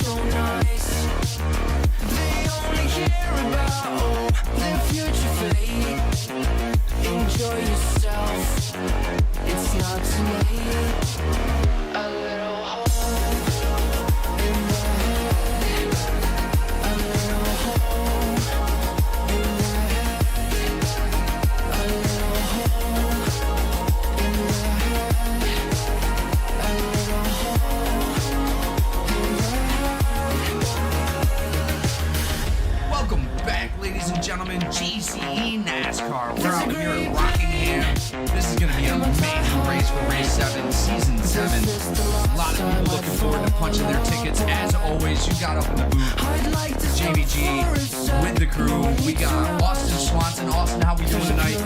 so nice. They only care about their future fate. Enjoy yourself, it's not too late. A little home in the head, a little home in the head, a little home in the head, a little home in the head. Welcome back, ladies and gentlemen. GCE NASCAR. We're out here at Rockingham. This is going to be an amazing race for Race 7, Season 7. A lot of people looking forward to punching their tickets. As always, you got up in the booth. JVG with the crew. We got Austin Swanson. Austin, how we doing tonight?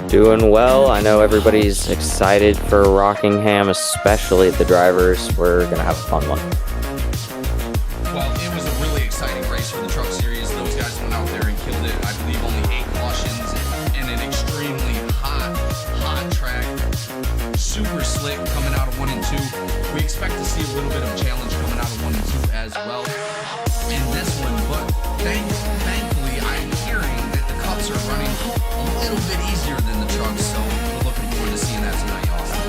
Doing well. I know everybody's excited for Rockingham, especially the drivers. We're going to have a fun one. Well, it was a really exciting race for the Truck Series. Those guys went out there and killed it. I believe only 8 cautions in an extremely hot track. Super slick coming out of 1 and 2. We expect to see a little bit of challenge coming out of 1 and 2 as well in this one. But thankfully, I'm hearing that the Cups are running a little bit easier than the trucks. So we're looking forward to seeing that tonight, Austin.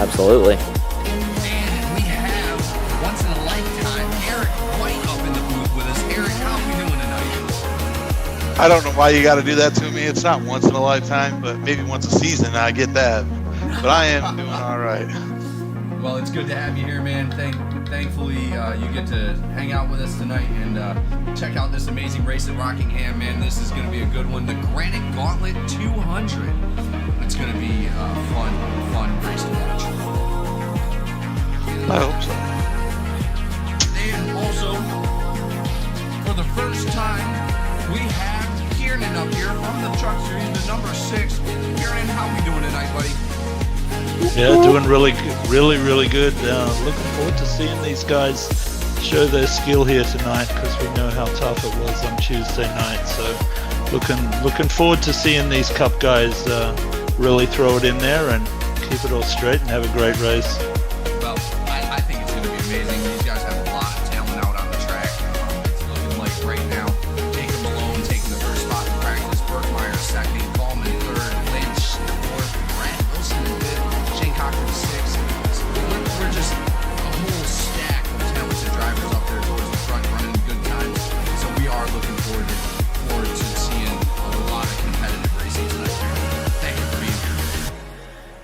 Absolutely. And we have, once in a lifetime, Eric White up in the booth with us. Eric, how are we doing tonight? I don't know why you got to do that to me. It's not once in a lifetime, but maybe once a season. I get that, but I am doing all right. Well, it's good to have you here, man. Thankfully, you get to hang out with us tonight and check out this amazing race at Rockingham, man. This is going to be a good one. The Granite Guantlet 200. It's going to be a fun race to watch. I hope so. And also, for the first time, we have Kieran up here from the Truck Series, the number 6. Kieran, how we doing tonight, buddy? Yeah, doing really good. Looking forward to seeing these guys show their skill here tonight because we know how tough it was on Tuesday night. So looking forward to seeing these Cup guys really throw it in there and keep it all straight and have a great race. Well, I think it's going to be amazing. These guys have a lot of talent out on the track. It's looking like right now, Jacob Malone taking the first spot in practice, Berkmeyer second, Coleman third, Lynch fourth, Brad Wilson fifth, Shane Cochran sixth. So we're just a whole stack of talented drivers up there towards the front running good times. So we are looking forward to seeing a lot of competitive racing tonight. Thank you for being here.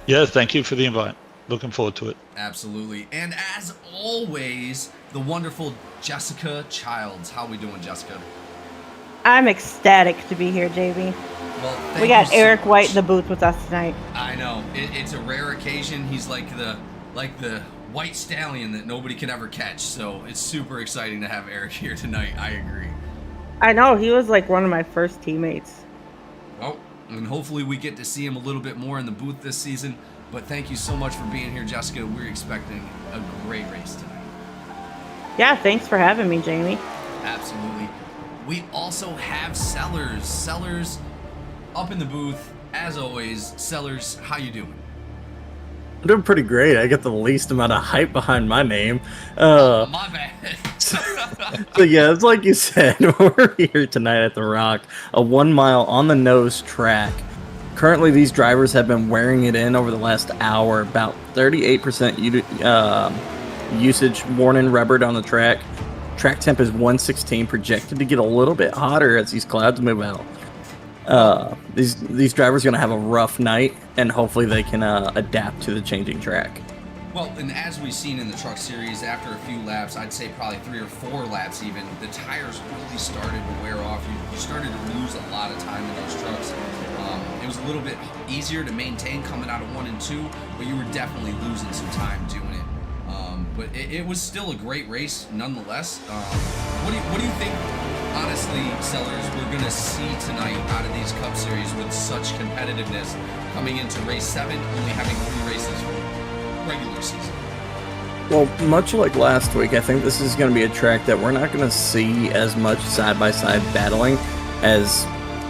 Yeah, thank you for the invite. Looking forward to it. Absolutely. And as always, the wonderful Jessica Childs. How we doing, Jessica? I'm ecstatic to be here, JB. Well, We got Eric White in the booth with us tonight. I know. It's a rare occasion. He's like the white stallion that nobody can ever catch. So it's super exciting to have Eric here tonight. I agree. I know, he was like one of my first teammates. Well, and hopefully we get to see him a little bit more in the booth this season. But thank you so much for being here, Jessica. We're expecting a great race tonight. Yeah, thanks for having me, Jamie. Absolutely. We also have Sellers. Sellers up in the booth, as always. Sellers, how you doing? I'm doing pretty great. I get the least amount of hype behind my name. My bad. So yeah, it's like you said, we're here tonight at the Rock, a 1 mile on the nose track. Currently, these drivers have been wearing it in over the last hour, about 38% usage morning rubbered on the track. Track temp is 116, projected to get a little bit hotter as these clouds move out. These drivers are going to have a rough night, and hopefully they can adapt to the changing track. Well, and as we've seen in the Truck Series, after a few laps, I'd say probably 3 or 4 laps even, the tires really started to wear off. You started to lose a lot of time in those trucks. It was a little bit easier to maintain coming out of 1 and 2, but you were definitely losing some time doing it. But it was still a great race nonetheless. What do you think, honestly, Sellers, we're going to see tonight out of these Cup Series with such competitiveness coming into race 7, only having 3 races for regular season? Well, much like last week, I think this is going to be a track that we're not going to see as much side-by-side battling, as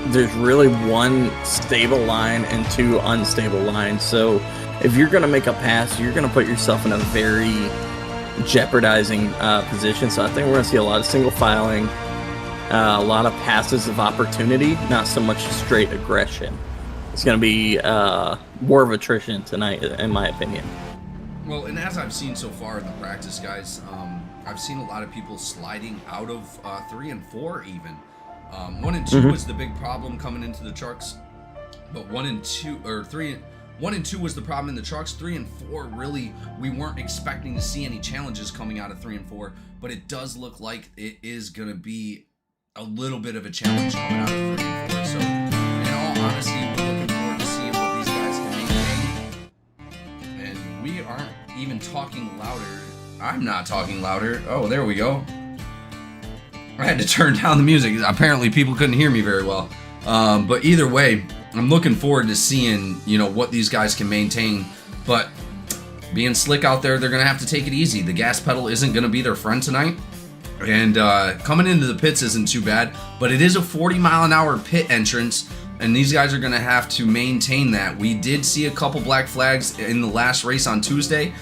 there's really one stable line and 2 unstable lines. So if you're going to make a pass, you're going to put yourself in a very jeopardizing position. So I think we're going to see a lot of single filing, a lot of passes of opportunity, not so much straight aggression. It's going to be more of attrition tonight, in my opinion. Well, and as I've seen so far in the practice, guys, I've seen a lot of people sliding out of 3 and 4 even. 1 and 2 was the big problem coming into the trucks, but 1 and 2 was the problem in the trucks. 3 and 4 really, we weren't expecting to see any challenges coming out of 3 and 4, but it does look like it is going to be a little bit of a challenge coming out of 3 and 4. So, in all honesty, we're looking forward to seeing what these guys can maintain. And we aren't even talking louder. I'm not talking louder. Oh, there we go. I had to turn down the music. Apparently, people couldn't hear me very well. But either way, I'm looking forward to seeing, what these guys can maintain. But being slick out there, they're going to have to take it easy. The gas pedal isn't going to be their friend tonight. And coming into the pits isn't too bad. But it is a 40-mile-an-hour pit entrance, and these guys are going to have to maintain that. We did see a couple black flags in the last race on Tuesday.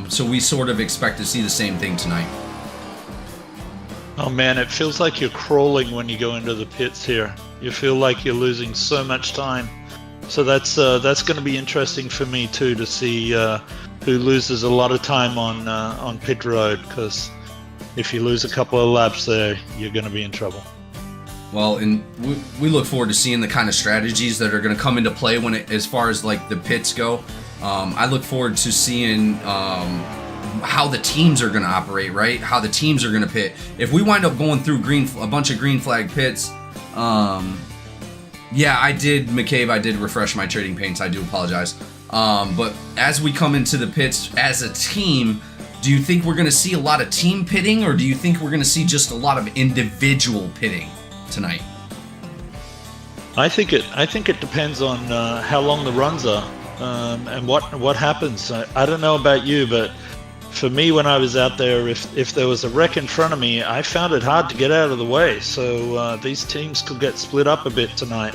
So we sort of expect to see the same thing tonight. Oh man, it feels like you're crawling when you go into the pits here. You feel like you're losing so much time. So that's going to be interesting for me too, to see who loses a lot of time on pit road, because if you lose a couple of laps there, you're going to be in trouble. Well, and we look forward to seeing the kind of strategies that are going to come into play as far as like the pits go. I look forward to seeing how the teams are going to operate, right? How the teams are going to pit. If we wind up going through a bunch of green flag pits, yeah, I did, McCabe, I did refresh my trading paints. I do apologize. But as we come into the pits as a team, do you think we're going to see a lot of team pitting, or do you think we're going to see just a lot of individual pitting tonight? I think it depends on how long the runs are and what happens. I don't know about you, but for me, when I was out there, if there was a wreck in front of me, I found it hard to get out of the way. So these teams could get split up a bit tonight.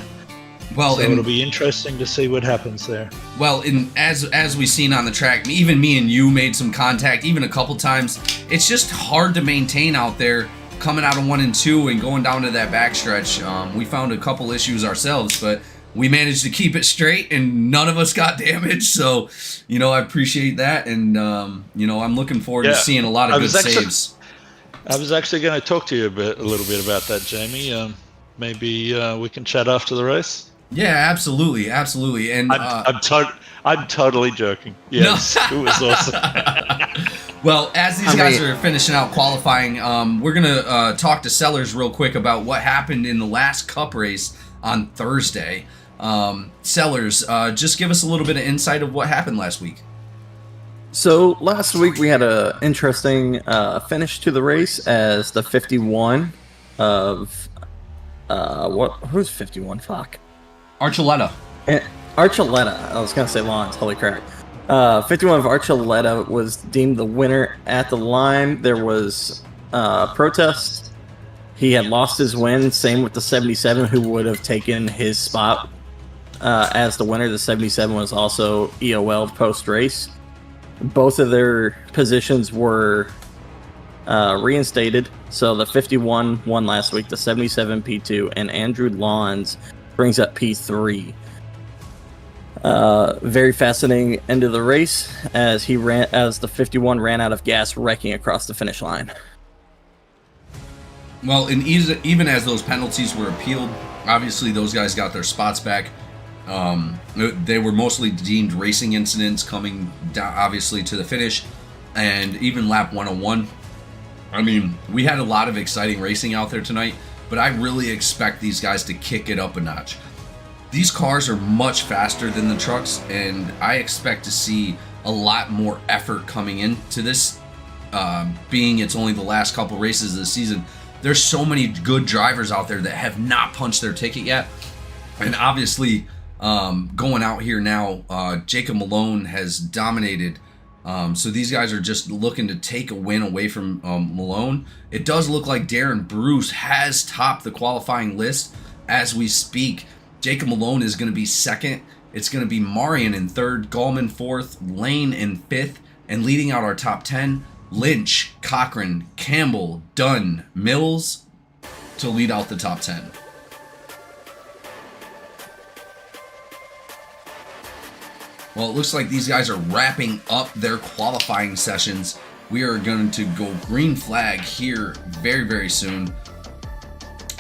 Well, so it'll be interesting to see what happens there. Well, as we've seen on the track, even me and you made some contact, even a couple times. It's just hard to maintain out there, coming out of 1 and 2 and going down to that backstretch. We found a couple issues ourselves, but we managed to keep it straight, and none of us got damaged. So, I appreciate that, and I'm looking forward to seeing a lot of good saves. I was actually going to talk to you a little bit about that, Jamie. Maybe we can chat after the race. Yeah, absolutely. And I'm totally joking. Yes, no. It was awesome. Well, as these guys are finishing out qualifying, we're gonna talk to Sellers real quick about what happened in the last Cup race on Thursday. Sellers, just give us a little bit of insight of what happened last week. So last week we had an interesting finish to the race as the 51 of who's 51? Fuck. Archuleta. Archuleta. I was gonna say Lawrence. Holy crap. 51 of Archuleta was deemed the winner at the line. There was protest. He had lost his win. Same with the 77, who would have taken his spot as the winner. The 77 was also EOL post-race. Both of their positions were reinstated. So the 51 won last week, the 77 P2, and Andrew Lawns brings up P3. Very fascinating end of the race as the 51 ran out of gas, wrecking across the finish line. Well, and even as those penalties were appealed, obviously those guys got their spots back. They were mostly deemed racing incidents coming down, obviously, to the finish, and even lap 101. I mean, we had a lot of exciting racing out there tonight, but I really expect these guys to kick it up a notch. These cars are much faster than the trucks, and I expect to see a lot more effort coming into this, being it's only the last couple races of the season. There's so many good drivers out there that have not punched their ticket yet. And obviously, going out here now, Jacob Malone has dominated. So these guys are just looking to take a win away from Malone. It does look like Darren Bruce has topped the qualifying list as we speak. Jacob Malone is going to be second. It's going to be Marion in third, Gallman fourth, Lane in fifth, and leading out our top 10, Lynch, Cochran, Campbell, Dunn, Mills to lead out the top 10. Well, it looks like these guys are wrapping up their qualifying sessions. We are going to go green flag here very, very soon.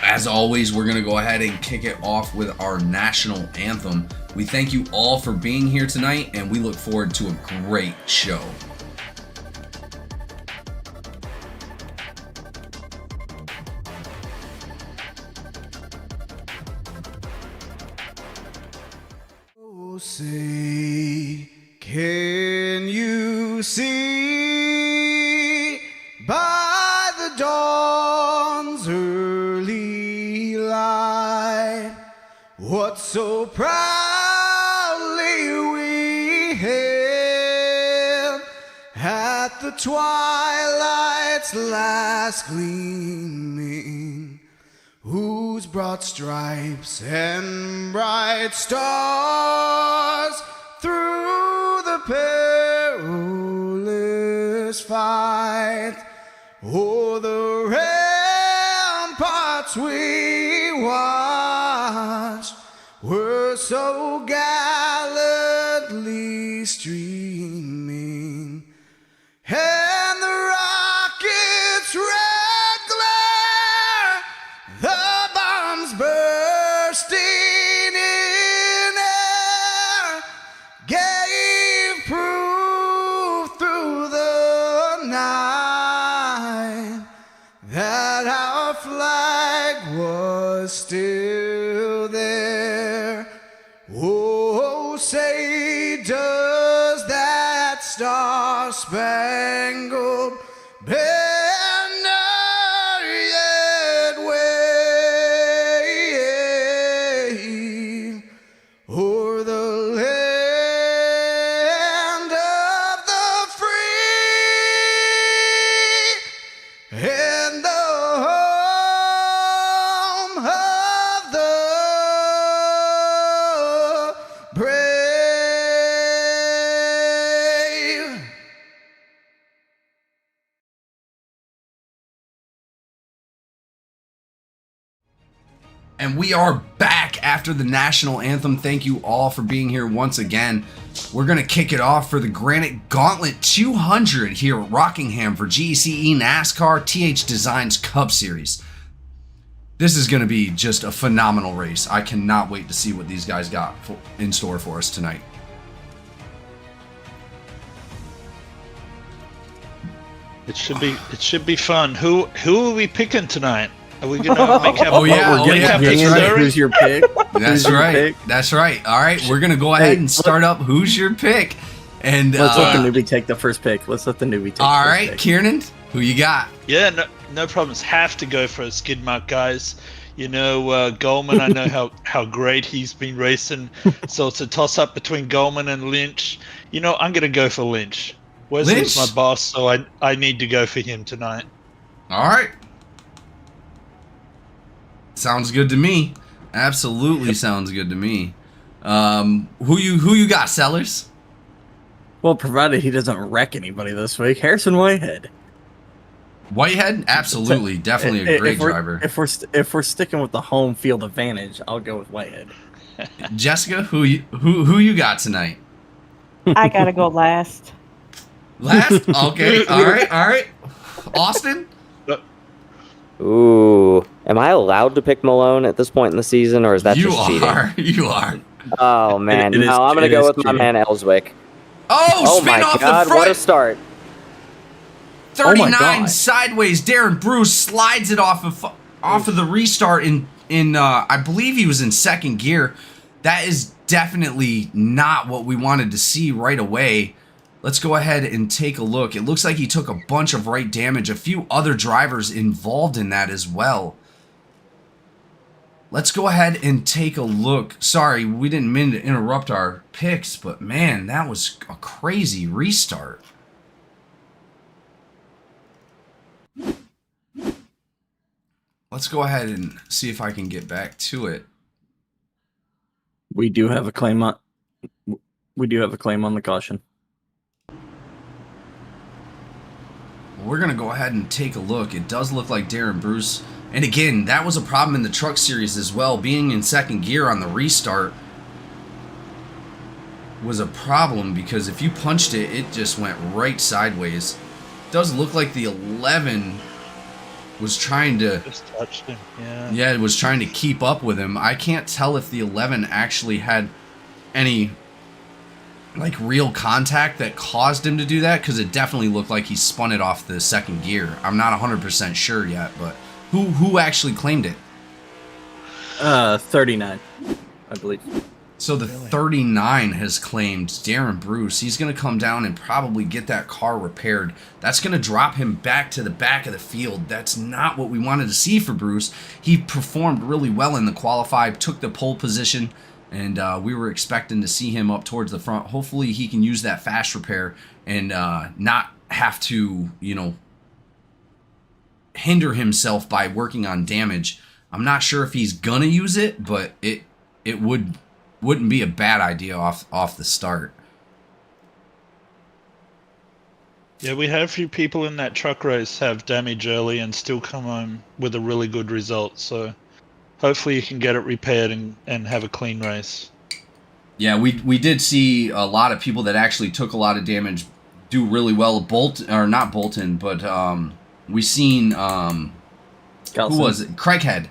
As always, we're going to go ahead and kick it off with our national anthem. We thank you all for being here tonight, and we look forward to a great show. Oh, say, can you see by the dawn's early light what so proudly we hailed at the twilight's last gleaming, whose broad stripes and bright stars through the perilous fight o'er the ramparts we watched were so gallantly streaming, and the rocket's red glare, the bombs bursting in air, gave proof through the night that our flag was still there. Oh, say, does that star-spangled banner yet wave o'er the land of the free and the home of the brave? And we are back after the national anthem. Thank you all for being here once again. We're going to kick it off for the Granite Gauntlet 200 here at Rockingham for GEC NASCAR THDesigns Cup Series. This is going to be just a phenomenal race. I cannot wait to see what these guys got in store for us tonight. It should be fun. Who are we picking tonight? Are we gonna make up? Oh, yeah, we're getting that's Captain right. Story? Who's your pick? That's right. That's right. All right, we're going to go ahead and start up Who's Your Pick? And Let's let the newbie take the first pick. All right, Kieran, wwho you got? Yeah, no problems. Have to go for a skid mark, guys. You know, Goldman, I know how great he's been racing. So it's a toss-up between Goldman and Lynch. You know, I'm going to go for Lynch. Wesley's my boss, so I need to go for him tonight. All right. Sounds good to me. Absolutely sounds good to me. Who you got, Sellers? Well, provided he doesn't wreck anybody this week, Harrison Whitehead. Whitehead? Absolutely. Definitely a great driver. If we're sticking with the home field advantage, I'll go with Whitehead. Jessica, who you got tonight? I gotta go last. Last? Okay. All right. Austin? Ooh. Am I allowed to pick Malone at this point in the season, or is that just cheating? You are. Oh, man. No, I'm going to go with my man Ellswick. Oh, spin my off God, the front. what a start. 39 sideways. Darren Bruce slides it off of the restart in I believe he was in second gear. That is definitely not what we wanted to see right away. Let's go ahead and take a look. It looks like he took a bunch of right damage. A few other drivers involved in that as well. Let's go ahead and take a look. Sorry, we didn't mean to interrupt our picks, but man, that was a crazy restart. Let's go ahead and see if I can get back to it. We do have a claim on the caution. we're going to go ahead and take a look. It does look like Darren Bruce. And again, that was a problem in the truck series as well. Being in second gear on the restart was a problem because if you punched it, it just went right sideways. It does look like the 11 was trying to... Just touched him, yeah. Yeah, it was trying to keep up with him. I can't tell if the 11 actually had any like real contact that caused him to do that, because it definitely looked like he spun it off the second gear. I'm not 100% sure yet, but who actually claimed it? 39, I believe. So the 39 has claimed Darren Bruce. He's going to come down and probably get that car repaired. That's going to drop him back to the back of the field. That's not what we wanted to see for Bruce. He performed really well in the qualified, took the pole position, and we were expecting to see him up towards the front. Hopefully he can use that fast repair and not have to, you know, hinder himself by working on damage. I'm not sure if he's going to use it, but it wouldn't be a bad idea off the start. Yeah, we had a few people in that truck race have damage early and still come home with a really good result. So hopefully you can get it repaired and have a clean race. Yeah, we did see a lot of people that actually took a lot of damage do really well. Not Bolton, but we seen who was it? Craighead.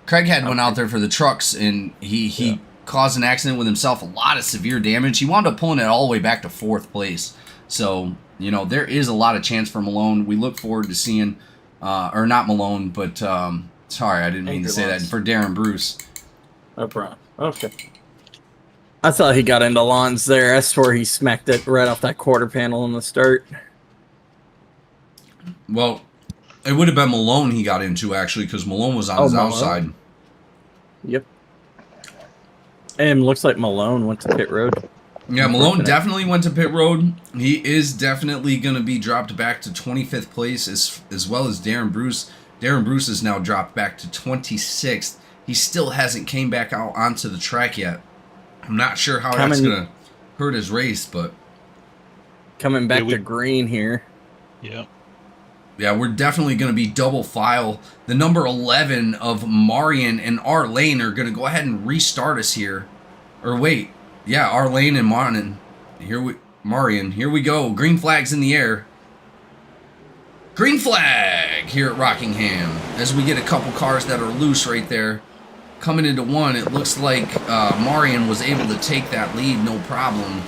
Craighead went out there for the trucks, and he caused an accident with himself, a lot of severe damage. He wound up pulling it all the way back to 4th place. So, you know, there is a lot of chance for Malone. We look forward to seeing, or not Malone, but, sorry, I didn't mean to say that, for Darren Bruce. No problem. Okay. I thought he got into lawns there. That's where he smacked it right off that quarter panel in the start. Well, it would have been Malone he got into, actually, because Malone was on his Malone. outside. Yep. And looks like Malone went to pit road. Yeah, Malone definitely went to pit road. He is definitely going to be dropped back to 25th place, as well as Darren Bruce. Darren Bruce is now dropped back to 26th. He still hasn't came back out onto the track yet. I'm not sure how that's going to hurt his race, but... Coming back to green here. Yeah. Yeah, we're definitely going to be double file. The number 11 of Marion and R Lane are going to go ahead and restart us here. Or wait, yeah, R Lane and Marion. Here we go. Green flag's in the air. Green flag here at Rockingham. As we get a couple cars that are loose right there. Coming into one, it looks like Marion was able to take that lead, no problem.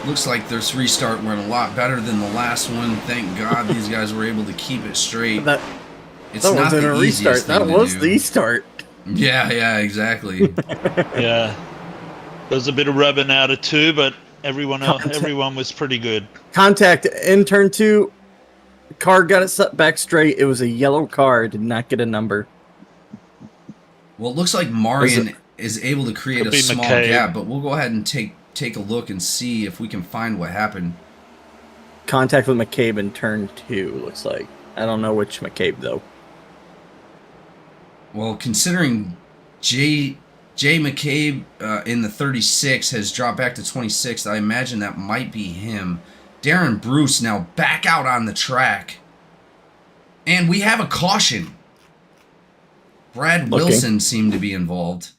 Looks like this restart went a lot better than the last one. Thank God these guys were able to keep it straight. It's that not wasn't the a restart. easiest That thing was to do. the start. Yeah, exactly. Yeah. There was a bit of rubbing out of 2, but everyone was pretty good. Contact in turn 2. Car got it set back straight. It was a yellow car. Did not get a number. Well, it looks like Marion is able to create a small McCabe. gap, but we'll go ahead and take a look and see if we can find what happened. Contact with McCabe in turn 2, looks like. I don't know which McCabe, though. Well, considering Jay McCabe in the 36 has dropped back to 26th, I imagine that might be him. Darren Bruce now back out on the track. And we have a caution. Brad Wilson seemed to be involved.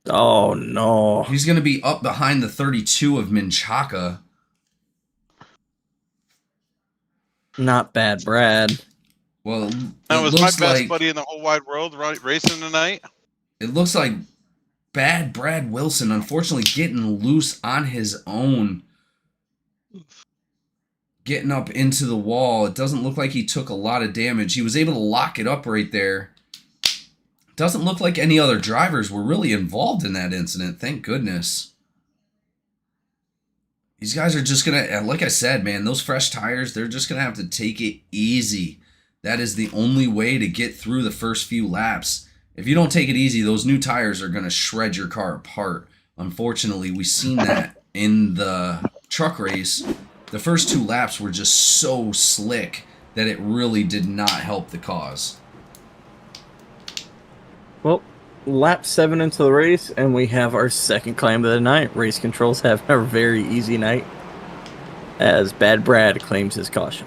Oh, no. He's going to be up behind the 32 of Minchaka. Not bad, Brad. Well, That it was my looks best like, buddy in the whole wide world racing tonight. it looks like bad Brad Wilson, unfortunately, getting loose on his own. Getting up into the wall. It doesn't look like he took a lot of damage. He was able to lock it up right there. Doesn't look like any other drivers were really involved in that incident. Thank goodness. These guys are just going to, like I said, man, those fresh tires, they're just going to have to take it easy. That is the only way to get through the first few laps. If you don't take it easy, those new tires are going to shred your car apart. Unfortunately, we've seen that in the truck race. The first 2 laps were just so slick that it really did not help the cause. Well, lap 7 into the race, and we have our second claim of the night. Race controls have a very easy night, as Bad Brad claims his caution.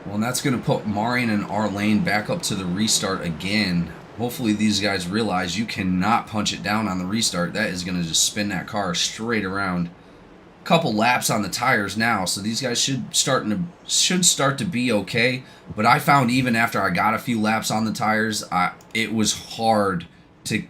Well, and that's going to put Marion and Arlane back up to the restart again. Hopefully these guys realize you cannot punch it down on the restart. That is going to just spin that car straight around. Couple laps on the tires now, so these guys should start to be okay. But I found even after I got a few laps on the tires, it was hard to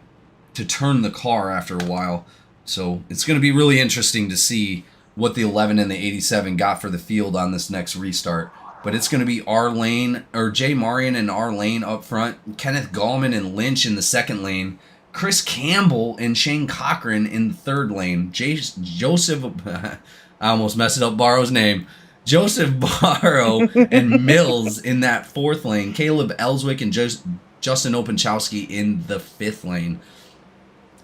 turn the car after a while. So it's going to be really interesting to see what the 11 and the 87 got for the field on this next restart. But it's going to be Jay Marion and Arlane up front, Kenneth Gallman and Lynch in the second lane, Chris Campbell and Shane Cochran in the third lane. Joseph, I almost messed up Barrow's name. Joseph Barrow and Mills in that fourth lane. Caleb Ellswick and Justin Openchowski in the fifth lane.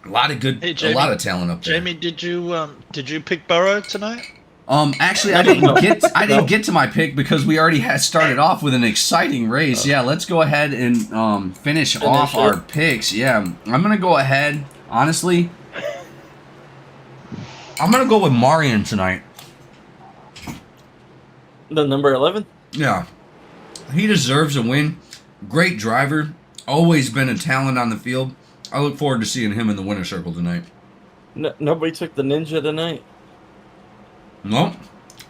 A lot of good, a lot of talent up there. Jamie, did you pick Burrow tonight? Actually, I didn't get to my pick because we already had started off with an exciting race. Yeah, let's go ahead and finish off our picks. Yeah, I'm gonna go ahead. Honestly, I'm gonna go with Marion tonight. The number 11? Yeah, he deserves a win. Great driver, always been a talent on the field. I look forward to seeing him in the winner's circle tonight. Nobody took the Ninja tonight. Nope.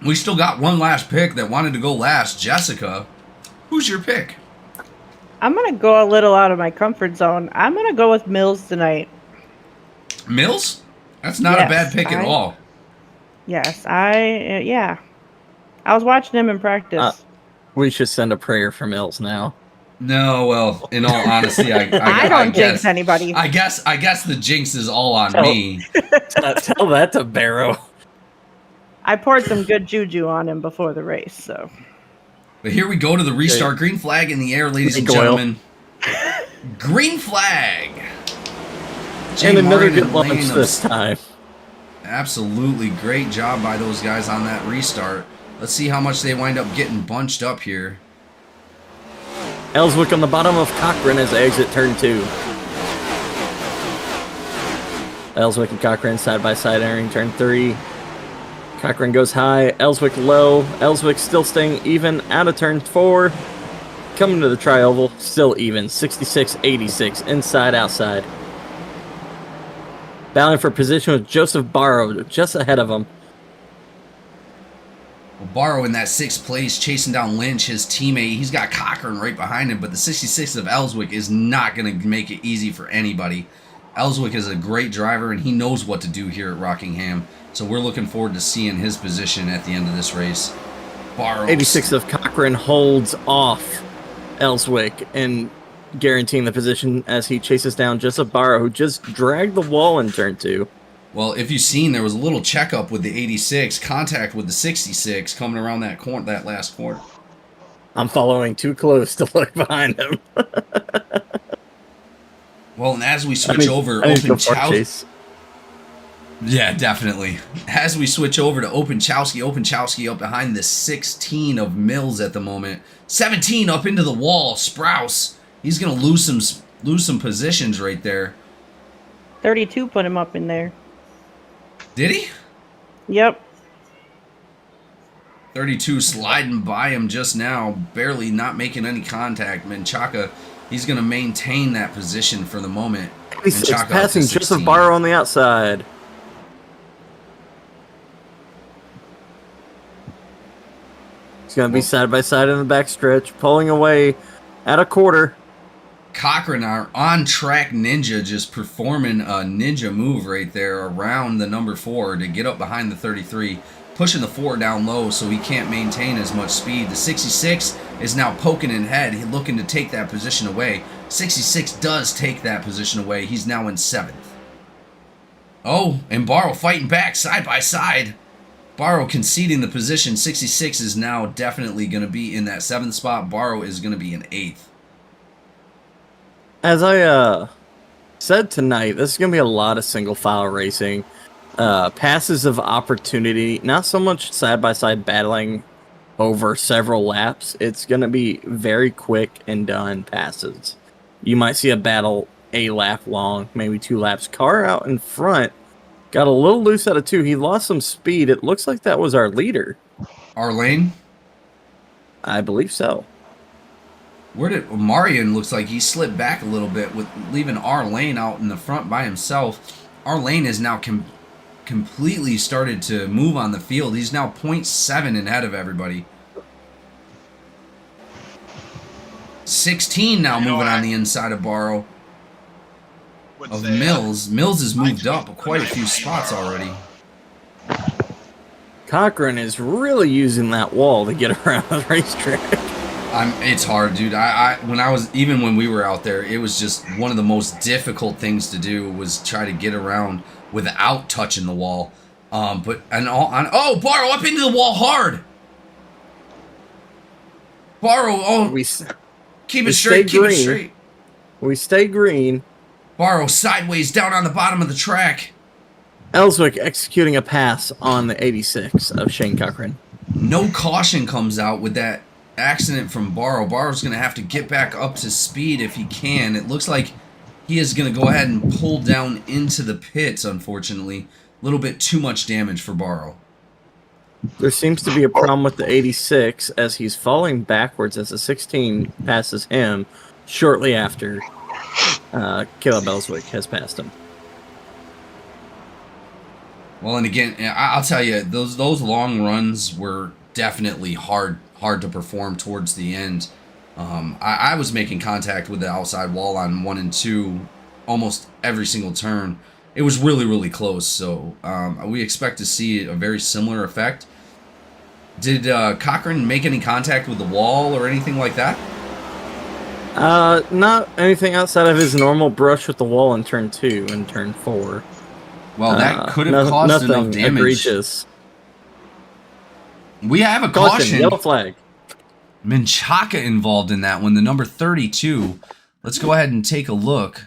We still got one last pick that wanted to go last. Jessica, who's your pick? I'm going to go a little out of my comfort zone. I'm going to go with Mills tonight. Mills? That's not a bad pick at all. Yes, yeah. I was watching him in practice. We should send a prayer for Mills now. No, well, in all honesty, I don't guess, jinx anybody. I guess the jinx is all on me. Tell that to Barrow. I poured some good juju on him before the race, so. But here we go to the restart. Green flag in the air, ladies and gentlemen. Green flag. And another good launch this time. Absolutely great job by those guys on that restart. Let's see how much they wind up getting bunched up here. Ellswick on the bottom of Cochran as they exit turn 2. Ellswick and Cochran side by side entering turn 3. Cochran goes high, Ellswick low. Ellswick still staying even out of turn 4. Coming to the tri-oval, still even. 66-86, inside, outside. Battling for position with Joseph Barrow just ahead of him. Well, Barrow in that 6th place, chasing down Lynch, his teammate. He's got Cochran right behind him, but the 66 of Ellswick is not going to make it easy for anybody. Ellswick is a great driver, and he knows what to do here at Rockingham. So we're looking forward to seeing his position at the end of this race. Barrow. 86 of Cochran holds off Ellswick and guaranteeing the position as he chases down Joseph Barrow, who just dragged the wall in turn 2. Well, if you've seen, there was a little checkup with the 86, contact with the 66 coming around that corner, that last corner. I'm following too close to look behind him. Well, and as we switch over, Openchowski. Yeah, definitely. As we switch over to Openchowski up behind the 16 of Mills at the moment. 17 up into the wall. Sprouse. He's going to lose some positions right there. 32 put him up in there. Did he? Yep. 32 sliding by him just now, barely not making any contact. Menchaca, he's going to maintain that position for the moment. He's passing Joseph Barrow on the outside. He's going to be side by side in the backstretch, pulling away at a quarter. Cochran, our on-track ninja, just performing a ninja move right there around the number 4 to get up behind the 33, pushing the 4 down low so he can't maintain as much speed. The 66 is now poking in head, looking to take that position away. 66 does take that position away. He's now in 7th. Oh, and Barrow fighting back side by side. Barrow conceding the position. 66 is now definitely going to be in that 7th spot. Barrow is going to be in 8th. As I said tonight, this is going to be a lot of single file racing. Passes of opportunity, not so much side-by-side battling over several laps. It's going to be very quick and done passes. You might see a battle a lap long, maybe 2 laps. Car out in front got a little loose out of 2. He lost some speed. It looks like that was our leader. Our lane? I believe so. Where did Marion looks like he slipped back a little bit with leaving our lane out in the front by himself. Our lane is now completely started to move on the field. He's now 0.7 ahead of everybody. 16 now moving on the inside of Barrow. Of Mills. Mills has moved up quite a few spots already. Cochran is really using that wall to get around the racetrack. It's hard, dude. When we were out there, it was just one of the most difficult things to do was try to get around without touching the wall. Barrow up into the wall hard. Barrow, keep it straight. We stay green. Barrow sideways down on the bottom of the track. Ellswick executing a pass on the 86 of Shane Cochran. No caution comes out with that accident from Barrow. Barrow's going to have to get back up to speed if he can. It looks like he is going to go ahead and pull down into the pits, unfortunately. A little bit too much damage for Barrow. There seems to be a problem with the 86 as he's falling backwards as the 16 passes him shortly after Caleb Ellswick has passed him. Well, and again, I'll tell you, those long runs were definitely hard to perform towards the end. I was making contact with the outside wall on 1 and 2 almost every single turn. It was really, really close, so we expect to see a very similar effect. Did Cochran make any contact with the wall or anything like that? Not anything outside of his normal brush with the wall in turn 2 and turn 4. Well, that could have caused enough damage. Egregious. We have a caution. Yellow flag. Menchaca involved in that one, the number 32. Let's go ahead and take a look.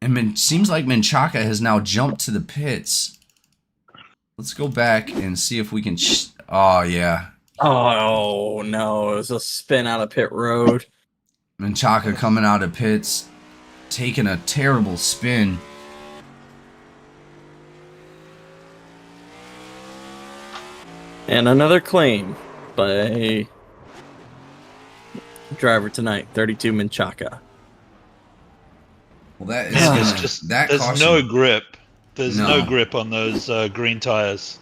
And seems like Menchaca has now jumped to the pits. Let's go back and see if we can... oh, yeah. Oh, no. It was a spin out of pit road. Menchaca coming out of pits, taking a terrible spin. And another claim by a driver tonight, 32 Menchaca. Well, that is there's caution. no grip. There's no grip on those green tires.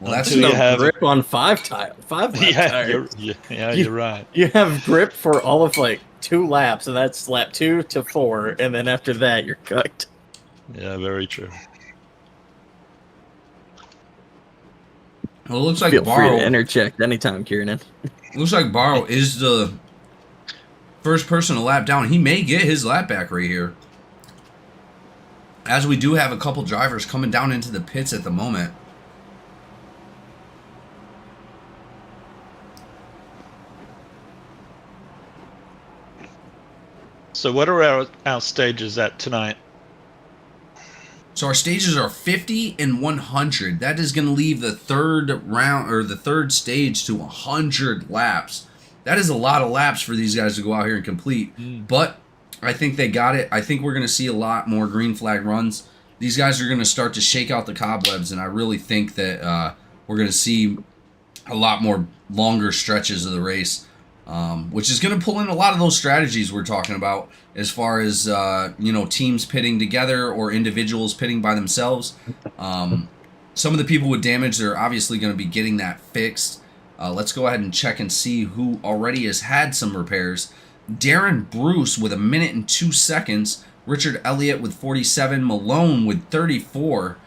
Well, that's no grip on 5 tires. 5 lap tires. You're right. You have grip for all of like 2 laps, and that's lap 2 to 4, and then after that you're cooked. Yeah, very true. Well, it looks like Feel Barrow... free to interject anytime, Kieran. Looks like Barrow is the first person to lap down. He may get his lap back right here. As we do have a couple drivers coming down into the pits at the moment. So what are our stages at tonight? So our stages are 50 and 100. That is going to leave the third round or the third stage to 100 laps. That is a lot of laps for these guys to go out here and complete. But I think they got it. I think we're going to see a lot more green flag runs. These guys are going to start to shake out the cobwebs, and I really think that we're going to see a lot more longer stretches of the race, which is going to pull in a lot of those strategies we're talking about as far as teams pitting together or individuals pitting by themselves. Some of the people with damage, they're obviously going to be getting that fixed. Let's go ahead and check and see who already has had some repairs. Darren Bruce with 1 minute and 2 seconds. Richard Elliott with 47. Malone with 34.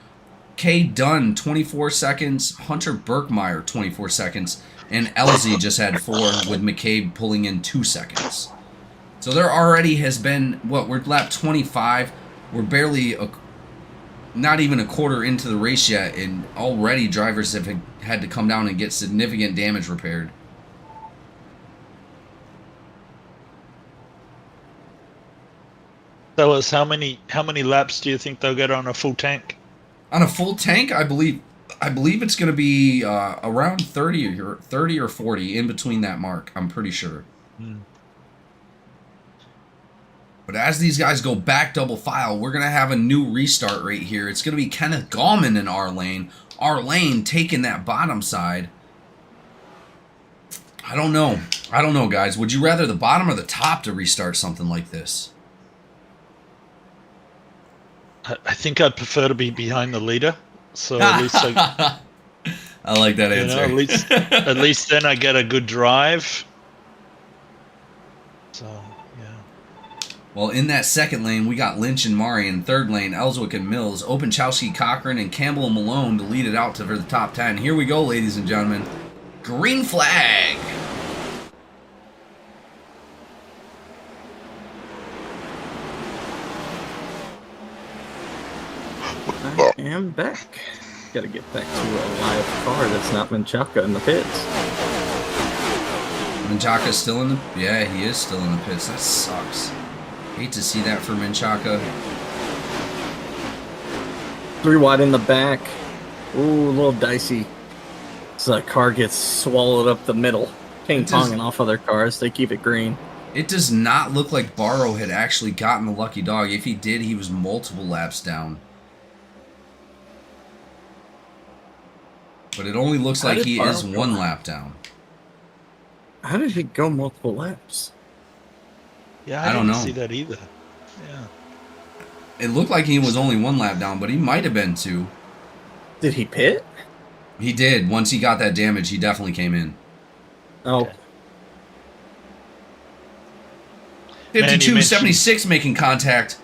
Kay Dunn, 24 seconds. Hunter Birkmeyer, 24 seconds. And Elsie just had 4 with McCabe pulling in 2 seconds. So there already has been, we're lap 25. We're barely, not even a quarter into the race yet, and already drivers have had to come down and get significant damage repaired. Tell us how many laps do you think they'll get on a full tank? On a full tank, I believe I believe it's going to be around 30 or 40 in between that mark. I'm pretty sure. But as these guys go back double file, we're going to have a new restart right here. It's going to be Kenneth Gallman in our lane. Our lane taking that bottom side. I don't know. I don't know, guys. Would you rather the bottom or the top to restart something like this? I think I'd prefer to be behind the leader. So at least I like that you answer. know, at least then I get a good drive. So yeah. Well, in that second lane, we got Lynch and Mari. In third lane, Ellswick and Mills, Openchowski, Cochran, and Campbell and Malone to lead it out for the top 10. Here we go, ladies and gentlemen. Green flag. I am back. Gotta get back to a live car that's not Menchaca in the pits. Menchaca's still in the... Yeah, he is still in the pits. That sucks. Hate to see that for Menchaca. 3 wide in the back. Ooh, a little dicey. So the car gets swallowed up the middle. Ping-ponging off other cars. They keep it green. It does not look like Barrow had actually gotten the lucky dog. If he did, he was multiple laps down. But it only looks like he is 1 lap down. How did he go multiple laps? Yeah, I don't know. didn't see that either. Yeah. It looked like he was only 1 lap down, but he might have been 2. Did he pit? He did. Once he got that damage, he definitely came in. Oh. Okay. Man, you 52-76 making contact.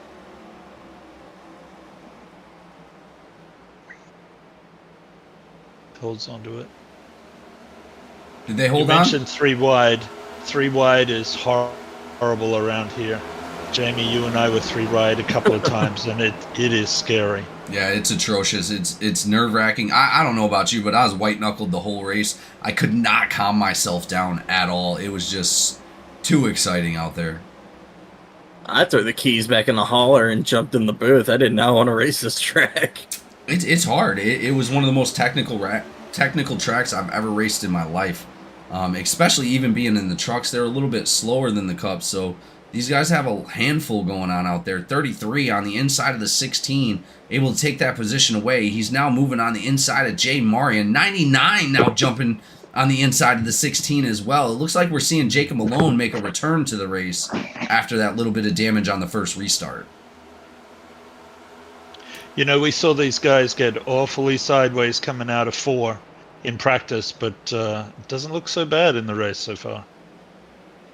Holds onto it. Did they hold You on? mentioned 3 wide. 3 wide is horrible around here. Jamie, you and I were 3 wide a couple of times, and it is scary. Yeah, it's atrocious. It's nerve-wracking. I don't know about you, but I was white-knuckled the whole race. I could not calm myself down at all. It was just too exciting out there. I threw the keys back in the hauler and jumped in the booth. I did not want to race this track. It's hard. It was one of the most technical tracks I've ever raced in my life. Especially even being in the trucks, they're a little bit slower than the Cups. So these guys have a handful going on out there. 33 on the inside of the 16, able to take that position away. He's now moving on the inside of Jay Marion. 99 now jumping on the inside of the 16 as well. It looks like we're seeing Jacob Malone make a return to the race after that little bit of damage on the first restart. You know, we saw these guys get awfully sideways coming out of 4 in practice, but it doesn't look so bad in the race so far.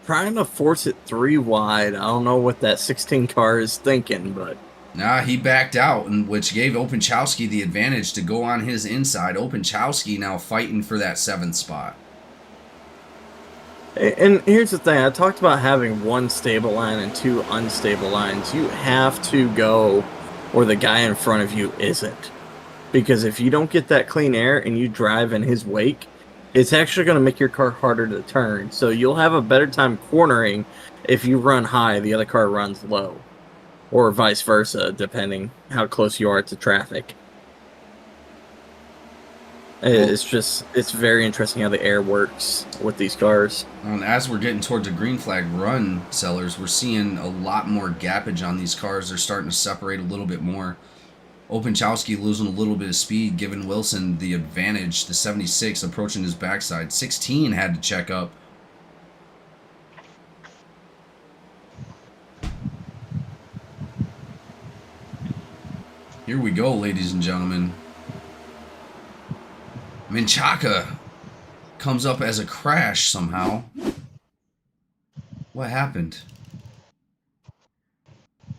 Trying to force it 3 wide. I don't know what that 16 car is thinking, but... Nah, he backed out, which gave Openchowski the advantage to go on his inside. Openchowski now fighting for that 7th spot. And here's the thing. I talked about having 1 stable line and 2 unstable lines. You have to go where the guy in front of you isn't. Because if you don't get that clean air and you drive in his wake, it's actually going to make your car harder to turn. So you'll have a better time cornering if you run high, the other car runs low. Or vice versa, depending how close you are to traffic. It's very interesting how the air works with these cars. And as we're getting towards the green flag run, sellers, we're seeing a lot more gappage on these cars. They're starting to separate a little bit more. Openchowski losing a little bit of speed, giving Wilson the advantage. The 76 approaching his backside. 16 had to check up. Here we go, ladies and gentlemen. Menchaca comes up as a crash somehow. What happened?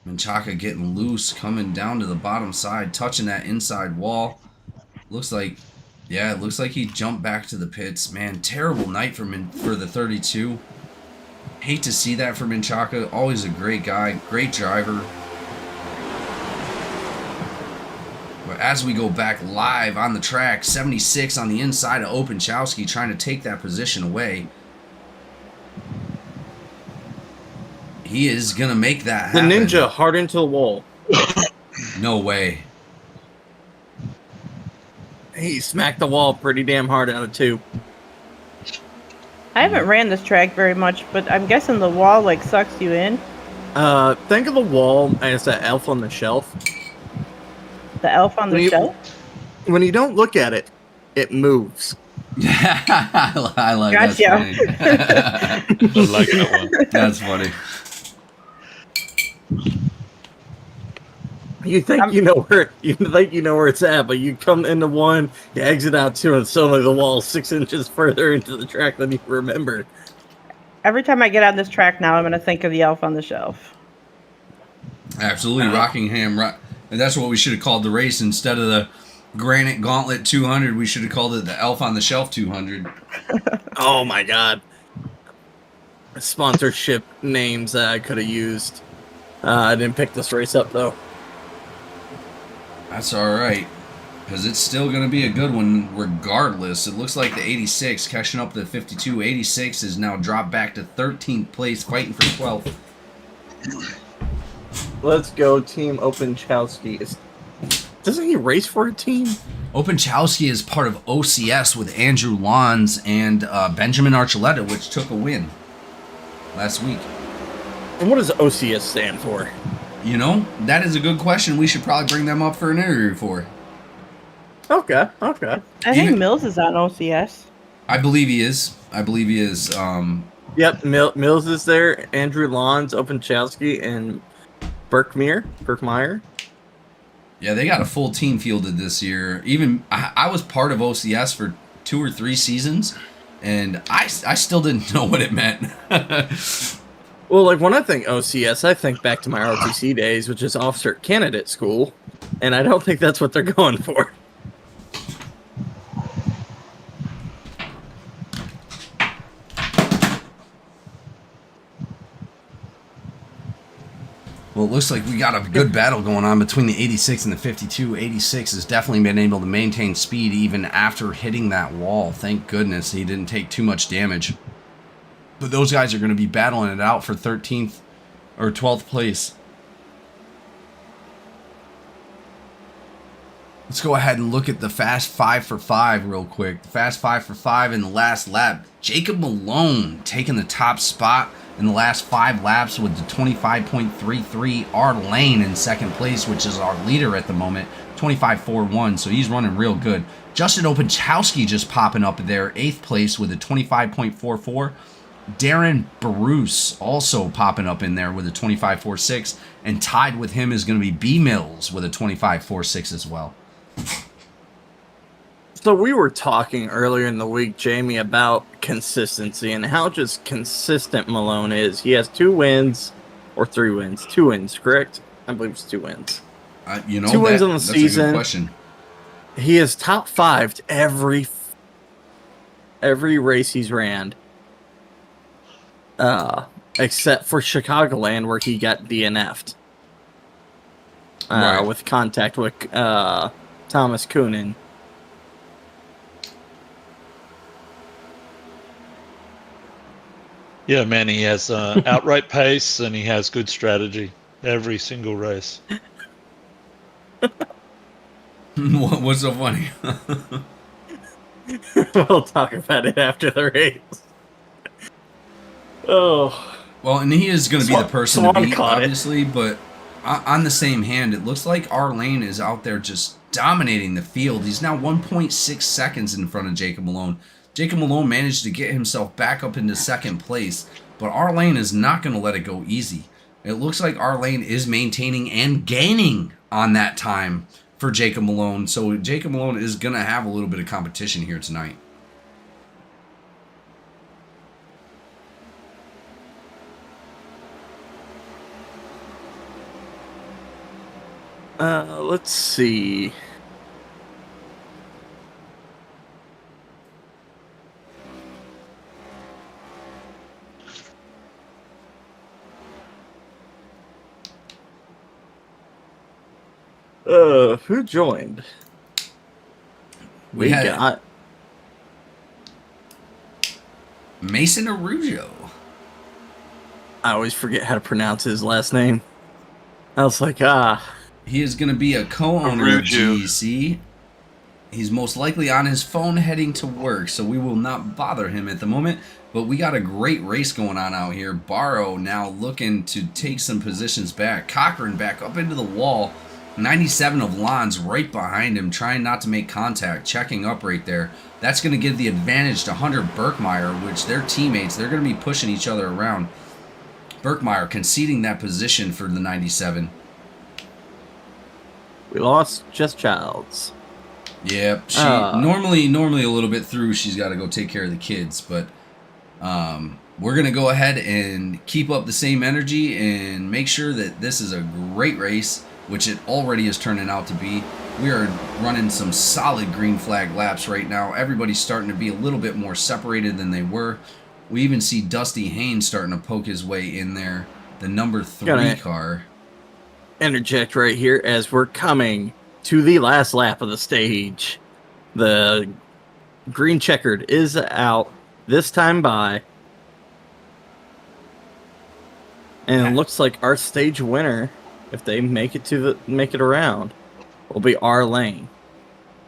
Menchaca getting loose, coming down to the bottom side, touching that inside wall. Looks like, yeah, it looks like he jumped back to the pits. Man, terrible night for the 32. Hate to see that for Menchaca. Always a great guy, great driver. But as we go back live on the track, 76 on the inside of Openchowski trying to take that position away. He is going to make that happen. The Ninja hard into the wall. No way. He smacked the wall pretty damn hard out of 2. I haven't ran this track very much, but I'm guessing the wall like sucks you in. Think of the wall as that elf on the shelf. The elf on the shelf. When you don't look at it, it moves. I like that. Gotcha. I like that one. That's funny. You think you know where it's at, but you come into one, you exit out 2, and suddenly the wall's 6 inches further into the track than you remember. Every time I get on this track now, I'm going to think of the elf on the shelf. Absolutely, Rockingham. And that's what we should have called the race instead of the Granite Gauntlet 200. We should have called it the Elf on the Shelf 200. Oh my god. Sponsorship names that I could have used. I didn't pick this race up though. That's all right, because it's still going to be a good one regardless. It looks like the 86 catching up to the 52. 86 is now dropped back to 13th place, fighting for 12th. Let's go, Team Openchowski. Doesn't he race for a team? Openchowski is part of OCS with Andrew Lons and Benjamin Archuleta, which took a win last week. And what does OCS stand for? You know, that is a good question. We should probably bring them up for an interview for. Okay. I think Mills is on OCS. I believe he is. Yep, Mills is there. Andrew Lons, Openchowski, and Berkmeyer. Yeah, they got a full team fielded this year. Even I was part of OCS for 2 or 3 seasons, and I still didn't know what it meant. Well, like when I think OCS, I think back to my ROTC days, which is Officer Candidate School, and I don't think that's what they're going for. Well, it looks like we got a good battle going on between the 86 and the 52. 86 has definitely been able to maintain speed even after hitting that wall. Thank goodness he didn't take too much damage. But those guys are going to be battling it out for 13th or 12th place. Let's go ahead and look at the Fast 5 for 5 real quick. The Fast 5 for 5 in the last lap. Jacob Malone taking the top spot in the last 5 laps with the 25.33. R Lane in second place, which is our leader at the moment, 25.41. So he's running real good. Justin Openchowski just popping up there, 8th place with a 25.44. Darren Bruce also popping up in there with a 25.46. And tied with him is going to be B Mills with a 25.46 as well. So we were talking earlier in the week, Jamie, about consistency and how just consistent Malone is. He has 2 wins or 3 wins. 2 wins, correct? I believe it's 2 wins. 2 wins on the season. A good question. He is top 5 every race he's ran. Except for Chicagoland, where he got DNF'd. Right. With contact with Thomas Coonan. Yeah, man, he has outright pace and he has good strategy every single race. What's so funny? We'll talk about it after the race. Oh. Well, and he is going to be the person to beat, caught it. obviously, but on the same hand, it looks like R Lane is out there just dominating the field. He's now 1.6 seconds in front of Jacob Malone. Jacob Malone managed to get himself back up into second place, but R Lane is not going to let it go easy. It looks like R Lane is maintaining and gaining on that time for Jacob Malone, so Jacob Malone is going to have a little bit of competition here tonight. Let's see. Who joined? We had got Mason Arujo. I always forget how to pronounce his last name. I was like, He is going to be a co-owner of Arujo. GEC. He's most likely on his phone heading to work, so we will not bother him at the moment. But we got a great race going on out here. Barrow now looking to take some positions back. Cochran back up into the wall. 97 of Lons right behind him, trying not to make contact, checking up right there. That's going to give the advantage to Hunter Birkmeyer, which their teammates, they're going to be pushing each other around. Birkmeyer conceding that position for the 97. We lost Jess Childs. Yep, she normally a little bit through. She's got to go take care of the kids, but we're gonna go ahead and keep up the same energy and make sure that this is a great race, which it already is turning out to be. We are running some solid green flag laps right now. Everybody's starting to be a little bit more separated than they were. We even see Dusty Haynes starting to poke his way in there, the number 3 car. Interject right here as we're coming to the last lap of the stage. The green checkered is out, this time by. And it looks like our stage winner, if they make it around, will be R Lane,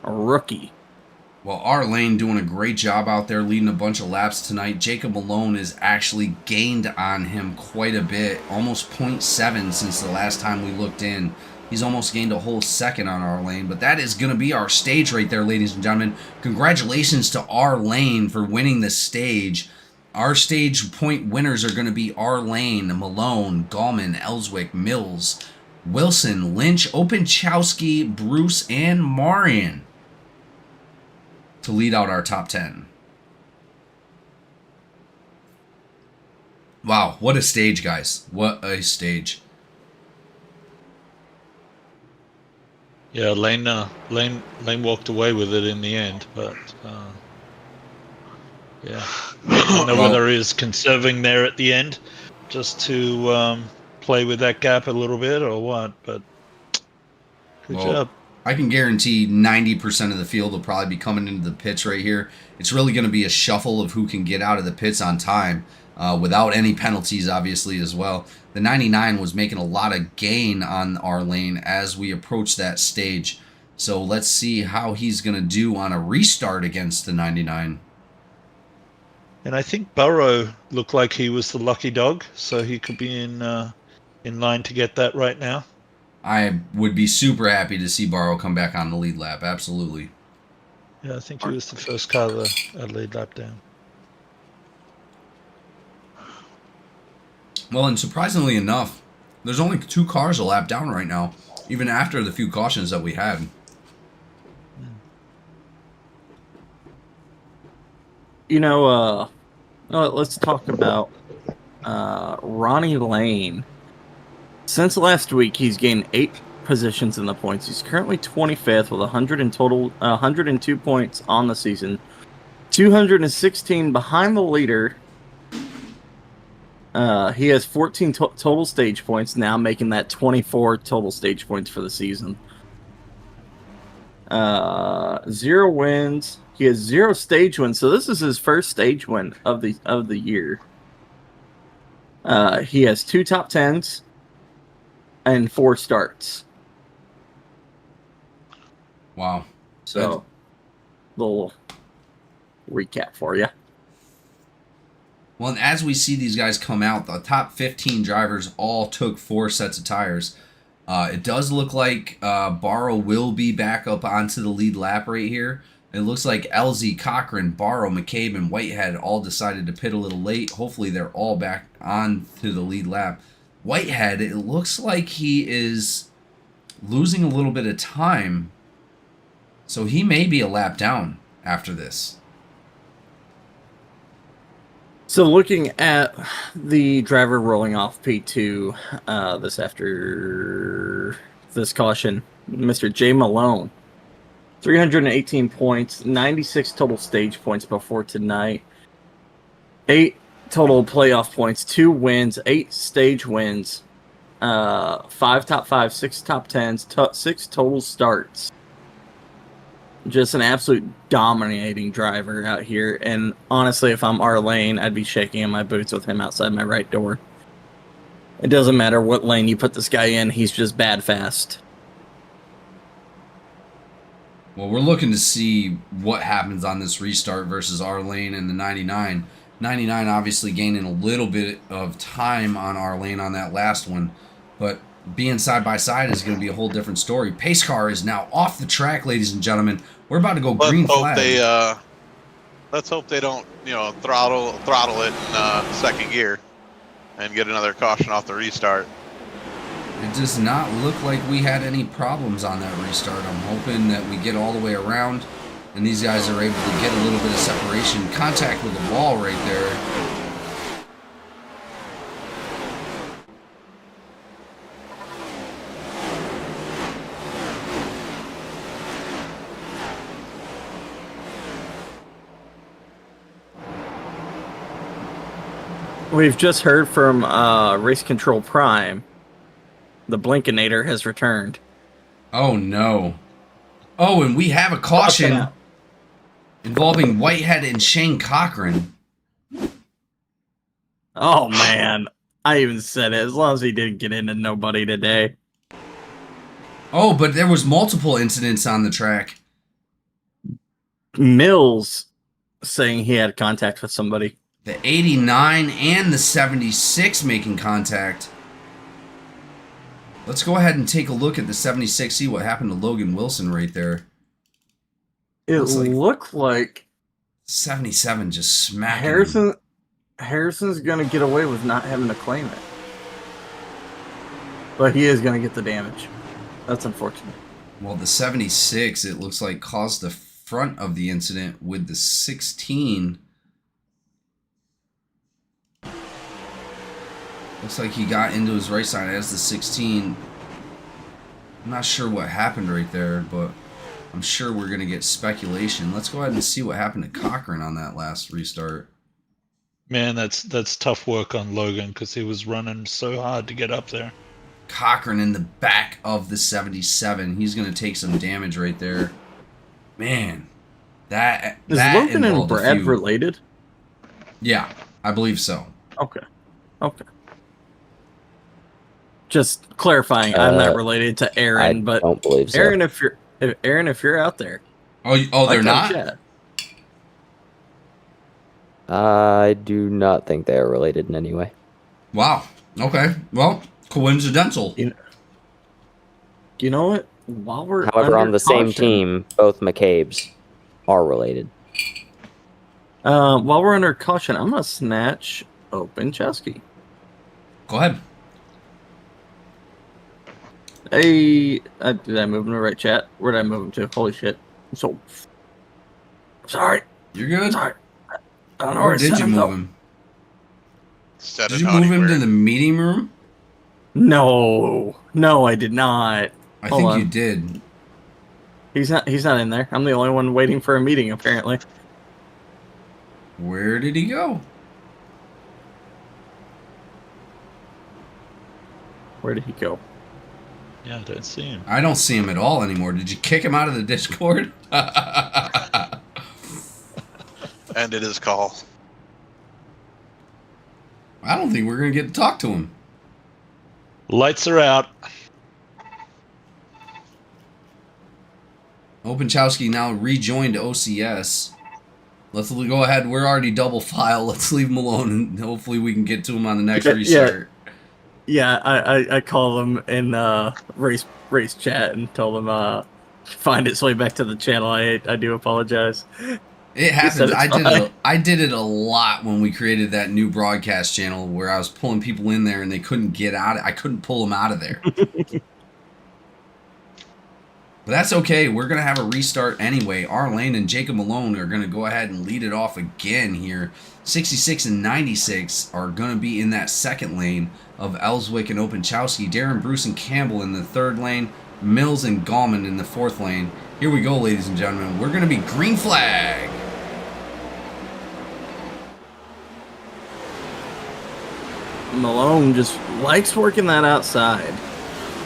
a rookie. Well, R Lane doing a great job out there, leading a bunch of laps tonight. Jacob Malone has actually gained on him quite a bit, almost 0.7 since the last time we looked in. He's almost gained a whole second on R Lane, but that is going to be our stage right there, ladies and gentlemen. Congratulations to R Lane for winning the stage. Our stage point winners are going to be R Lane, Malone, Gallman, Ellswick, Mills, Wilson, Lynch, Openchowski, Bruce, and Marion to lead out our top 10. Wow, what a stage, guys. What a stage. Yeah, Lane walked away with it in the end, but yeah, I don't know whether he was conserving there at the end, just to play with that gap a little bit or what. But good job. I can guarantee 90% of the field will probably be coming into the pits right here. It's really going to be a shuffle of who can get out of the pits on time without any penalties, obviously, as well. The 99 was making a lot of gain on our lane as we approach that stage. So let's see how he's going to do on a restart against the 99. And I think Burrow looked like he was the lucky dog, so he could be in line to get that right now. I would be super happy to see Barrow come back on the lead lap. Absolutely. Yeah, I think he was the first car that lead lap down. Well, and surprisingly enough, there's only 2 cars a lap down right now, even after the few cautions that we had. You know, let's talk about Ronnie Lane. Since last week, he's gained 8 positions in the points. He's currently 25th with 102 points on the season, 216 behind the leader. He has 14 total stage points now, making that 24 total stage points for the season. 0 wins. He has 0 stage wins, so this is his first stage win of the year. He has 2 top 10s and 4 starts. Wow. So, little recap for you. Well, and as we see these guys come out, the top 15 drivers all took 4 sets of tires. It does look like Barrow will be back up onto the lead lap right here. It looks like LZ, Cochran, Barrow, McCabe, and Whitehead all decided to pit a little late. Hopefully they're all back on to the lead lap. Whitehead, it looks like he is losing a little bit of time. So he may be a lap down after this. So looking at the driver rolling off P2 this after this caution, Mr. Jay Malone, 318 points, 96 total stage points before tonight, 8 total playoff points, 2 wins, 8 stage wins, 5 top 5, 6 top 10s, 6 total starts. Just an absolute dominating driver out here. And honestly, if I'm R Lane, I'd be shaking in my boots with him outside my right door. It doesn't matter what lane you put this guy in, he's just bad fast. Well, we're looking to see what happens on this restart versus our lane and the 99. 99 obviously gaining a little bit of time on our lane on that last one, but being side by side is going to be a whole different story. Pace car is now off the track, ladies and gentlemen. We're about to go green flag. Let's hope they don't, throttle it in second gear and get another caution off the restart. It does not look like we had any problems on that restart. I'm hoping that we get all the way around and these guys are able to get a little bit of separation. Contact with the wall right there. We've just heard from Race Control Prime. The Blinkinator has returned. Oh no. Oh, and we have a caution involving Whitehead and Shane Cochran. Oh man. I even said it. As long as he didn't get into nobody today. Oh, but there was multiple incidents on the track. Mills saying he had contact with somebody. The 89 and the 76 making contact. Let's go ahead and take a look at the 76, see what happened to Logan Wilson right there. It looked like 77 just smacked him. Harrison's going to get away with not having to claim it. But he is going to get the damage. That's unfortunate. Well, the 76, it looks like, caused the front of the incident with the 16. Looks like he got into his right side as the 16. I'm not sure what happened right there, but I'm sure we're going to get speculation. Let's go ahead and see what happened to Cochran on that last restart. Man, that's tough work on Logan because he was running so hard to get up there. Cochran in the back of the 77. He's going to take some damage right there. Man, that is Logan and Brad related? Yeah, I believe so. Okay. Just clarifying, I'm not related to Aaron, but don't believe so. Aaron, if you're out there, they're not. I do not think they are related in any way. Wow. Okay. Well, coincidental. You know what? While we're however, on the same team, both McCabe's are related. While we're under caution, I'm gonna snatch Open Chesky. Go ahead. Hey, did I move him to the right chat? Where did I move him to? Holy shit! I'm sorry. You're good. Sorry. I don't know where did you move him? Did you move him to the meeting room? No, I did not. I think you did. He's not in there. I'm the only one waiting for a meeting, apparently. Where did he go? Where did he go? Yeah, I don't see him. I don't see him at all anymore. Did you kick him out of the Discord? Ended his call. I don't think we're going to get to talk to him. Lights are out. Openchowski now rejoined OCS. Let's go ahead. We're already double file. Let's leave him alone, and hopefully we can get to him on the next restart. Yeah, I called him in race chat and told him find its way back to the channel. I do apologize. It happens. I did it a lot when we created that new broadcast channel where I was pulling people in there and they couldn't get out. I couldn't pull them out of there. But that's okay. We're going to have a restart anyway. Arlane and Jacob Malone are going to go ahead and lead it off again here. 66 and 96 are going to be in that second lane of Ellswick and Openchowski. Darren Bruce and Campbell in the third lane. Mills and Gallman in the fourth lane. Here we go, ladies and gentlemen. We're going to be green flag. Malone just likes working that outside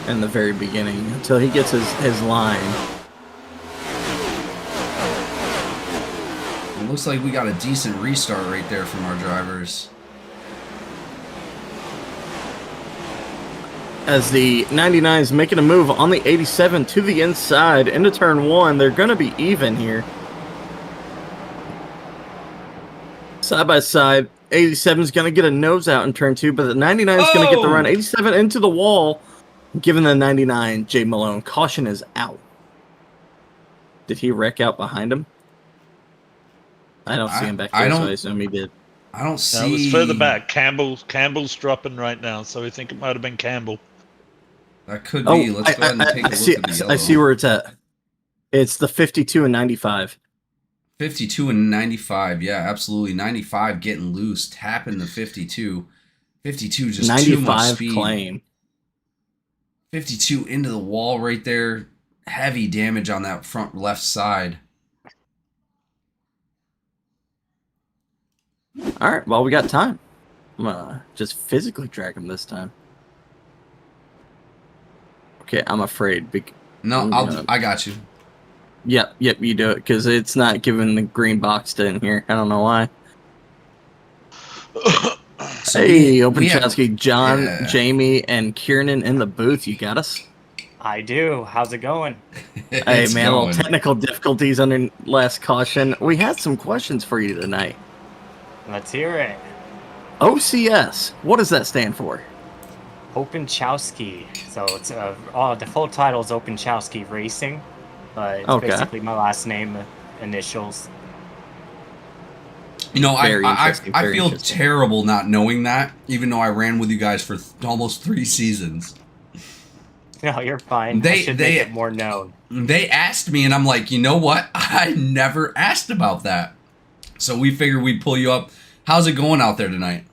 in the very beginning until he gets his line. It looks like we got a decent restart right there from our drivers. as the 99 is making a move on the 87 to the inside into turn 1. They're going to be even here. Side by side, 87 is going to get a nose out in turn 2, but the 99 is going to get the run. 87 into the wall, giving the 99 Jay Malone. Caution is out. Did he wreck out behind him? I don't see him back there, so I assume he did. I don't see. No, it was further back. Campbell's dropping right now, so we think it might have been Campbell. That could be. Let's go ahead and take a look at the yellow. I see where it's at. It's the 52 and 95. 52 and 95. Yeah, absolutely. 95 getting loose, tapping the 52. 52 just 95 too much speed. Claim. 52 into the wall right there. Heavy damage on that front left side. All right, well, we got time. I'm gonna just physically drag him this time. Okay, I'm afraid. No, I got you. Yep, you do it, because it's not giving the green box to in here. I don't know why. Hey, Openchowski, John, yeah. Jamie, and Kieran in the booth. You got us? I do. How's it going? Hey, man, a little technical difficulties under last caution. We had some questions for you tonight. Let's hear it. OCS, what does that stand for? Openchowski. So it's the full title is Openchowski Racing, but it's Okay. basically my last name initials. You know, Very I interesting, very feel interesting. terrible not knowing that, even though I ran with you guys for almost 3 seasons. No, you're fine. I should make it more known. They asked me, and I'm like, you know what? I never asked about that. So we figured we'd pull you up. How's it going out there tonight?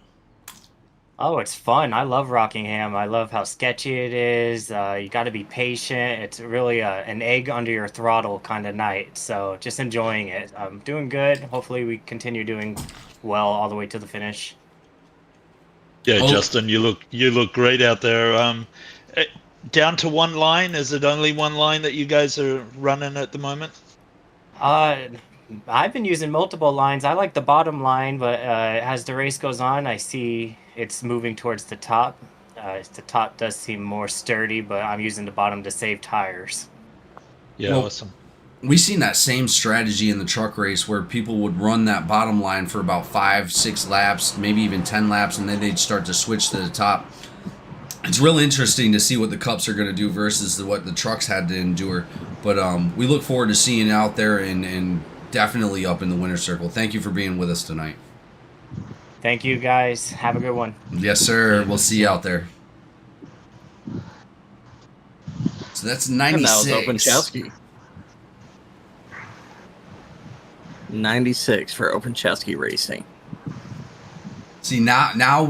Oh, it's fun. I love Rockingham. I love how sketchy it is. You got to be patient. It's really an egg under your throttle kind of night. So just enjoying it. I'm doing good. Hopefully we continue doing well all the way to the finish. Yeah, Justin, you look great out there. Down to one line. Is it only one line that you guys are running at the moment? I've been using multiple lines. I like the bottom line, but as the race goes on, I see it's moving towards the top. The top does seem more sturdy, but I'm using the bottom to save tires. Yeah, Well, awesome. We seen that same strategy in the truck race where people would run that bottom line for about 5-6 laps, maybe even 10 laps, and then they'd start to switch to the top. It's real interesting to see what the Cups are going to do versus what the trucks had to endure. But we look forward to seeing it out there and definitely up in the winner's circle. Thank you for being with us tonight. Thank you, guys. Have a good one. Yes, sir. We'll see you out there. So that's 96. And that was Openchowski. 96 for Openchowski Racing. See, now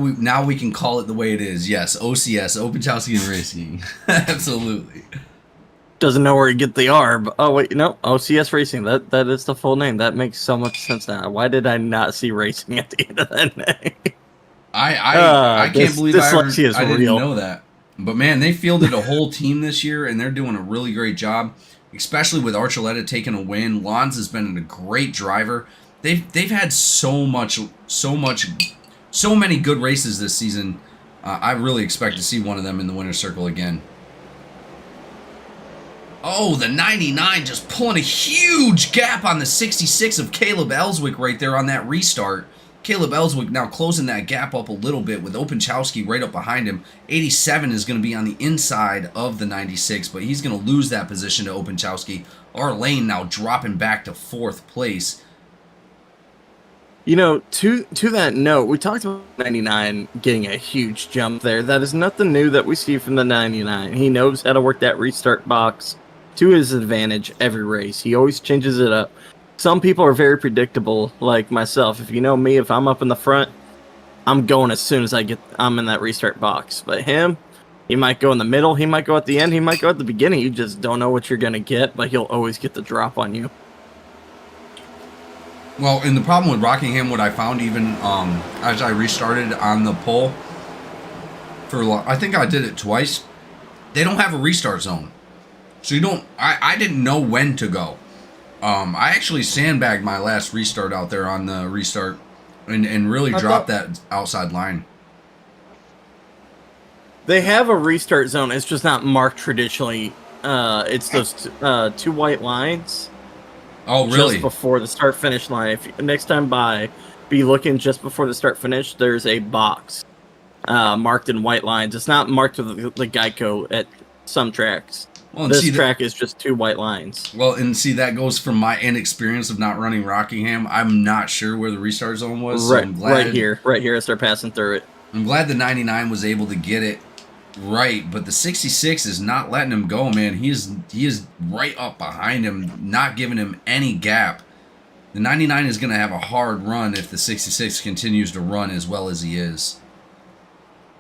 we can call it the way it is. Yes, OCS, Openchowski and Racing. Absolutely. Doesn't know where you get the R, but oh wait, no, OCS Racing. That is the full name. That makes so much sense now. Why did I not see racing at the end of that name? I can't believe I didn't real. know that. But man, they fielded a whole team this year, and they're doing a really great job, especially with Archuleta taking a win. Lons has been a great driver. They've had so many good races this season. I really expect to see one of them in the winner's circle again. Oh, the 99 just pulling a huge gap on the 66 of Caleb Ellswick right there on that restart. Caleb Ellswick now closing that gap up a little bit with Openchowski right up behind him. 87 is going to be on the inside of the 96, but he's going to lose that position to Openchowski. Our lane now dropping back to 4th place. You know, to that note, we talked about 99 getting a huge jump there. That is nothing new that we see from the 99. He knows how to work that restart box to his advantage every race. He always changes it up. Some people are very predictable, like myself. If you know me, if I'm up in the front, I'm going as soon as I'm in that restart box. But him, he might go in the middle, he might go at the end, he might go at the beginning. You just don't know what you're going to get, but he'll always get the drop on you. Well, and the problem with Rockingham, what I found even as I restarted on the pole, I think I did it twice, they don't have a restart zone. So you don't, I didn't know when to go. I actually sandbagged my last restart out there on the restart and really dropped that outside line. They have a restart zone. It's just not marked traditionally. It's those two white lines. Oh, really? Just before the start finish line. If next time by, be looking just before the start finish. There's a box marked in white lines. It's not marked with the Geico at some tracks. Well, this track is just two white lines. Well, and see, that goes from my inexperience of not running Rockingham. I'm not sure where the restart zone was. Right, so I'm glad, right here as they're passing through it. I'm glad the 99 was able to get it right, but the 66 is not letting him go, man. He is right up behind him, not giving him any gap. The 99 is going to have a hard run if the 66 continues to run as well as he is.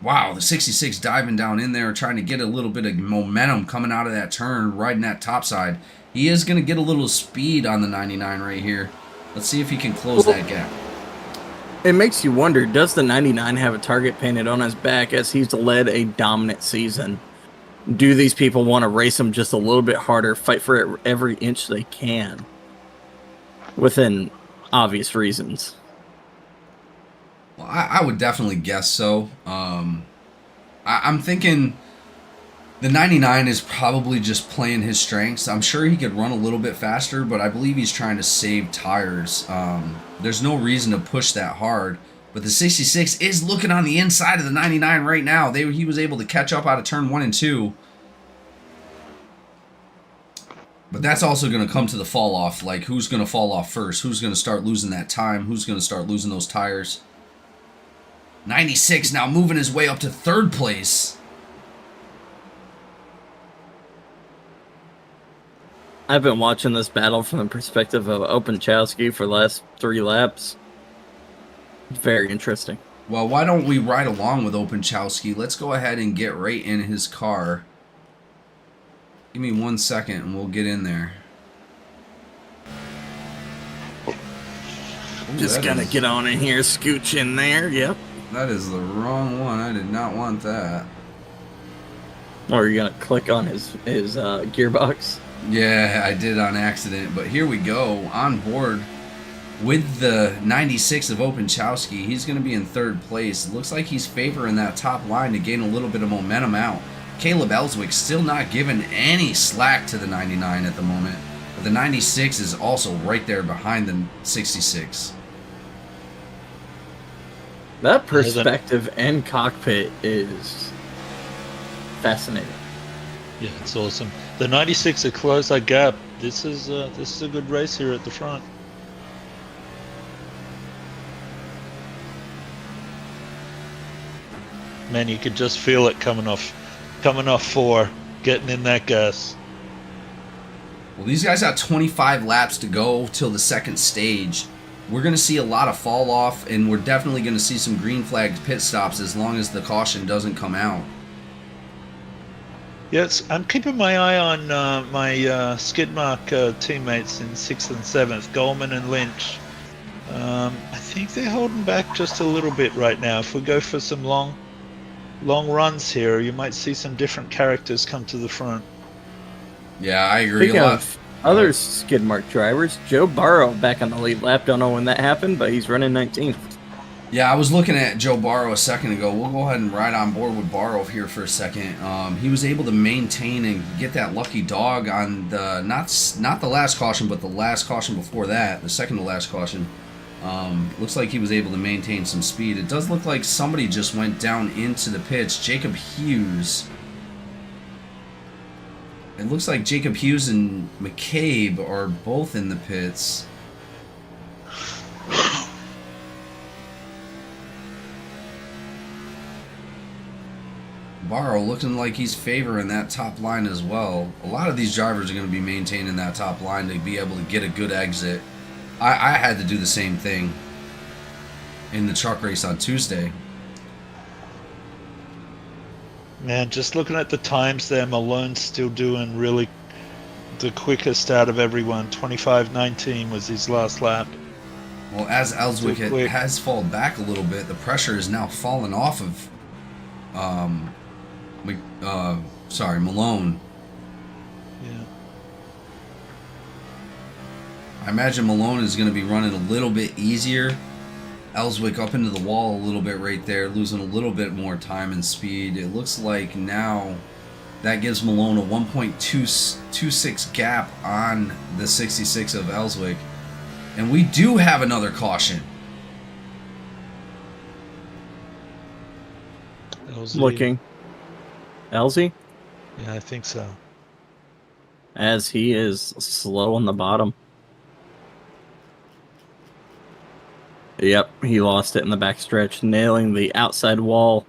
Wow, the 66 diving down in there, trying to get a little bit of momentum coming out of that turn, riding that top side. He is going to get a little speed on the 99 right here. Let's see if he can close that gap. It makes you wonder, does the 99 have a target painted on his back as he's led a dominant season? Do these people want to race him just a little bit harder, fight for every inch they can? Within obvious reasons. Well, I would definitely guess so. I'm thinking the 99 is probably just playing his strengths. I'm sure he could run a little bit faster, but I believe he's trying to save tires. There's no reason to push that hard. But the 66 is looking on the inside of the 99 right now. He was able to catch up out of turn 1 and 2. But that's also going to come to the fall off. Like, who's going to fall off first? Who's going to start losing that time? Who's going to start losing those tires? 96 now moving his way up to 3rd place. I've been watching this battle from the perspective of Openchowski for the last 3 laps. Very interesting. Well, why don't we ride along with Openchowski? Let's go ahead and get right in his car. Give me 1 second and we'll get in there. Ooh, Just gonna get on in here, scooch in there, yep. That is the wrong one. I did not want that. Or are you gonna click on his gearbox? Yeah, I did on accident, but here we go. On board with the 96 of Openchowski. He's going to be in 3rd place. It looks like he's favoring that top line to gain a little bit of momentum out. Caleb Ellswick still not giving any slack to the 99 at the moment. But the 96 is also right there behind the 66. That perspective and cockpit is fascinating. Yeah, it's awesome. The 96 have closed that gap. This is a good race here at the front. Man, you could just feel it coming off 4, getting in that gas. Well, these guys got 25 laps to go till the 2nd stage. We're going to see a lot of fall off, and we're definitely going to see some green flag pit stops as long as the caution doesn't come out. Yes, I'm keeping my eye on my skid mark teammates in 6th and 7th, Goldman and Lynch. I think they're holding back just a little bit right now. If we go for some long runs here, you might see some different characters come to the front. Yeah, I agree. Speaking of other skid mark drivers, Joe Burrow back on the lead lap. Don't know when that happened, but he's running 19th. Yeah, I was looking at Joe Barrow a second ago. We'll go ahead and ride on board with Barrow here for a second. He was able to maintain and get that lucky dog on the not the last caution, but the last caution before that, the second to last caution. Looks like he was able to maintain some speed. It does look like somebody just went down into the pits. Jacob Hughes. It looks like Jacob Hughes and McCabe are both in the pits. Barrow looking like he's favoring that top line as well. A lot of these drivers are going to be maintaining that top line to be able to get a good exit. I had to do the same thing in the truck race on Tuesday. Man, just looking at the times there, Malone's still doing really the quickest out of everyone. 25:19 was his last lap. Well, as Ellswick has fallen back a little bit, the pressure is now falling off of Malone. Yeah. I imagine Malone is going to be running a little bit easier Ellswick up into the wall a little bit right there, losing a little bit more time and speed. It looks like now that gives Malone a 1.26 gap on the 66 of Ellswick. And we do have another caution. Looking. Elsie? Yeah, I think so. As he is slow on the bottom. Yep, he lost it in the backstretch, nailing the outside wall.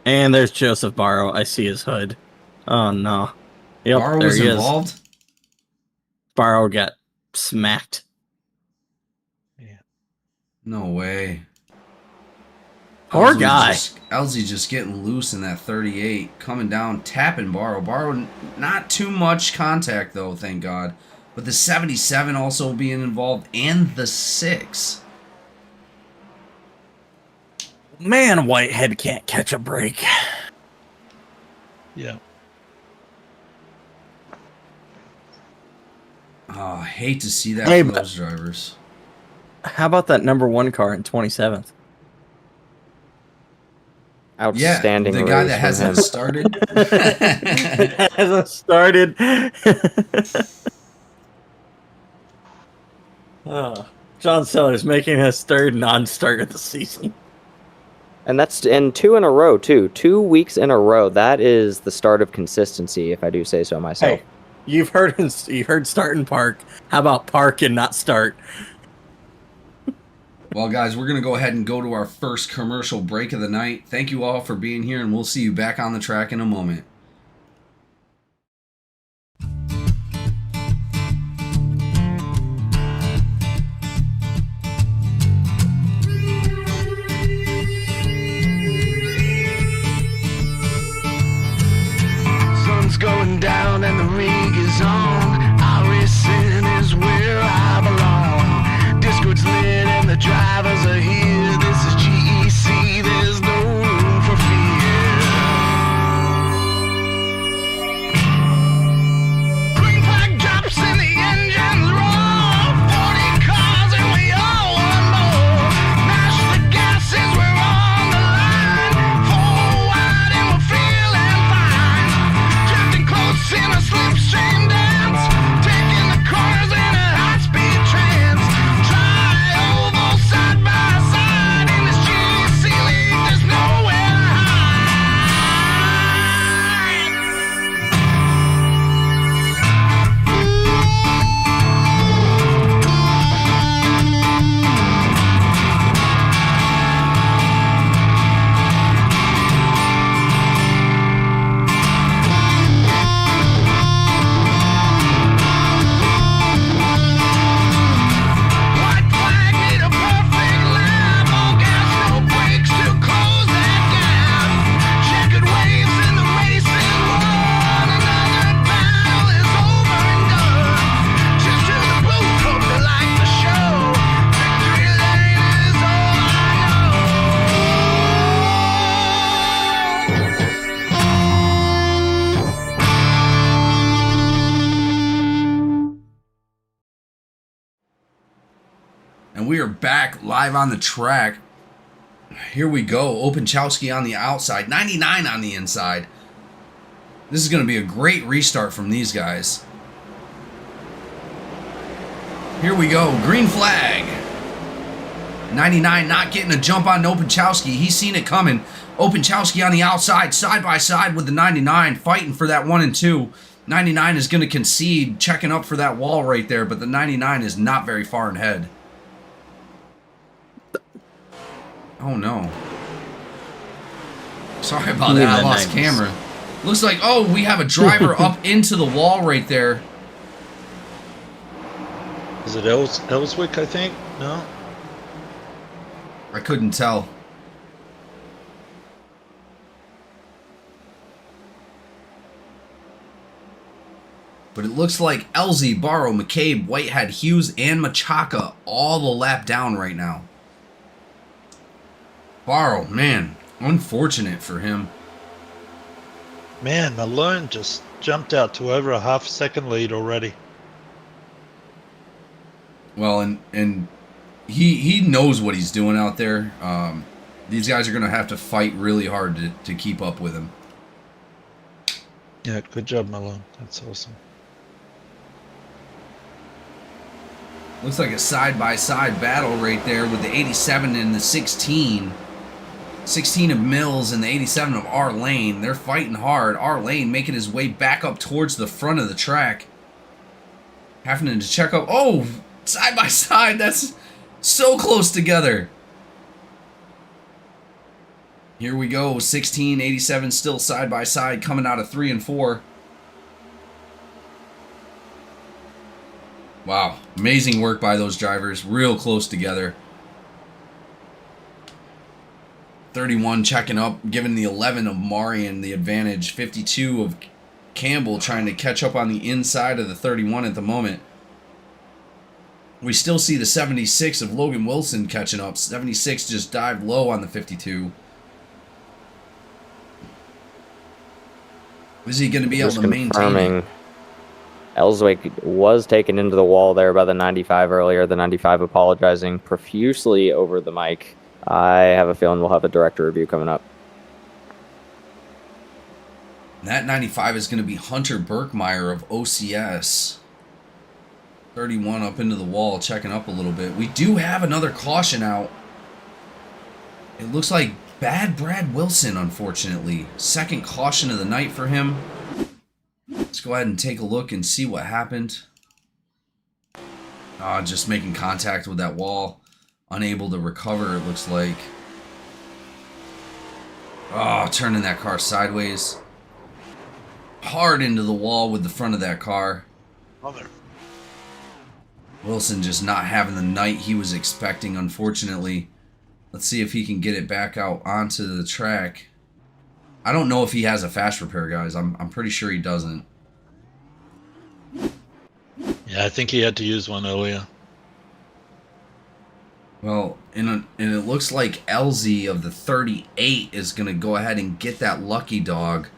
And there's Joseph Barrow. I see his hood. Oh, no. Yep, Barrow there was he involved? is. Barrow got smacked. Yeah. No way. Poor guy. Elsie just getting loose in that 38, coming down, tapping Barrow. Barrow, not too much contact, though, thank God. But the 77 also being involved, and the 6. Man, Whitehead can't catch a break. Yeah. Oh, I hate to see that Hey, for those drivers. How about that number 1 car in 27th? Outstanding. Yeah, the guy race that from hasn't him. started. Hasn't started. John Sellers making his 3rd non-start of the season. And that's 2 in a row too. 2 weeks in a row. That is the start of consistency, if I do say so myself. Hey, you heard start and park. How about park and not start? Well, guys, we're going to go ahead and go to our first commercial break of the night. Thank you all for being here, and we'll see you back on the track in a moment. Sun's going down and the rig is on. iRacing is where I belong. Discord's lit and the drivers are here. This is GEC, there's no room for fear. Green flag drops and the engines roar. 40 cars and we all want more. Mash the gases, we're on the line. 4 wide and we're feeling fine. Drifting close in a slipstream dance. Taking the corners in a high-speed trance. Tri-oval side by side in this GEC League, there's nowhere to White flag need a perfect lap. All gas, no brakes to close that gap. Checkered waves in the racing world. Another battle is over and done. Cheers to the booth, hope they like the show. Victory lane is all I And we are back live on the track. Here we go. Openchowski on the outside, 99 on the inside. This is going to be a great restart from these guys. Here we go. Green flag. 99 not getting a jump on Openchowski. He's seen it coming. Openchowski on the outside, side by side with the 99, fighting for that 1 and 2. 99 is going to concede, checking up for that wall right there, but the 99 is not very far ahead. Oh no. Sorry about that, I lost camera. Looks like, oh, we have a driver up into the wall right there. Is it Ellswick, I think? No? I couldn't tell. But it looks like Elsie, Barrow, McCabe, Whitehead, Hughes, and Machaka all the lap down right now. Barrow, man, unfortunate for him. Man, Malone just jumped out to over a half-second lead already. Well, and he knows what he's doing out there. These guys are going to have to fight really hard to keep up with him. Yeah, good job, Malone. That's awesome. Looks like a side-by-side battle right there with the 87 and the 16. 16 of Mills and the 87 of R Lane. They're fighting hard. R Lane making his way back up towards the front of the track. Having to check up. Oh, side-by-side. That's so close together. Here we go. 16, 87 still side-by-side coming out of 3 and 4. Wow, amazing work by those drivers. Real close together. 31 checking up, giving the 11 of Marion the advantage. 52 of Campbell trying to catch up on the inside of the 31 at the moment. We still see the 76 of Logan Wilson catching up. 76 just dived low on the 52. Is he going to be able to maintain it? Ellswick was taken into the wall there by the 95 earlier. The 95 apologizing profusely over the mic. I have a feeling we'll have a director review coming up. That 95 is going to be Hunter Berkmeyer of OCS. 31 up into the wall, checking up a little bit. We do have another caution out. It looks like bad Brad Wilson, unfortunately. Second caution of the night for him. Let's go ahead and take a look and see what happened. Just making contact with that wall. Unable to recover, it looks like. Turning that car sideways. Hard into the wall with the front of that car. Mother. Wilson just not having the night he was expecting, unfortunately. Let's see if he can get it back out onto the track. I don't know if he has a fast repair, guys. I'm pretty sure he doesn't. Yeah, I think he had to use one earlier. Well, and it looks like LZ of the 38 is going to go ahead and get that lucky dog,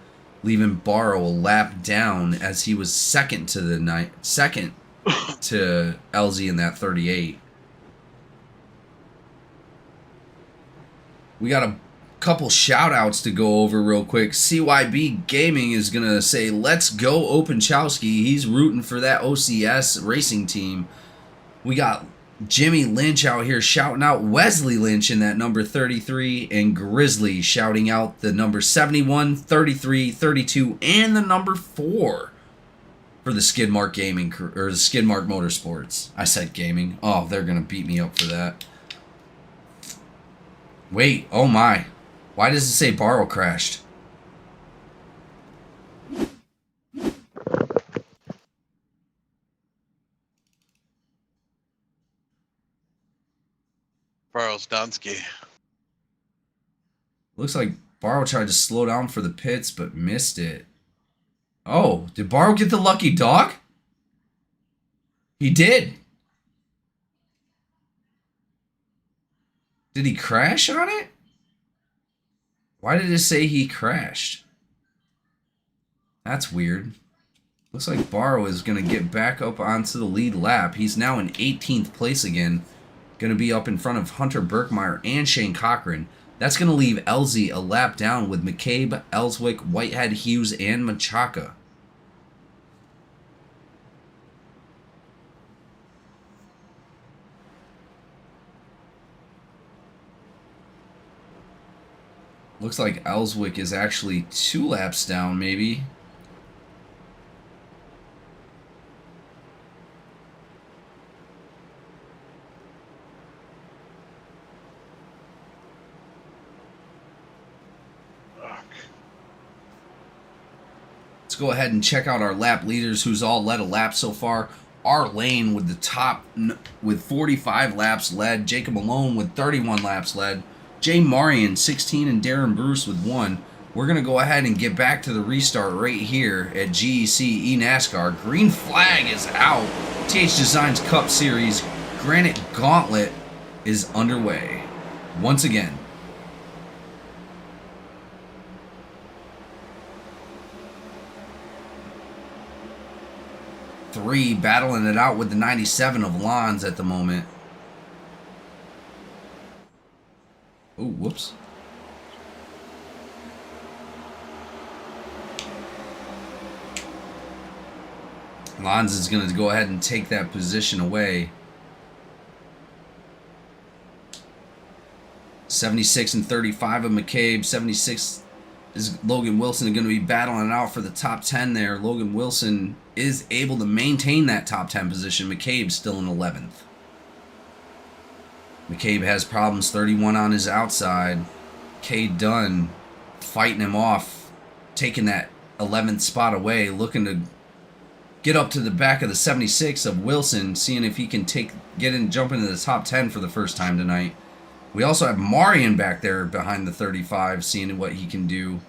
leaving Barrow a lap down as he was second to LZ in that 38. We got a couple shout outs to go over real quick. CYB Gaming is going to say, let's go Openchowski. He's rooting for that OCS racing team. We got Jimmy Lynch out here shouting out Wesley Lynch in that number 33, and Grizzly shouting out the number 71, 33, 32, and the number 4 for the Skidmark Gaming, or the Skidmark Motorsports. I said gaming. Oh, they're going to beat me up for that. Wait, oh my. Why does it say Barrow crashed? Barrow's Dunsky. Looks like Barrow tried to slow down for the pits, but missed it. Oh, did Barrow get the lucky dog? He did. Did he crash on it? Why did it say he crashed? That's weird. Looks like Barrow is going to get back up onto the lead lap. He's now in 18th place again. Going to be up in front of Hunter Berkmeyer and Shane Cochran. That's going to leave LZ a lap down with McCabe, Ellswick, Whitehead, Hughes, and Machaca. Looks like Ellswick is actually 2 laps down, maybe. Let's go ahead and check out our lap leaders, who's all led a lap so far. R Lane with the top with 45 laps led. Jacob Malone with 31 laps led. Jay Marion, 16, and Darren Bruce with 1. We're going to go ahead and get back to the restart right here at GEC eNASCAR. Green flag is out. THDesigns Cup Series Granite Gauntlet is underway. Once again. Three battling it out with the 97 of Lons at the moment. Whoops. Lons is going to go ahead and take that position away. 76 and 35 of McCabe. 76 is Logan Wilson going to be battling it out for the top 10 there. Logan Wilson is able to maintain that top 10 position. McCabe's still in 11th. McCabe has problems, 31 on his outside. Cade Dunn fighting him off, taking that 11th spot away, looking to get up to the back of the 76 of Wilson, seeing if he can jump into the top 10 for the first time tonight. We also have Marion back there behind the 35, seeing what he can do.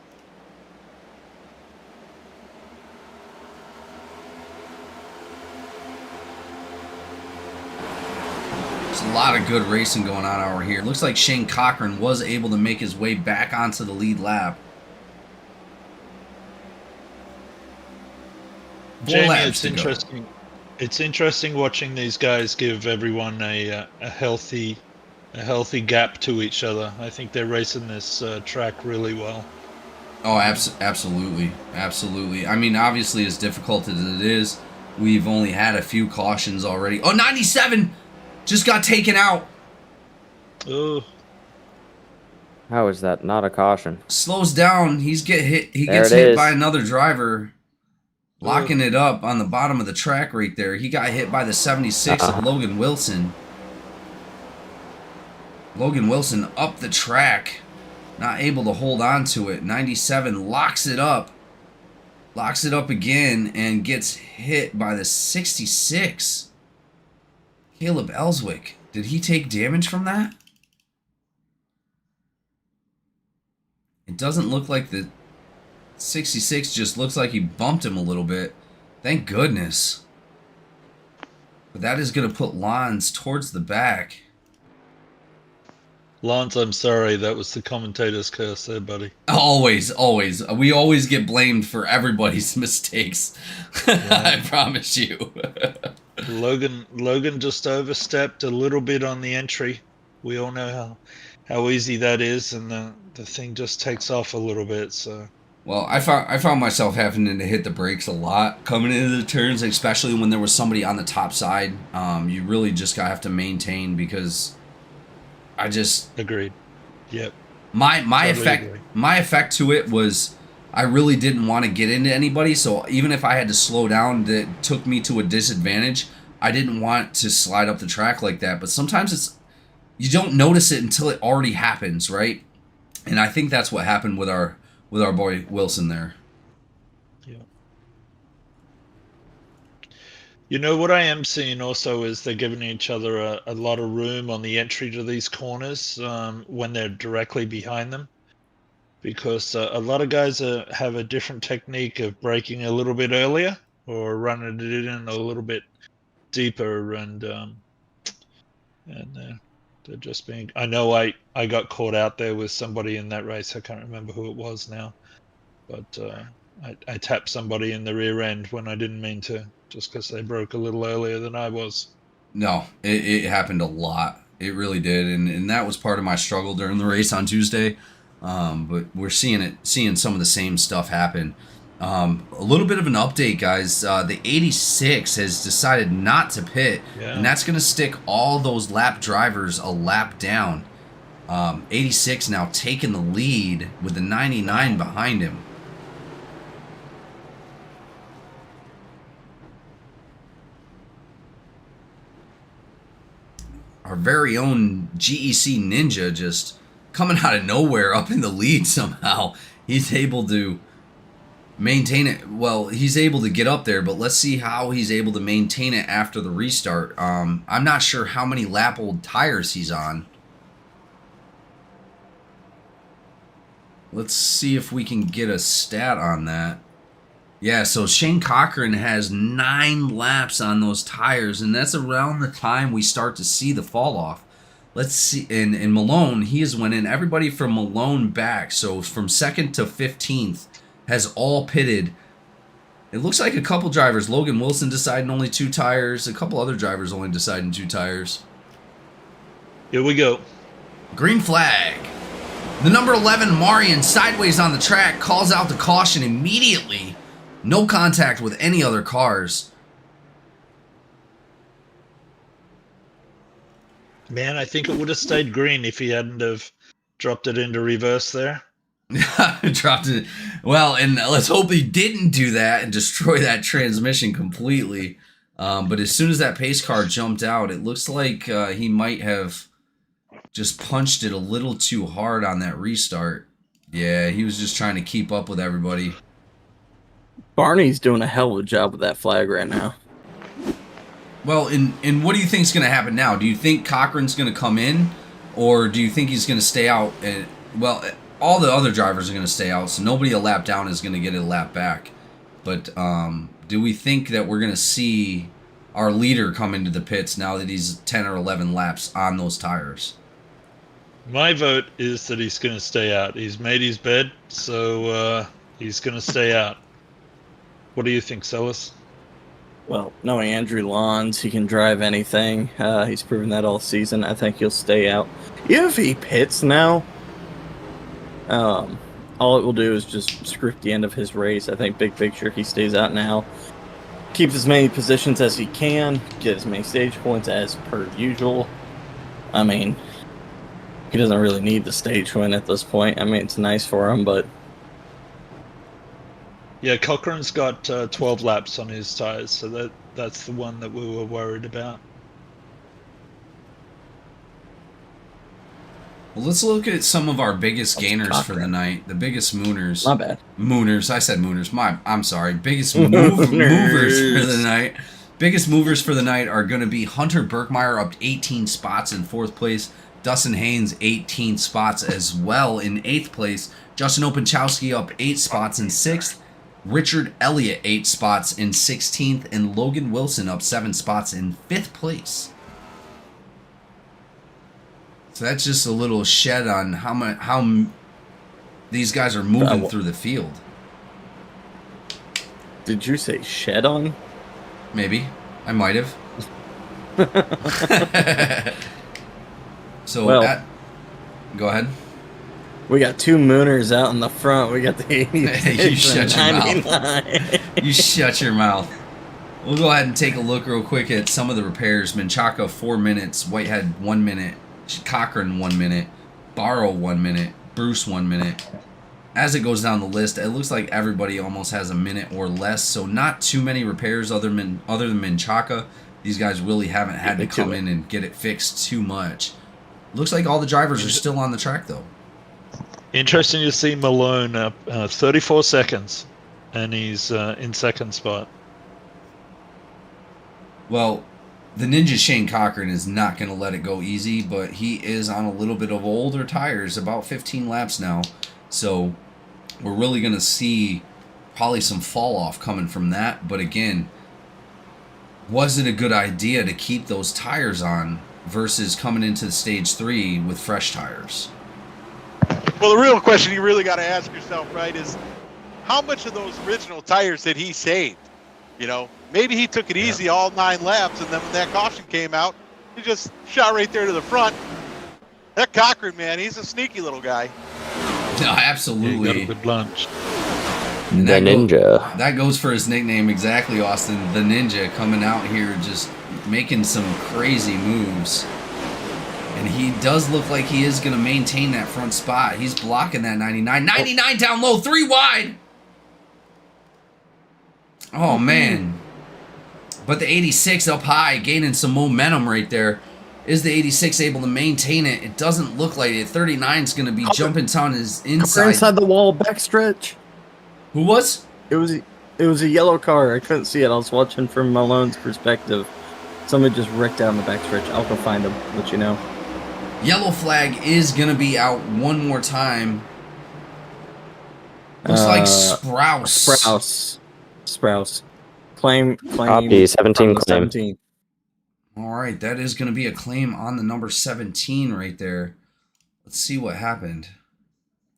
There's a lot of good racing going on over here. Looks like Shane Cochran was able to make his way back onto the lead lap. Jamie, it's interesting. It's interesting watching these guys give everyone a healthy gap to each other. I think they're racing this track really well. Oh, absolutely. Absolutely. I mean, obviously, as difficult as it is, we've only had a few cautions already. Oh, 97 just got taken out. Oh. How is that not a caution? Slows down. He gets hit by another driver. Locking it up on the bottom of the track right there. He got hit by the 76 of Logan Wilson. Logan Wilson up the track. Not able to hold on to it. 97 locks it up. Locks it up again and gets hit by the 66. Caleb Ellswick. Did he take damage from that? It doesn't look like the 66 just looks like he bumped him a little bit. Thank goodness. But that is going to put Lons towards the back. Lance, I'm sorry. That was the commentator's curse there, buddy. Always, always. We always get blamed for everybody's mistakes. I promise you. Logan just overstepped a little bit on the entry. We all know how easy that is, and the thing just takes off a little bit, so... Well, I found myself having to hit the brakes a lot coming into the turns, especially when there was somebody on the top side. You really just gotta have to maintain because I just agreed. Yep. My Totally effect to it was I really didn't want to get into anybody, so even if I had to slow down, that took me to a disadvantage. I didn't want to slide up the track like that, but sometimes you don't notice it until it already happens, right? And I think that's what happened with our boy Wilson there. Yeah. You know, what I am seeing also is they're giving each other a lot of room on the entry to these corners when they're directly behind them. Because a lot of guys have a different technique of braking a little bit earlier or running it in a little bit deeper, and they're just being... I know I got caught out there with somebody in that race. I can't remember who it was now. But I tapped somebody in the rear end when I didn't mean to, just because they broke a little earlier than I was. No, it happened a lot. It really did. And that was part of my struggle during the race on Tuesday. But we're seeing some of the same stuff happen. A little bit of an update, guys. The 86 has decided not to pit, and that's going to stick all those lap drivers a lap down. 86 now taking the lead with the 99 behind him. Our very own GEC Ninja just coming out of nowhere up in the lead somehow. He's able to maintain it. Well, he's able to get up there, but let's see how he's able to maintain it after the restart. I'm not sure how many lap old tires he's on. Let's see if we can get a stat on that. Yeah, so Shane Cochran has 9 laps on those tires, and that's around the time we start to see the fall off. Let's see, and Malone, he is winning. Everybody from Malone back, so from 2nd to 15th, has all pitted. It looks like a couple drivers, Logan Wilson deciding only 2 tires, a couple other drivers only deciding 2 tires. Here we go. Green flag. The number 11 Marion sideways on the track calls out the caution immediately. No contact with any other cars. Man, I think it would have stayed green if he hadn't have dropped it into reverse there. Dropped it. Well, and let's hope he didn't do that and destroy that transmission completely. But as soon as that pace car jumped out, it looks like he might have just punched it a little too hard on that restart. Yeah, he was just trying to keep up with everybody. Barney's doing a hell of a job with that flag right now. Well, and what do you think is going to happen now? Do you think Cochran's going to come in, or do you think he's going to stay out? And, well, all the other drivers are going to stay out, so nobody a lap down is going to get a lap back. But do we think that we're going to see our leader come into the pits now that he's 10 or 11 laps on those tires? My vote is that he's going to stay out. He's made his bed, so he's going to stay out. What do you think, Celis? Well, knowing Andrew Lawns, he can drive anything. He's proven that all season. I think he'll stay out. If he pits now, all it will do is just script the end of his race. I think big picture, he stays out now. Keeps as many positions as he can. Get as many stage points as per usual. I mean, he doesn't really need the stage win at this point. I mean, it's nice for him, but... Yeah, Cochran's got 12 laps on his tires, so that's the one that we were worried about. Well, let's look at some of our biggest gainers for the night. The biggest mooners. My bad. Mooners. I said mooners. I'm sorry. Biggest movers for the night. Biggest movers for the night are going to be Hunter Birkmeyer up 18 spots in 4th place. Dustin Haynes 18 spots as well in 8th place. Justin Openchowski up 8 spots in 6th. Richard Elliott 8 spots in 16th, and Logan Wilson up 7 spots in 5th place. So that's just a little shed on how these guys are moving through the field. Did you say shed on? Maybe. I might have. So go ahead. We got 2 mooners out in the front. We got the 86 You shut your and mouth. 99. You shut your mouth. We'll go ahead and take a look real quick at some of the repairs. Menchaca 4 minutes, Whitehead 1 minute, Cochran 1 minute, Barrow 1 minute, Bruce 1 minute. As it goes down the list, it looks like everybody almost has a minute or less, so not too many repairs other than Menchaca. These guys really haven't had to come in and get it fixed too much. Looks like all the drivers are still on the track though. Interesting to see Malone up 34 seconds, and he's in 2nd spot. Well, the Ninja Shane Cochran is not going to let it go easy, but he is on a little bit of older tires, about 15 laps now. So we're really going to see probably some fall off coming from that. But again, was it a good idea to keep those tires on versus coming into stage 3 with fresh tires? Well, the real question you really got to ask yourself, right, is how much of those original tires did he save? You know, maybe he took it easy all 9 laps, and then when that caution came out, he just shot right there to the front. That Cochran, man, he's a sneaky little guy. No, absolutely. He got a good lunch. And The Ninja. That goes for his nickname exactly, Austin. The Ninja coming out here just making some crazy moves. And he does look like he is going to maintain that front spot. He's blocking that 99. 99 down low, 3 wide. Oh, man. But the 86 up high, gaining some momentum right there. Is the 86 able to maintain it? It doesn't look like it. 39 is going to be jumping on his inside. Inside the wall backstretch. Who was? It was a yellow car. I couldn't see it. I was watching from Malone's perspective. Somebody just wrecked out in the backstretch. I'll go find him, let you know. Yellow flag is going to be out one more time. Looks like Sprouse. Sprouse. Claim. Copy, 17 claim. 17. All right, that is going to be a claim on the number 17 right there. Let's see what happened.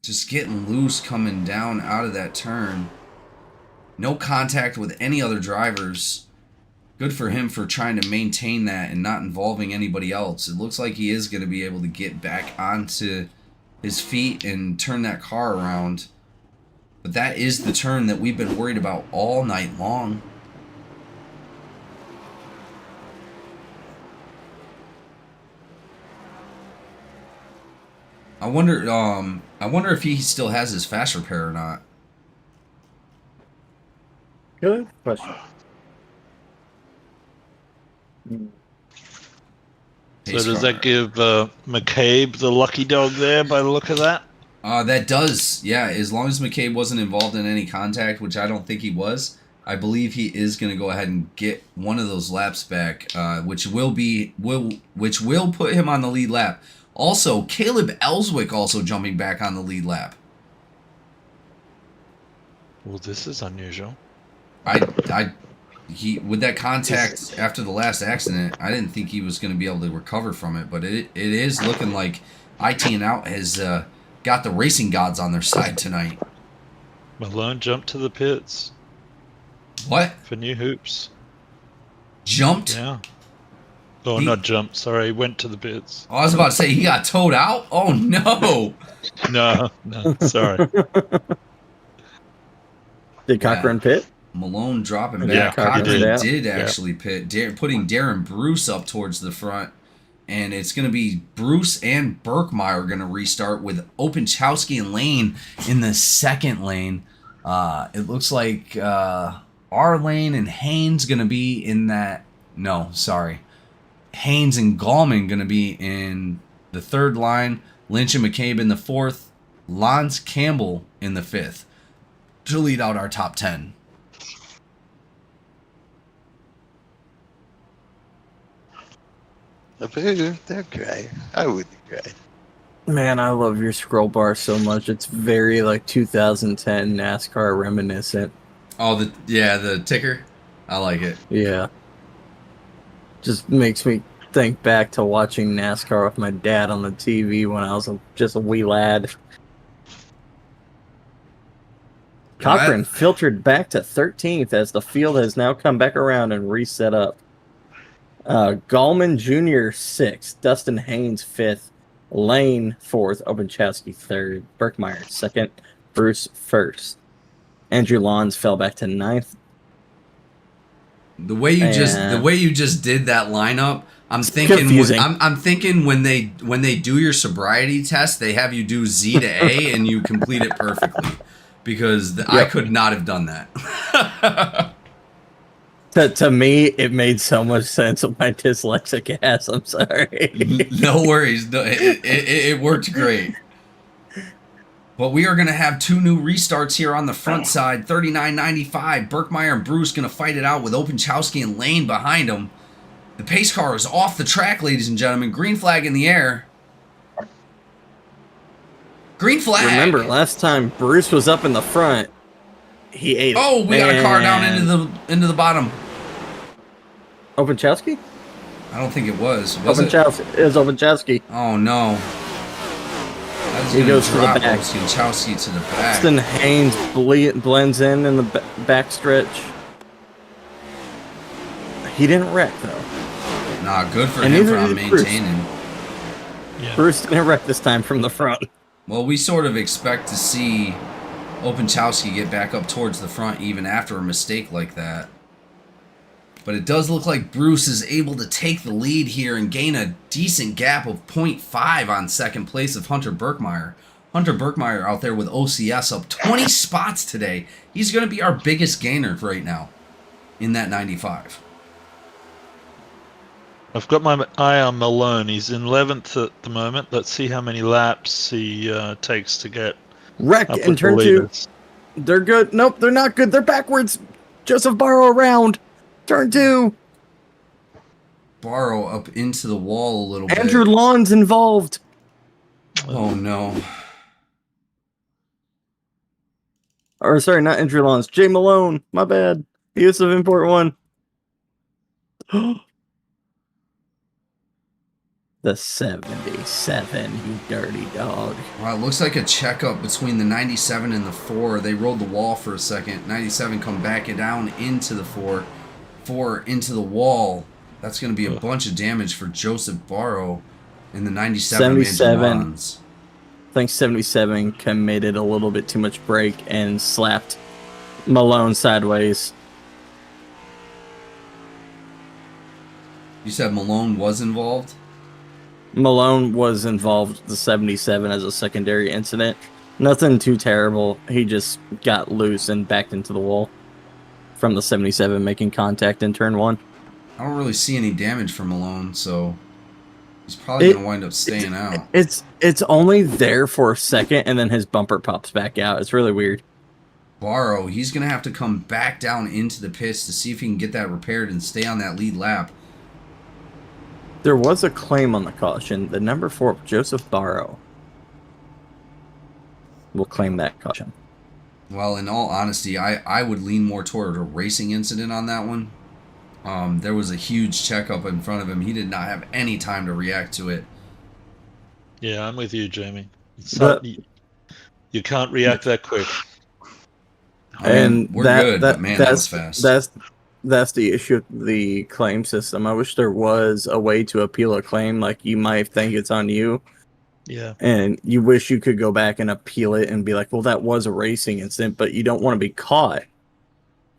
Just getting loose coming down out of that turn. No contact with any other drivers. Good for him for trying to maintain that and not involving anybody else. It looks like he is going to be able to get back onto his feet and turn that car around. But that is the turn that we've been worried about all night long. I wonder if he still has his fast repair or not. Good question. So does that give McCabe the lucky dog there by the look of that? That does, yeah. As long as McCabe wasn't involved in any contact, which I don't think he was, I believe he is going to go ahead and get one of those laps back, which will put him on the lead lap. Also, Caleb Ellswick also jumping back on the lead lap. Well, this is unusual. He with that contact after the last accident, I didn't think he was going to be able to recover from it, but it is looking like IT and Out has got the racing gods on their side tonight. Malone jumped to the pits. What? For new hoops. Jumped? Yeah. Oh, not jumped. Sorry, went to the pits. Oh, I was about to say he got towed out. Oh no! No, sorry. Did Cochran pit? Malone dropping back. Yeah, Cochran did actually pit, putting Darren Bruce up towards the front. And it's going to be Bruce and Birkmeyer going to restart with Openchowski and Lane in the second lane. It looks like our lane and Haynes going to be in that. No, sorry. Haynes and Gallman going to be in the third line. Lynch and McCabe in the fourth. Lance Campbell in the fifth to lead out our top 10. They're great. I would be great. Man, I love your scroll bar so much. It's very like 2010 NASCAR reminiscent. Oh, the ticker. I like it. Yeah. Just makes me think back to watching NASCAR with my dad on the TV when I was just a wee lad. Cochran filtered back to 13th as the field has now come back around and reset up. Gallman Jr. 6th, Dustin Haynes 5th, Lane 4th, Openchowski 3rd, Birkmeyer 2nd, Bruce 1st. Andrew Lawns fell back to 9th. The way you just did that lineup, I'm thinking confusing. I'm thinking when they do your sobriety test, they have you do Z to A and you complete it perfectly, because I could not have done that. To me, it made so much sense with my dyslexic ass. I'm sorry. No worries. No, it worked great. But we are going to have two new restarts here on the front side. 39.95. Birkmeyer and Bruce going to fight it out with Openchowski and Lane behind them. The pace car is off the track, ladies and gentlemen. Green flag in the air. Green flag. Remember, last time Bruce was up in the front, he ate it. Oh, we got a car down into the bottom. Openchowski? I don't think it was. It was Openchowski. Oh, no. He goes to the back. Openchowski to the back. Dustin Haynes blends in the back stretch. He didn't wreck, though. Nah, good for him for maintaining. Yeah. Bruce didn't wreck this time from the front. Well, we sort of expect to see Openchowski get back up towards the front even after a mistake like that. But it does look like Bruce is able to take the lead here and gain a decent gap of 0.5 on second place of Hunter Birkmeyer. Hunter Birkmeyer out there with OCS up 20 spots today. He's going to be our biggest gainer right now in that 95. I've got my eye on Malone. He's in 11th at the moment. Let's see how many laps he takes to get Wreck up in with turn the 2. leaders. They're good. Nope, they're not good. They're backwards. Joseph Barrow around. Turn 2. Barrow up into the wall a little bit. Andrew Lawn's involved. Oh, no. Or, sorry, not Andrew Lawn's. Jay Malone. My bad. He is of import 1. The 77, you dirty dog. Wow, it looks like a checkup between the 97 and the 4. They rolled the wall for a second. 97 come back it down into the 4. 4 into the wall. That's going to be a bunch of damage for Joseph Barrow in the 97. 77. think 77 committed a little bit too much brake and slapped Malone sideways. You said Malone was involved? Malone was involved with the 77 as a secondary incident. Nothing too terrible. He just got loose and backed into the wall from the 77 making contact in turn 1. I don't really see any damage from Malone, so he's probably going to wind up staying out. It's only there for a second, and then his bumper pops back out. It's really weird. Barrow, he's going to have to come back down into the pits to see if he can get that repaired and stay on that lead lap. There was a claim on the caution. The number 4, Joseph Barrow, will claim that caution. Well, in all honesty, I would lean more toward a racing incident on that one. There was a huge checkup in front of him. He did not have any time to react to it. Yeah, I'm with you, Jamie. But- You can't react that quick. I mean, we're good, but man, that was fast. That's the issue with the claim system. I wish there was a way to appeal a claim. Like, you might think it's on you, Yeah. and you wish you could go back and appeal it and be like, well, that was a racing incident, but you don't want to be caught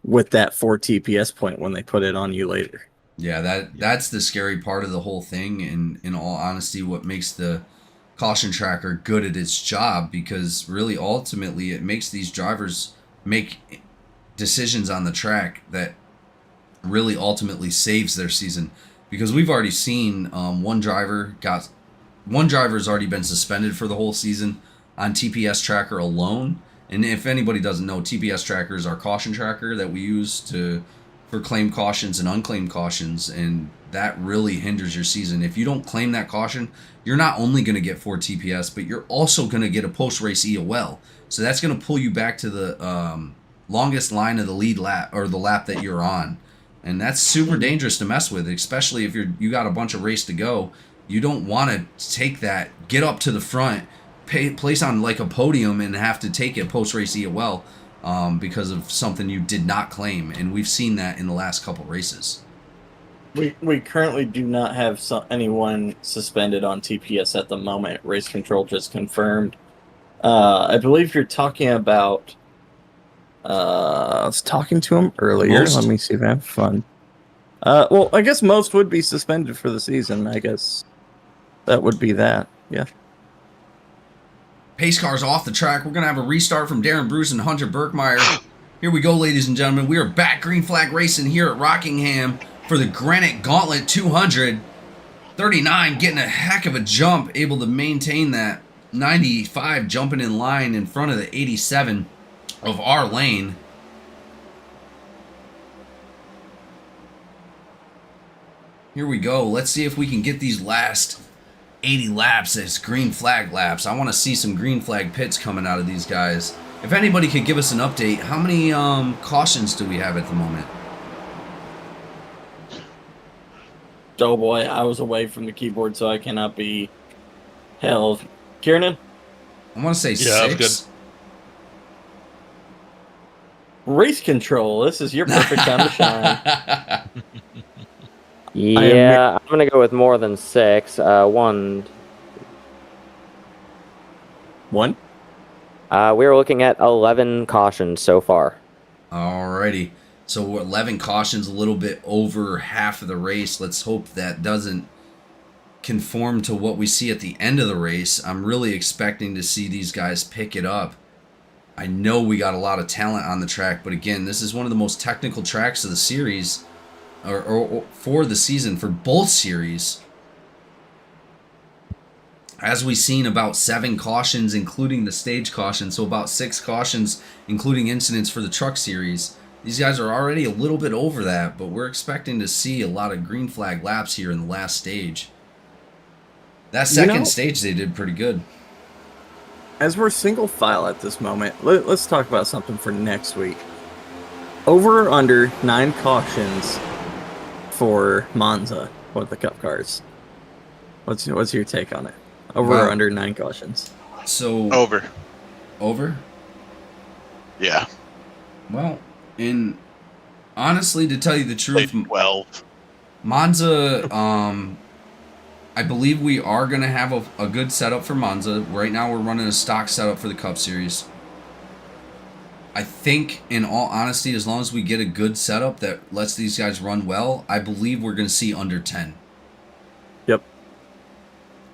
with that 4 TPS point when they put it on you later. Yeah, that's the scary part of the whole thing, and in all honesty, what makes the caution tracker good at its job, because really ultimately it makes these drivers make decisions on the track that really ultimately saves their season. Because we've already seen one driver's already been suspended for the whole season on TPS tracker alone. And if anybody doesn't know, TPS tracker is our caution tracker that we use for claimed cautions and unclaimed cautions, and that really hinders your season. If you don't claim that caution, you're not only going to get 4 TPS, but you're also going to get a post-race EOL. So that's going to pull you back to the longest line of the lead lap, or the lap that you're on. And that's super dangerous to mess with, especially if you got a bunch of race to go. You don't want to take that, get up to the front, place on like a podium, and have to take a post-race EOL because of something you did not claim. And we've seen that in the last couple races. We currently do not have anyone suspended on TPS at the moment. Race Control just confirmed. I believe you're talking about... I was talking to him earlier. Most? Let me see if I have fun. Well, I guess most would be suspended for the season. I guess that would be that. Yeah. Pace cars off the track. We're going to have a restart from Darren Bruce and Hunter Birkmeyer. Here we go, ladies and gentlemen. We are back green flag racing here at Rockingham for the Granite Gauntlet 200. 39 getting a heck of a jump, able to maintain that. 95 jumping in line in front of the 87 of our lane. Here we go. Let's see if we can get these last 80 laps as green flag laps. I want to see some green flag pits coming out of these guys. If anybody could give us an update, how many cautions do we have at the moment? Oh boy, I was away from the keyboard, so I cannot be held. Kiernan? I want to say Yeah, that's 6. Race Control, this is your perfect time to shine. Yeah, I'm gonna go with more than 6. One. One? We're looking at 11 cautions so far. Alrighty. So we're 11 cautions, a little bit over half of the race. Let's hope that doesn't conform to what we see at the end of the race. I'm really expecting to see these guys pick it up. I know we got a lot of talent on the track, but again, this is one of the most technical tracks of the series, or for the season, for both series. As we've seen, about 7 cautions, including the stage caution, so about 6 cautions, including incidents for the truck series. These guys are already a little bit over that, but we're expecting to see a lot of green flag laps here in the last stage. That second stage, they did pretty good. As we're single file at this moment, let's talk about something for next week. Over or under 9 cautions for Monza with the Cup cars. What's your take on it? Over or under 9 cautions? So Over. Over? Yeah. Well, and honestly, to tell you the truth, Maybe 12. Monza, I believe we are going to have a good setup for Monza. Right now we're running a stock setup for the Cup Series. I think, in all honesty, as long as we get a good setup that lets these guys run well, I believe we're going to see under 10. Yep.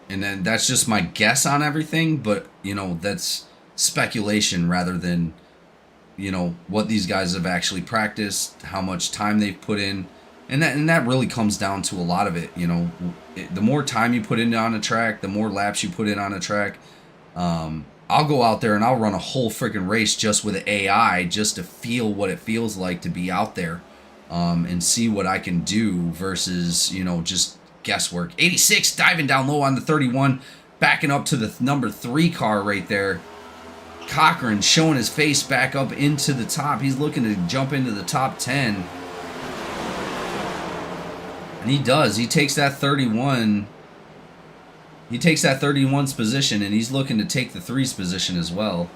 And then that's just my guess on everything, but, you know, that's speculation rather than, you know, what these guys have actually practiced, how much time they've put in. And that really comes down to a lot of it, you know. The more time you put in on a track, the more laps you put in on a track. I'll go out there and I'll run a whole freaking race just with AI just to feel what it feels like to be out there and see what I can do versus, you know, just guesswork. 86 diving down low on the 31, backing up to the number 3 car right there. Cochran showing his face back up into the top. He's looking to jump into the top 10. And he does. He takes that 31. He takes that 31's position, and he's looking to take the 3's position as well.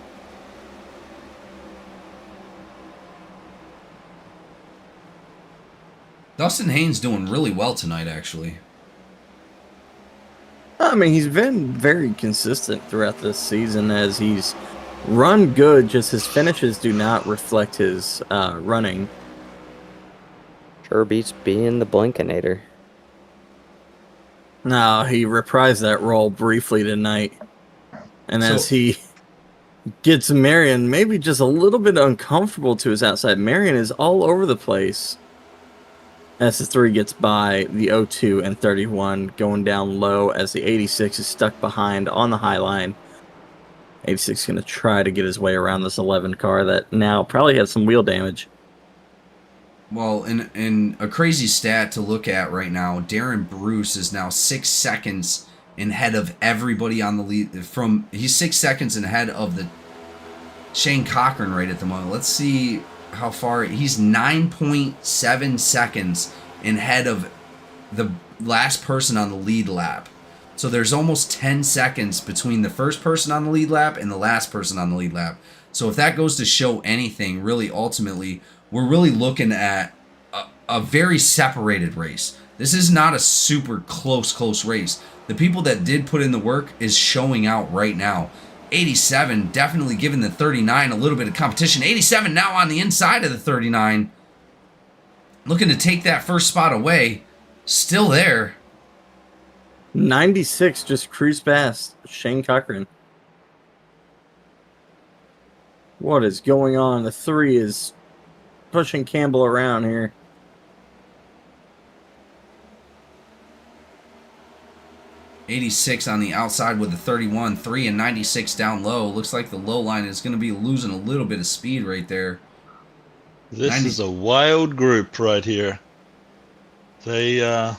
Dustin Haynes doing really well tonight, actually. I mean, he's been very consistent throughout this season as he's run good, just his finishes do not reflect his running. Sure beats being the Blinkinator. No, he reprised that role briefly tonight. And as he gets Marion maybe just a little bit uncomfortable to his outside, Marion is all over the place. As the 3 gets by the 02 and 31 going down low as the 86 is stuck behind on the high line. 86 is going to try to get his way around this 11 car that now probably has some wheel damage. Well, in a crazy stat to look at right now, Darren Bruce is now 6 seconds ahead of everybody on the lead. He's 6 seconds ahead of the Shane Cochran right at the moment. Let's see how far. He's 9.7 seconds ahead of the last person on the lead lap. So there's almost 10 seconds between the first person on the lead lap and the last person on the lead lap. So if that goes to show anything, really, ultimately, we're really looking at a very separated race. This is not a super close race. The people that did put in the work is showing out right now. 87 definitely giving the 39 a little bit of competition. 87 now on the inside of the 39. Looking to take that first spot away. Still there. 96 just cruised past Shane Cochran. What is going on? The 3 is pushing Campbell around here. '86 on the outside with the 31, 3 and 96 down low. Looks like the low line is going to be losing a little bit of speed right there. This is a wild group right here. They're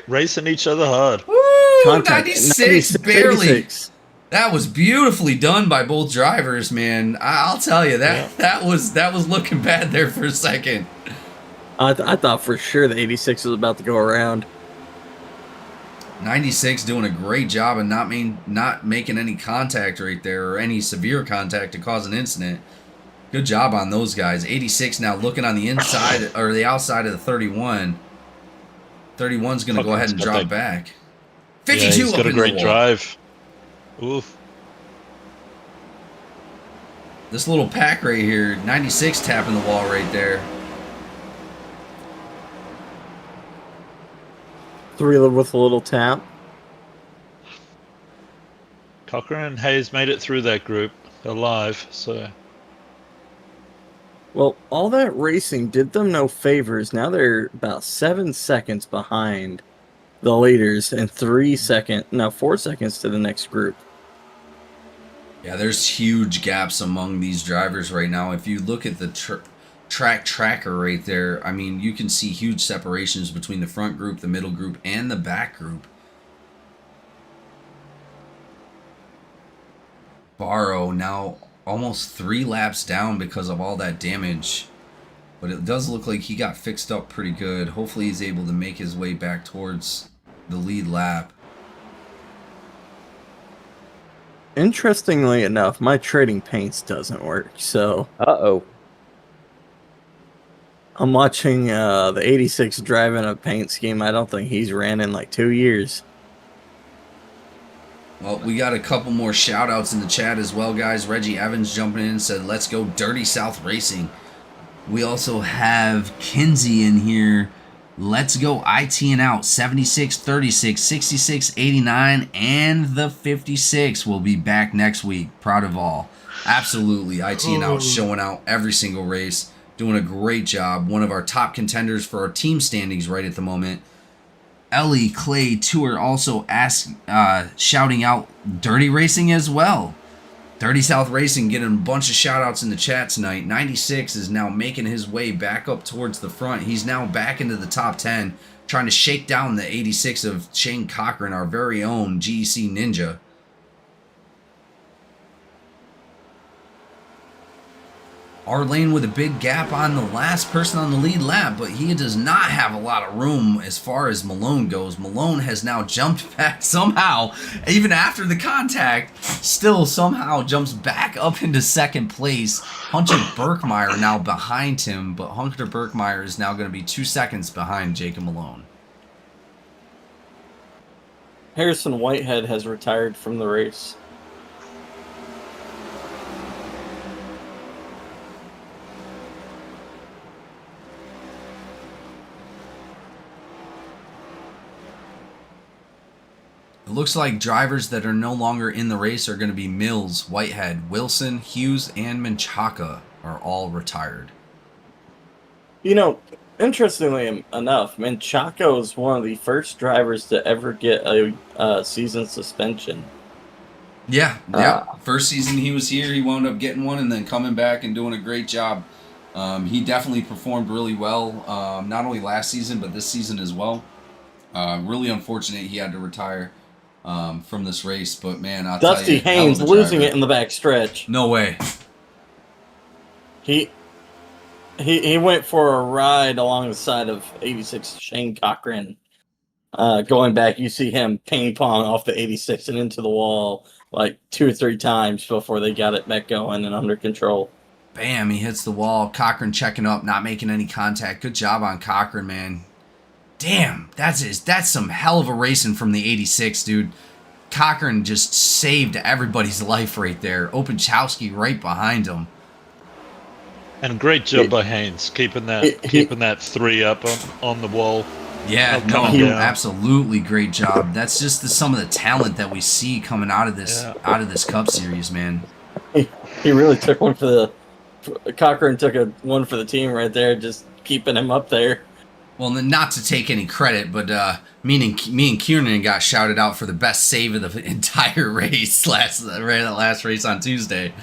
racing each other hard. Woo! 96 barely. 86. That was beautifully done by both drivers, man. I'll tell you that was looking bad there for a second. I thought for sure the 86 was about to go around. 96 doing a great job of not making any contact right there or any severe contact to cause an incident. Good job on those guys. 86 now looking on the inside or the outside of the 31. 31's going to go ahead and drop back. 52 yeah, he's up got a in great the wall. drive. Oof. This little pack right here, 96 tapping the wall right there. 3 with a little tap. Cochran and Hayes made it through that group alive, so... Well, all that racing did them no favors. Now they're about 7 seconds behind the leaders and 4 seconds to the next group. Yeah, there's huge gaps among these drivers right now. If you look at the track tracker right there, I mean, you can see huge separations between the front group, the middle group, and the back group. Barrow now almost 3 laps down because of all that damage. But it does look like he got fixed up pretty good. Hopefully he's able to make his way back towards the lead lap. Interestingly enough, my trading paints doesn't work, so... Uh-oh. I'm watching the 86 driving a paint scheme I don't think he's ran in like 2 years. Well, we got a couple more shout-outs in the chat as well, guys. Reggie Evans jumping in and said, let's go Dirty South Racing. We also have Kinsey in here. Let's go IT and out. 76, 36, 66, 89, and the 56 will be back next week. Proud of all. Absolutely. IT and out showing out every single race. Doing a great job. One of our top contenders for our team standings right at the moment. Ellie Clay Tour also shouting out Dirty Racing as well. Dirty South Racing getting a bunch of shout outs in the chat tonight. 96 is now making his way back up towards the front. He's now back into the top 10, trying to shake down the 86 of Shane Cochran, our very own GEC Ninja. Our lane with a big gap on the last person on the lead lap, but he does not have a lot of room as far as Malone goes. Malone has now jumped back somehow, even after the contact, still somehow jumps back up into second place. Hunter Berkmeyer now behind him, but Hunter Berkmeyer is now going to be 2 seconds behind Jacob Malone. Harrison Whitehead has retired from the race. It looks like drivers that are no longer in the race are going to be Mills, Whitehead, Wilson, Hughes, and Menchaca are all retired. You know, interestingly enough, Menchaca was one of the first drivers to ever get a season suspension. Yeah. First season he was here, he wound up getting one and then coming back and doing a great job. He definitely performed really well, not only last season, but this season as well. Really unfortunate he had to retire from this race, but man, I'll Dusty tell you, Haynes losing it in the back stretch. No way. He went for a ride along the side of 86 Shane Cochran. Going back, you see him ping pong off the 86 and into the wall like 2 or 3 times before they got it back going and under control. Bam, he hits the wall. Cochran checking up, not making any contact. Good job on Cochran, man. Damn, that's some hell of a racing from the 86, dude. Cochran just saved everybody's life right there. Openchowski right behind him. And great job by Haynes keeping that 3 up on the wall. Yeah, Coming down. absolutely great job. That's just some of the talent that we see coming out of this Cup Series, man. He really took one for the Cochran took one for the team right there, just keeping him up there. Well, not to take any credit, but me and Kiernan got shouted out for the best save of the entire race last race on Tuesday.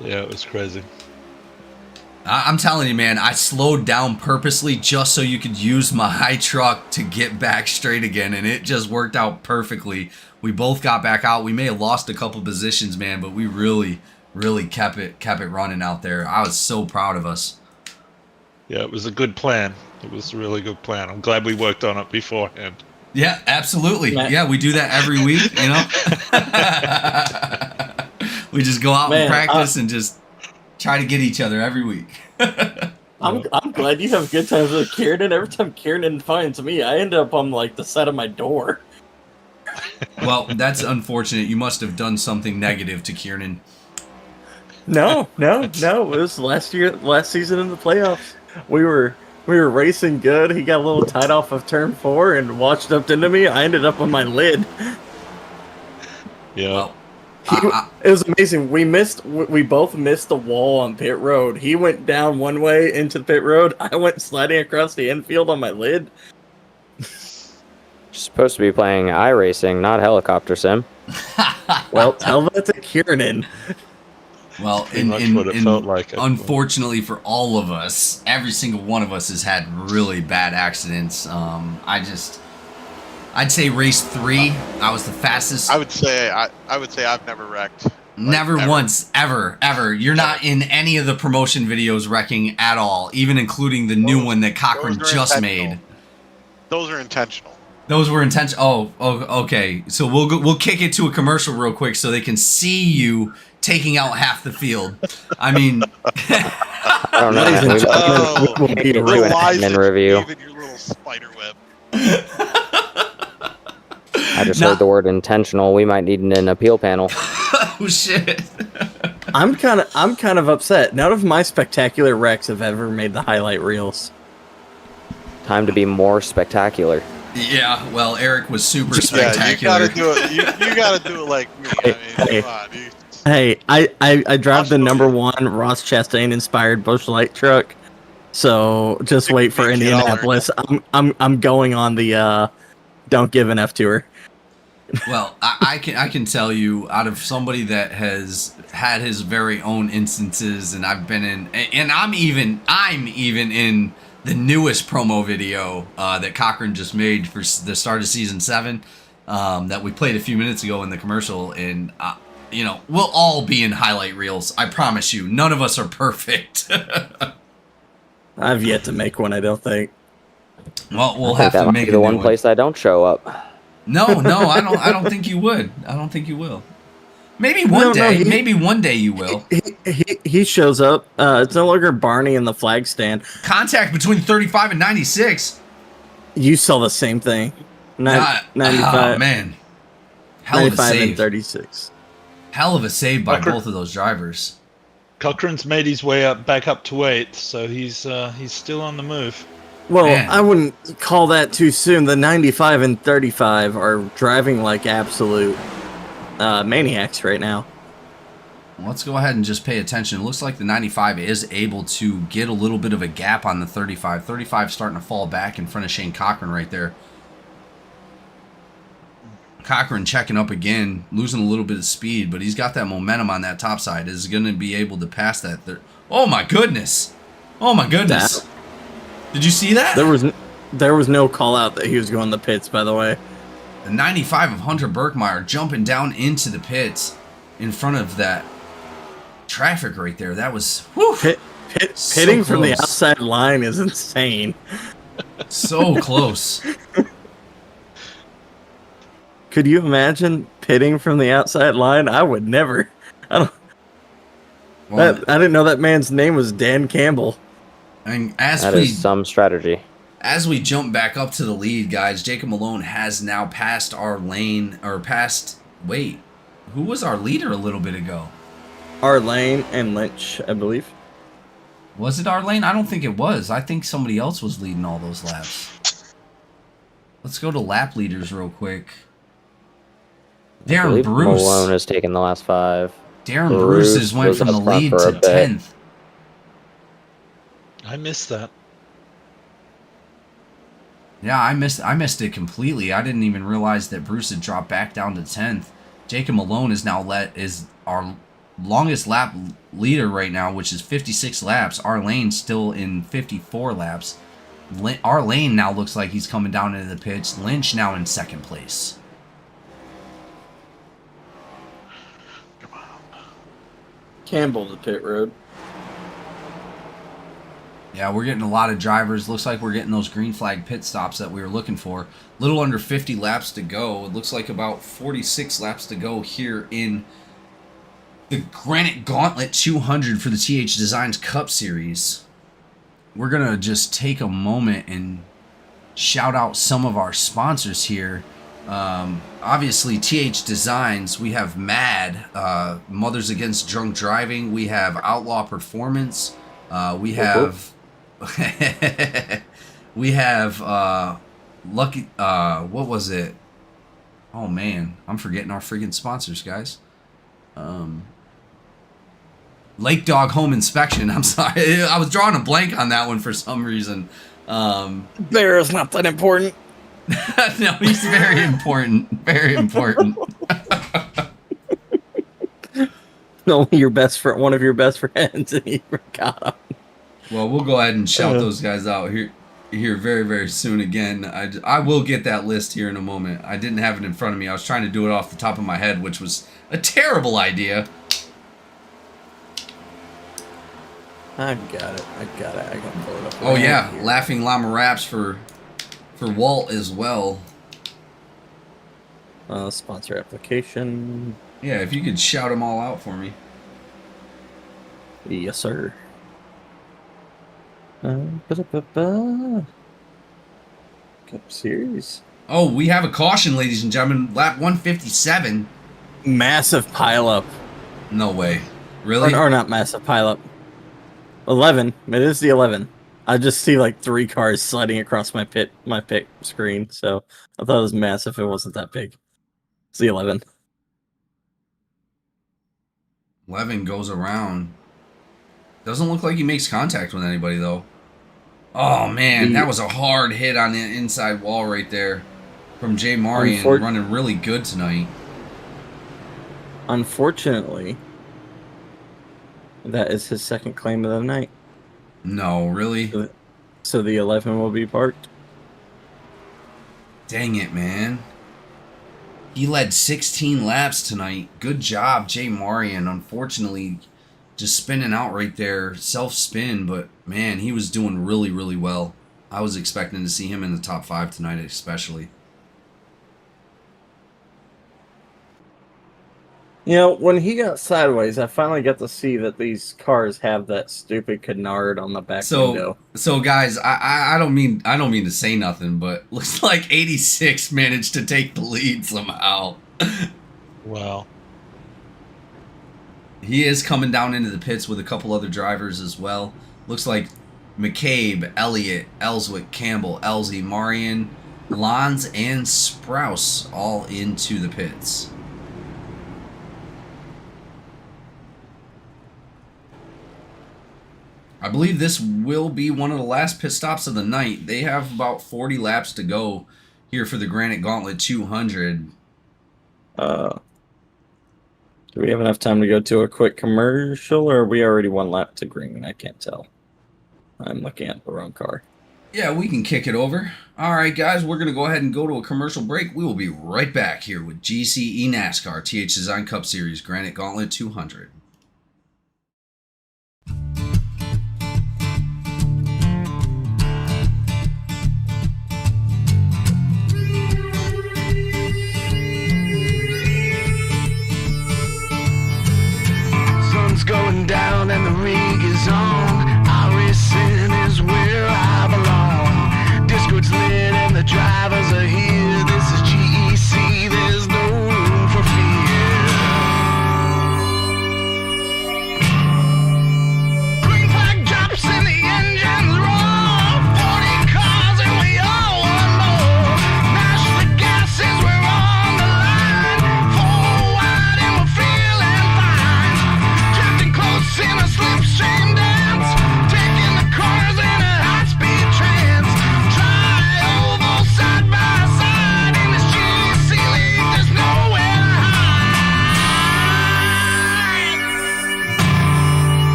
Yeah, it was crazy. I'm telling you, man, I slowed down purposely just so you could use my truck to get back straight again, and it just worked out perfectly. We both got back out. We may have lost a couple positions, man, but we really kept it running out there. I was so proud of us. Yeah, it was a good plan. It was a really good plan. I'm glad we worked on it beforehand. Yeah, absolutely. Yeah, we do that every week, you know? We just go out and practice and just try to get each other every week. I'm glad you have good times with Kiernan. Every time Kiernan finds me, I end up on like the side of my door. Well, that's unfortunate. You must have done something negative to Kiernan. No. It was last season in the playoffs. We were racing good. He got a little tight off of turn 4 and watched up into me. I ended up on my lid. Yeah. Well, it was amazing. We both missed the wall on pit road. He went down one way into the pit road. I went sliding across the infield on my lid. You're supposed to be playing iRacing, not helicopter sim. Well, tell that to Kiernan. Well, unfortunately for all of us, every single one of us has had really bad accidents. I'd say race 3, I was the fastest. I would say I've never wrecked. Never once, ever. You're not in any of the promotion videos wrecking at all, even including the new one that Cochran just made. Those are intentional. Those were intentional. Oh, okay. So we'll kick it to a commercial real quick so they can see you taking out half the field. I mean, I don't know. We'll do an admin review. Even your little spider web. I just heard the word intentional. We might need an appeal panel. Oh shit. I'm kind of upset. None of my spectacular wrecks have ever made the highlight reels. Time to be more spectacular. Yeah, well, Eric was super Yeah, spectacular. you gotta do it. You gotta do it like me. I mean, Hey. come on. Hey, I drive the I'll show number you. 1 Ross Chastain inspired Busch Light truck. So just wait for Big killer. Indianapolis. I'm going on the Don't Give an F tour. Well, I can tell you, out of somebody that has had his very own instances, and I've been in, and I'm even in the newest promo video that Cochran just made for the start of season 7 that we played a few minutes ago in the commercial, and we'll all be in highlight reels. I promise you, none of us are perfect. I've yet to make one, I don't think. Well, we'll I think have that to might make be the a new one place I don't show up. No, I don't think you would. I don't think you will. Maybe one day. Maybe one day you will. He shows up. It's no longer Barney in the flag stand. Contact between 35 and 96. You saw the same thing. 95. Oh, man. Hell of a 95 and save. 36. Hell of a save by Cochran- both of those drivers. Cochran's made his way back up to 8th, so he's still on the move. Well, Man. I wouldn't call that too soon. The 95 and 35 are driving like absolute maniacs right now. Let's go ahead and just pay attention. It looks like the 95 is able to get a little bit of a gap on the 35. 35 starting to fall back in front of Shane Cochran right there. Cochran checking up again, losing a little bit of speed, but he's got that momentum on that top side. Is going to be able to pass that. Oh my goodness! Oh my goodness! Did you see that? There was no call out that he was going to the pits, by the way. The 95 of Hunter Birkmeyer jumping down into the pits in front of that traffic right there. That was whew, Pitting from the close. outside line is insane. So close. Could you imagine pitting from the outside line? I would never. I didn't know that man's name was Dan Campbell. And That is some strategy. as we jump back up to the lead, guys, Jacob Malone has now passed our lane, or passed. Wait, who was our leader a little bit ago? Arlane and Lynch, I believe. Was it our lane? I don't think it was. I think somebody else was leading all those laps. Let's go to lap leaders real quick. I Darren believe Bruce. Malone has taken the last 5. Darren Bruce has went was from the up front lead for a to bit. 10th. I missed that. Yeah, I missed it completely. I didn't even realize that Bruce had dropped back down to 10th. Jacob Malone is now is our longest lap leader right now, which is 56 laps. Our lane still in 54 laps. Our lane now looks like he's coming down into the pits. Lynch now in second place. Campbell to pit road. Yeah, we're getting a lot of drivers. Looks like we're getting those green flag pit stops that we were looking for. A little under 50 laps to go. It looks like about 46 laps to go here in the Granite Gauntlet 200 for the THDesigns Cup Series. We're going to just take a moment and shout out some of our sponsors here. Obviously, THDesigns, we have MAD, Mothers Against Drunk Driving. We have Outlaw Performance. We have... we have Lucky what was it? Oh man, I'm forgetting our friggin' sponsors, guys. Lake Dog Home Inspection. I'm sorry. I was drawing a blank on that one for some reason. Bear is not that important. No, he's very important. Very important. No, one of your best friends, and you forgot him. Well, we'll go ahead and shout those guys out here very, very soon again. I will get that list here in a moment. I didn't have it in front of me. I was trying to do it off the top of my head, which was a terrible idea. I got it. I can pull it up. Oh right yeah, here. Laughing Llama Raps for Walt as well. Sponsor application. Yeah, if you could shout them all out for me. Yes, sir. Cup Series. Oh, we have a caution, ladies and gentlemen. Lap 157. Massive pileup. No way. Really? Or not massive pileup. 11. It is the 11. I just see like 3 cars sliding across my pit screen, so I thought it was massive. It wasn't that big. It's the 11. 11 goes around. Doesn't look like he makes contact with anybody, though. Oh, man. That was a hard hit on the inside wall right there from Jay Marian, running really good tonight. Unfortunately, that is his second claim of the night. No, really? So the 11 will be parked. Dang it, man. He led 16 laps tonight. Good job, Jay Marian. Unfortunately, just spinning out right there. Self-spin, but man, he was doing really, really well. I was expecting to see him in the top 5 tonight, especially. You know, when he got sideways, I finally got to see that these cars have that stupid canard on the back window. So guys, I don't mean to say nothing, but looks like 86 managed to take the lead somehow. Wow. He is coming down into the pits with a couple other drivers as well. Looks like McCabe, Elliott, Ellswick, Campbell, Elsie, Marian, Lons, and Sprouse all into the pits. I believe this will be one of the last pit stops of the night. They have about 40 laps to go here for the Granite Gauntlet 200. Do we have enough time to go to a quick commercial, or are we already 1 lap to green? I can't tell. I'm looking at the wrong car. Yeah, we can kick it over. All right, guys, we're going to go ahead and go to a commercial break. We will be right back here with GCE NASCAR THDesign Cup Series Granite Gauntlet 200. Sun's going down and the rig is on. iRacing is where I belong. Discord's lit and the drivers are here. This is GEC, there's no room for fear. Green flag drops and the engines roar. 40 cars and we all want more. Mash the gases, we're on the line. 4 wide and we're feeling fine. Drifting close in a slipstream dance. Taking the cars in a high-speed trance. Tri-oval side by side in this GEC League. There's nowhere to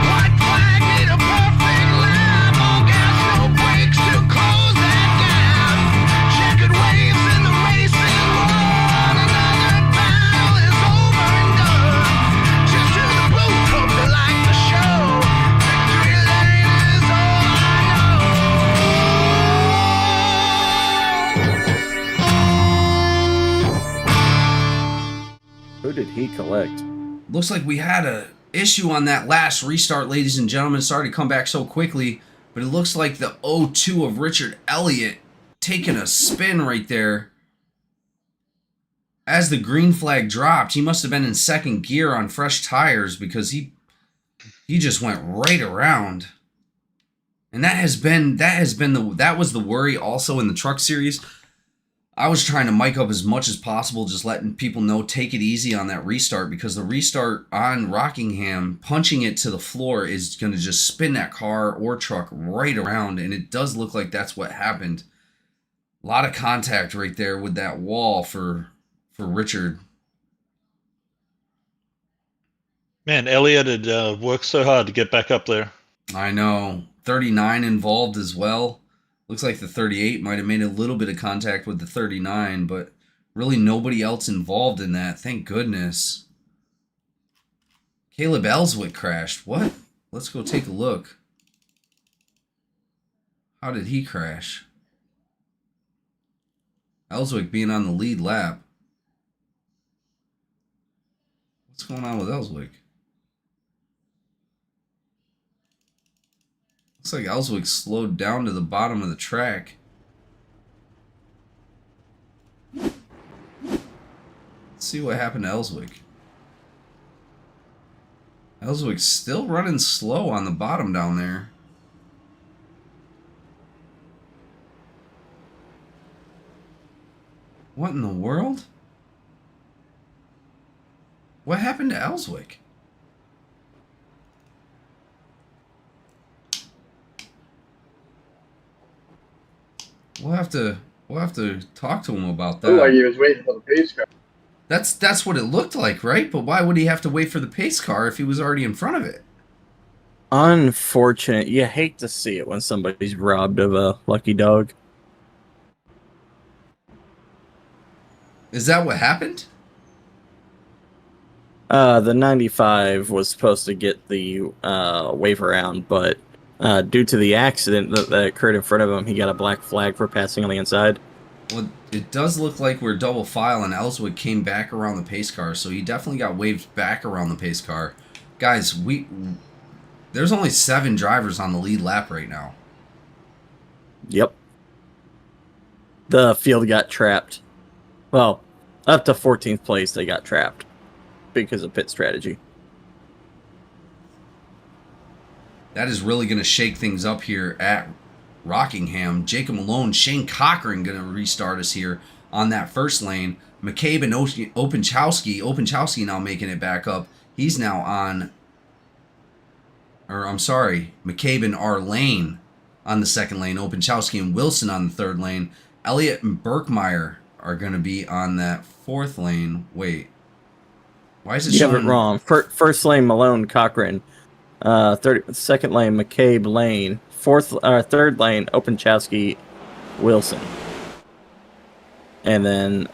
White flag need a perfect lap. All gas, no brakes to close that gap. Checkered waves in the racing world. Another battle is over and done. Just to the booth, hope they like the show. Victory lane is all I know. Who did he collect? Looks like we had a issue on that last restart, ladies and gentlemen. Sorry to come back so quickly, but it looks like the 0-2 of Richard Elliott taking a spin right there. As the green flag dropped, he must have been in second gear on fresh tires because he just went right around. And that was the worry also in the truck series. I was trying to mic up as much as possible, just letting people know, take it easy on that restart, because the restart on Rockingham, punching it to the floor is going to just spin that car or truck right around, and it does look like that's what happened. A lot of contact right there with that wall for Richard. Man, Elliott had worked so hard to get back up there. I know. 39 involved as well. Looks like the 38 might have made a little bit of contact with the 39, but really nobody else involved in that. Thank goodness. Caleb Ellswick crashed. What? Let's go take a look. How did he crash? Ellswick being on the lead lap. What's going on with Ellswick? Looks like Ellswick slowed down to the bottom of the track. Let's see what happened to Ellswick. Ellswick's still running slow on the bottom down there. What in the world? What happened to Ellswick? We'll have to talk to him about that. Looked like he was waiting for the pace car. That's what it looked like, right? But why would he have to wait for the pace car if he was already in front of it? Unfortunate. You hate to see it when somebody's robbed of a lucky dog. Is that what happened? The 95 was supposed to get the wave around, but due to the accident that occurred in front of him, he got a black flag for passing on the inside. Well, it does look like we're double file, and Ellswick came back around the pace car, so he definitely got waved back around the pace car. Guys, there's only 7 drivers on the lead lap right now. Yep. The field got trapped. Well, up to 14th place, they got trapped because of pit strategy. That is really going to shake things up here at Rockingham. Jacob Malone, Shane Cochran going to restart us here on that first lane. McCabe and Openchowski now making it back up. He's now on, McCabe and Arlane on the second lane. Openchowski and Wilson on the third lane. Elliott and Berkmeyer are going to be on that fourth lane. Wait. Why is it showing? You have it wrong. First lane, Malone, Cochran. Second lane, McCabe, Lane. Third lane, Openchowski, Wilson. And then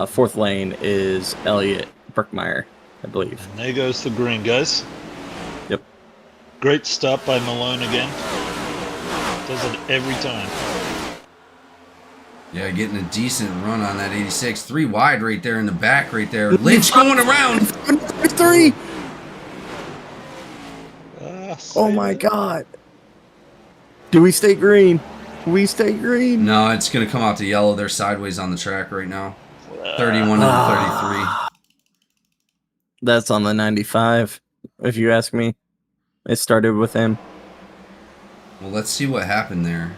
fourth lane is Elliott, Berkmeyer, I believe. And there goes the green, guys. Yep. Great stop by Malone again. Does it every time. Yeah, getting a decent run on that 86. 3 wide right there in the back right there. Lynch going around. 3! Oh my god. Do we stay green? We stay green. No, it's going to come out to yellow. They're sideways on the track right now. 31 to 33. That's on the 95, if you ask me. It started with him. Well, let's see what happened there.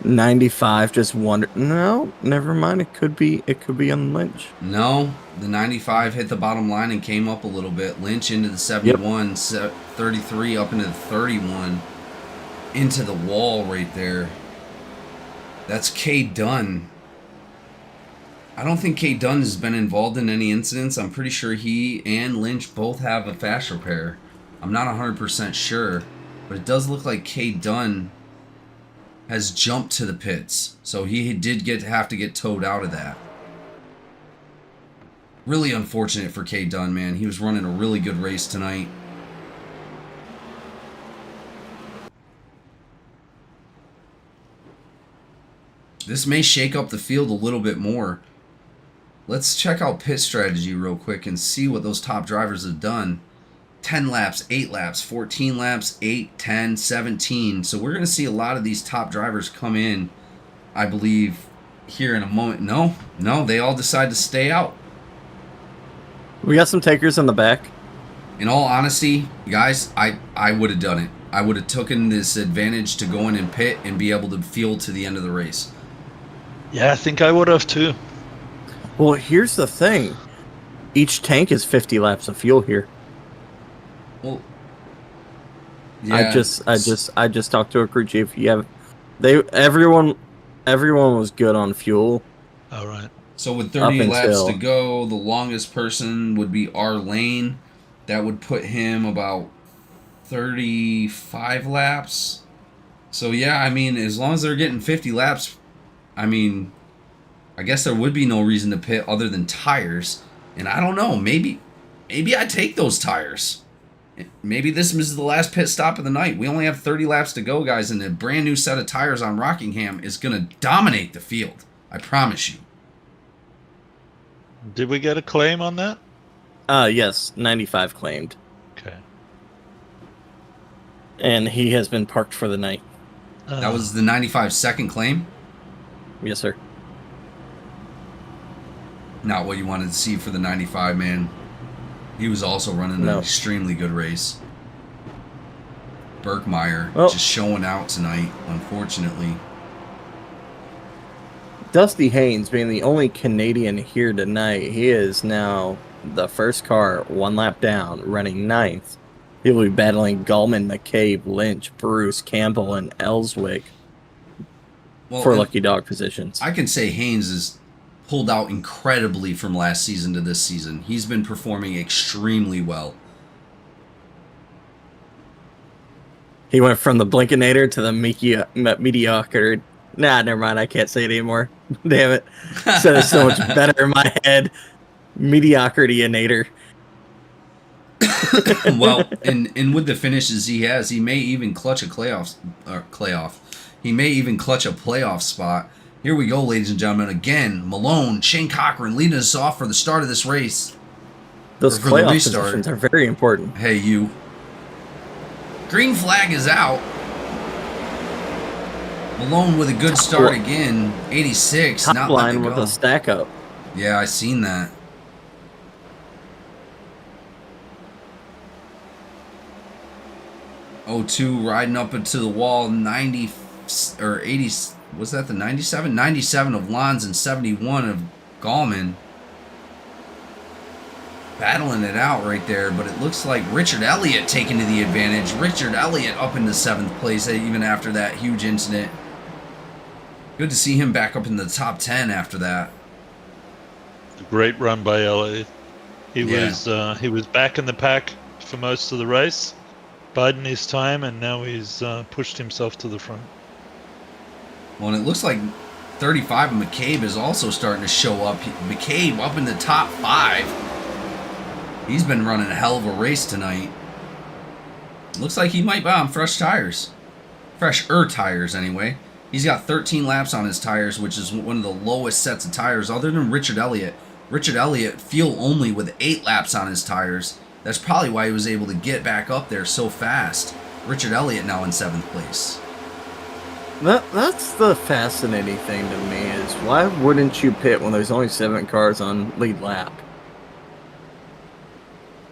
95 just wandered. No, never mind. It could be on Lynch. No, the 95 hit the bottom line and came up a little bit. Lynch into the 71, 33 up into the 31, into the wall right there. That's K. Dunn. I don't think K. Dunn has been involved in any incidents. I'm pretty sure he and Lynch both have a fast repair. I'm not 100% sure, but it does look like K. Dunn has jumped to the pits, so he did have to get towed out of that. Really unfortunate for K. Dunn, man. He was running a really good race tonight. This may shake up the field a little bit more. Let's check out pit strategy real quick and see what those top drivers have done. 10 laps, 8 laps, 14 laps, 8, 10, 17. So we're going to see a lot of these top drivers come in, I believe, here in a moment. No, they all decide to stay out. We got some takers in the back. In all honesty, guys, I would have done it. I would have taken this advantage to go in and pit and be able to fuel to the end of the race. Yeah, I think I would have too. Well, here's the thing. Each tank is 50 laps of fuel here. Well, yeah. I just talked to a crew chief. Everyone was good on fuel. All right. So with 30 laps to go, the longest person would be Arlane. That would put him about 35 laps. So yeah, I mean, as long as they're getting 50 laps, I mean, I guess there would be no reason to pit other than tires. And I don't know, maybe I'd take those tires. Maybe this is the last pit stop of the night. We only have 30 laps to go, guys, and a brand new set of tires on Rockingham is going to dominate the field. I promise you. Did we get a claim on that? Yes, 95 claimed. Okay. And he has been parked for the night. That was the 95 second claim? Yes, sir. Not what you wanted to see for the 95, man. He was also running an extremely good race. Birkmeyer just showing out tonight, unfortunately. Dusty Haynes being the only Canadian here tonight, he is now the first car 1 lap down, running 9th. He will be battling Gallman, McCabe, Lynch, Bruce, Campbell, and Ellswick for lucky dog positions. I can say Haynes is pulled out incredibly from last season to this season. He's been performing extremely well. He went from the Blinkinator to the mediocre. Nah, never mind. I can't say it anymore. Damn it. Said it so much better in my head. Mediocrity-inator. Well, and with the finishes he has, he may even clutch a playoff. He may even clutch a playoff spot. Here we go, ladies and gentlemen. Again, Malone, Shane Cochran leading us off for the start of this race. Those playoff positions are very important. Hey, you. Green flag is out. Malone with a good start again. 86. Top not line with a stack up. Yeah, I seen that. O2 riding up into the wall. 90 or 80. Was that the 97? 97 of Lons and 71 of Gallman. Battling it out right there, but it looks like Richard Elliott taking to the advantage. Richard Elliott up into 7th place even after that huge incident. Good to see him back up in the top 10 after that. Great run by Elliott. He was back in the pack for most of the race, biding his time, and now he's pushed himself to the front. Well, and it looks like 35 of McCabe is also starting to show up. McCabe up in the top 5. He's been running a hell of a race tonight. Looks like he might buy on fresh tires. Fresher tires, anyway. He's got 13 laps on his tires, which is one of the lowest sets of tires other than Richard Elliott. Richard Elliott fuel only with 8 laps on his tires. That's probably why he was able to get back up there so fast. Richard Elliott now in 7th place. That's the fascinating thing to me is why wouldn't you pit when there's only 7 cars on lead lap?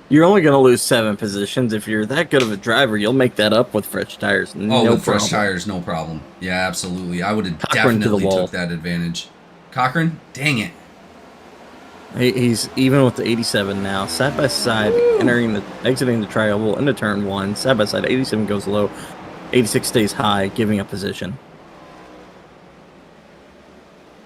You're only going to lose 7 positions. If you're that good of a driver, you'll make that up with fresh tires. With fresh tires, no problem. Yeah, absolutely. I would have definitely took that advantage. Cochran, dang it. He's even with the 87 now, side by side, exiting the triangle into turn 1, side by side. 87 goes low, 86 stays high, giving up position.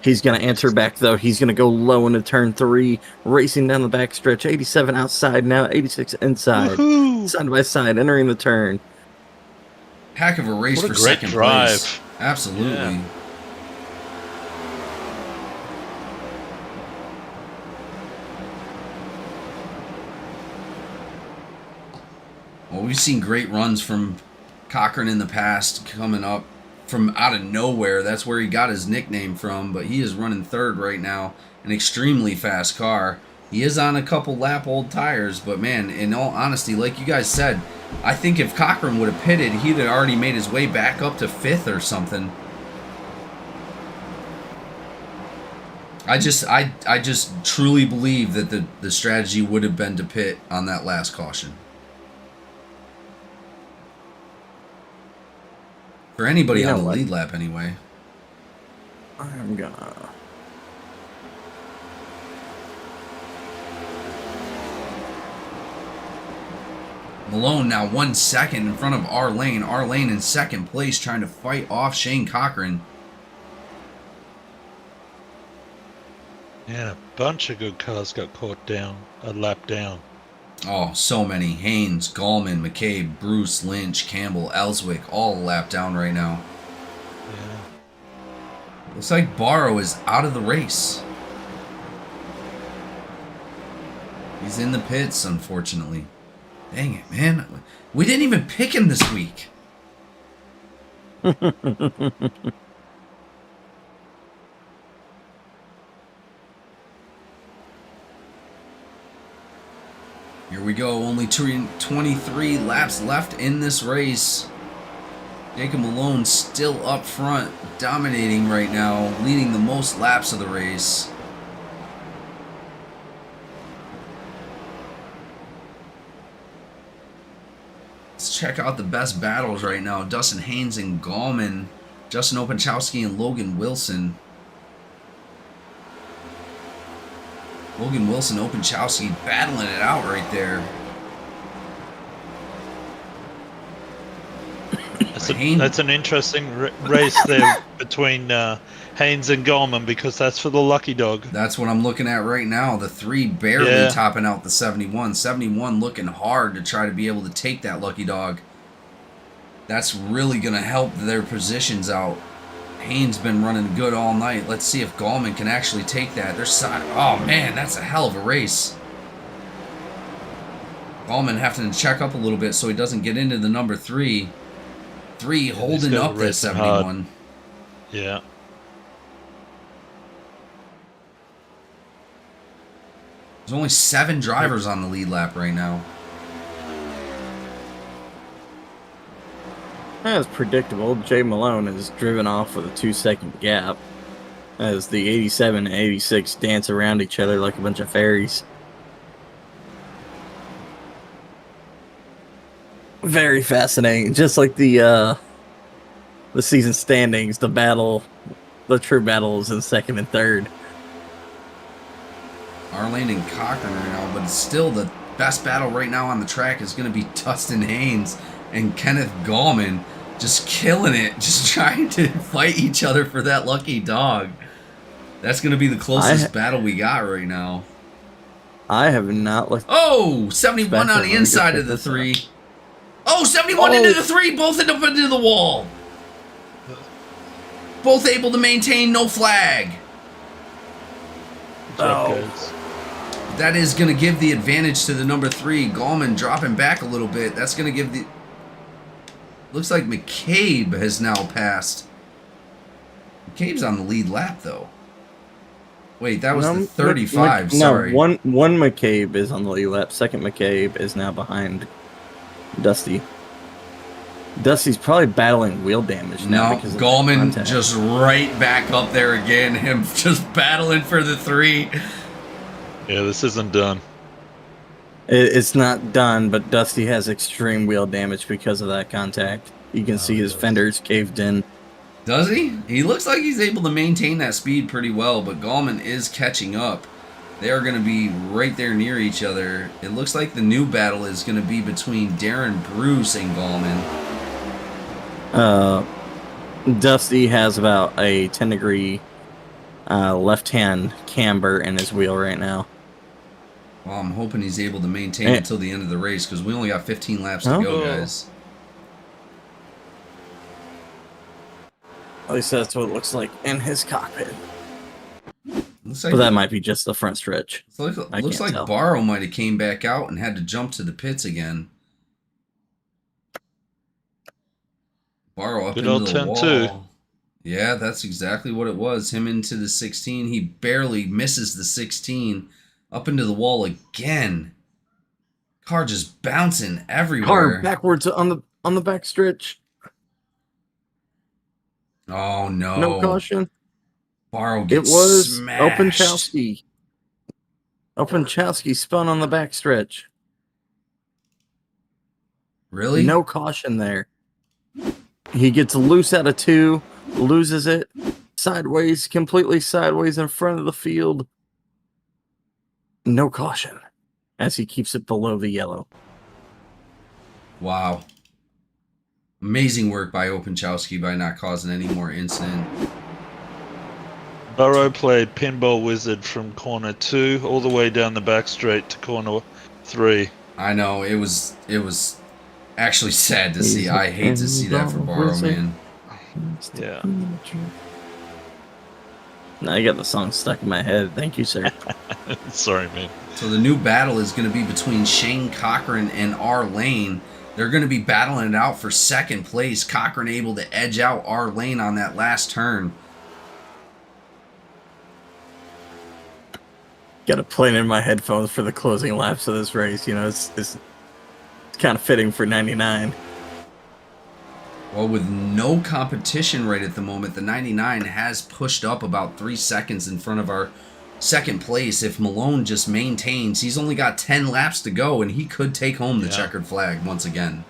He's going to answer back, though. He's going to go low into turn 3, racing down the backstretch. 87 outside now, 86 inside. Woohoo! Side by side, entering the turn. Heck of a race for second place. Absolutely. Yeah. Well, we've seen great runs from Cochran in the past coming up from out of nowhere. That's where he got his nickname from, but he is running 3rd right now. An extremely fast car. He is on a couple lap old tires, but man, in all honesty, like you guys said, I think if Cochran would have pitted, he'd have already made his way back up to 5th or something. I just truly believe that the strategy would have been to pit on that last caution. For anybody on the lead lap, anyway. I'm gonna... Malone now 1 second in front of R Lane. R Lane in 2nd place trying to fight off Shane Cochran. And a bunch of good cars got caught down, a lap down. Oh, so many. Haynes, Gallman, McCabe, Bruce, Lynch, Campbell, Ellswick, all a lap down right now. Yeah. Looks like Barrow is out of the race. He's in the pits, unfortunately. Dang it, man. We didn't even pick him this week. Here we go. Only 23 laps left in this race. Jacob Malone still up front, dominating right now, leading the most laps of the race. Let's check out the best battles right now. Dustin Haynes and Gallman, Justin Openchowski and Logan Wilson. Logan Wilson, Openchowski battling it out right there. That's an interesting race there between Haynes and Gallman, because that's for the lucky dog. That's what I'm looking at right now. The 3 barely topping out the 71. 71 looking hard to try to be able to take that lucky dog. That's really going to help their positions out. Haynes been running good all night. Let's see if Gallman can actually take that. Oh man, that's a hell of a race. Gallman having to check up a little bit so he doesn't get into the number 3. 3 holding up that 71. Hard. Yeah. There's only 7 drivers on the lead lap right now. As predictable, Jay Malone is driven off with a 2-second gap as the 87 and 86 dance around each other like a bunch of fairies. Very fascinating. Just like the season standings, the true battles in second and third. Arlene and Cochran right now, but still the best battle right now on the track is going to be Dustin Haynes and Kenneth Gallman, just killing it, just trying to fight each other for that lucky dog. That's going to be the closest battle we got right now. I have not looked. Oh, 71 on the inside of the 3. Oh, 71 into the 3, both end up into the wall. Both able to maintain no flag. Oh. That is going to give the advantage to the number 3. Gallman dropping back a little bit. That's going to give the... Looks like McCabe has now passed. McCabe's on the lead lap, though. Wait, that was the 35. Sorry. No, one McCabe is on the lead lap. Second McCabe is now behind Dusty. Dusty's probably battling wheel damage now. No, Gallman just right back up there again. Him just battling for the 3. Yeah, this isn't done. It's not done, but Dusty has extreme wheel damage because of that contact. You can see his fenders caved in. Does he? He looks like he's able to maintain that speed pretty well, but Gallman is catching up. They are going to be right there near each other. It looks like the new battle is going to be between Darren Bruce and Gallman. Dusty has about a 10-degree left-hand camber in his wheel right now. Well, I'm hoping he's able to maintain it until the end of the race, because we only got 15 laps to go, guys. At least that's what it looks like in his cockpit. Looks like but that might be just the front stretch. Looks like Barrow might have came back out and had to jump to the pits again. Barrow up into the wall. Yeah, that's exactly what it was. Him into the 16. He barely misses the 16. Up into the wall again. Car just bouncing everywhere. Car backwards on the back stretch. Oh no! No caution. Barrow gets smashed. Openchowski. Openchowski spun on the back stretch. Really? No caution there. He gets loose out of 2, loses it sideways, completely sideways in front of the field. No caution as he keeps it below the yellow. Wow. Amazing work by Openchowski by not causing any more incident. Burrow played Pinball Wizard from corner 2 all the way down the back straight to corner 3. I know, it was actually sad to see. I hate to see that for Barrow, man. Yeah. I got the song stuck in my head. Thank you, sir. Sorry, man. So the new battle is going to be between Shane Cochran and R Lane. They're going to be battling it out for second place. Cochran able to edge out R Lane on that last turn. Got to play it in my headphones for the closing laps of this race. You know, it's kind of fitting for 99. Well, with no competition right at the moment, the 99 has pushed up about 3 seconds in front of our second place. If Malone just maintains, he's only got 10 laps to go, and he could take home the checkered flag once again.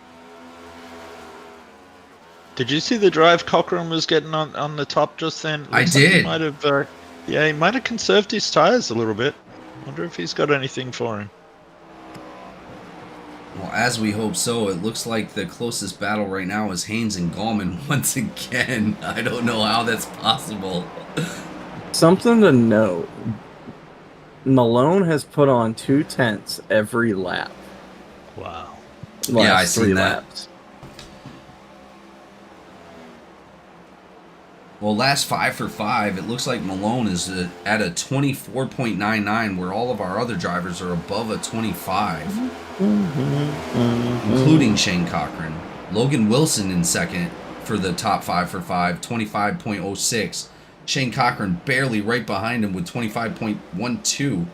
Did you see the drive Cochran was getting on the top just then? Looks I like did. He might have, he might have conserved his tires a little bit. Wonder if he's got anything for him. Well, as we hope so, it looks like the closest battle right now is Haynes and Gallman once again. I don't know how that's possible. Something to note. Malone has put on 2/10 every lap. Wow. Yeah, I Last seen 3 that. laps. Well, last 5 for 5, it looks like Malone is at a 24.99, where all of our other drivers are above a 25, including Shane Cochran. Logan Wilson in second for the top 5 for 5, 25.06. Shane Cochran barely right behind him with 25.12.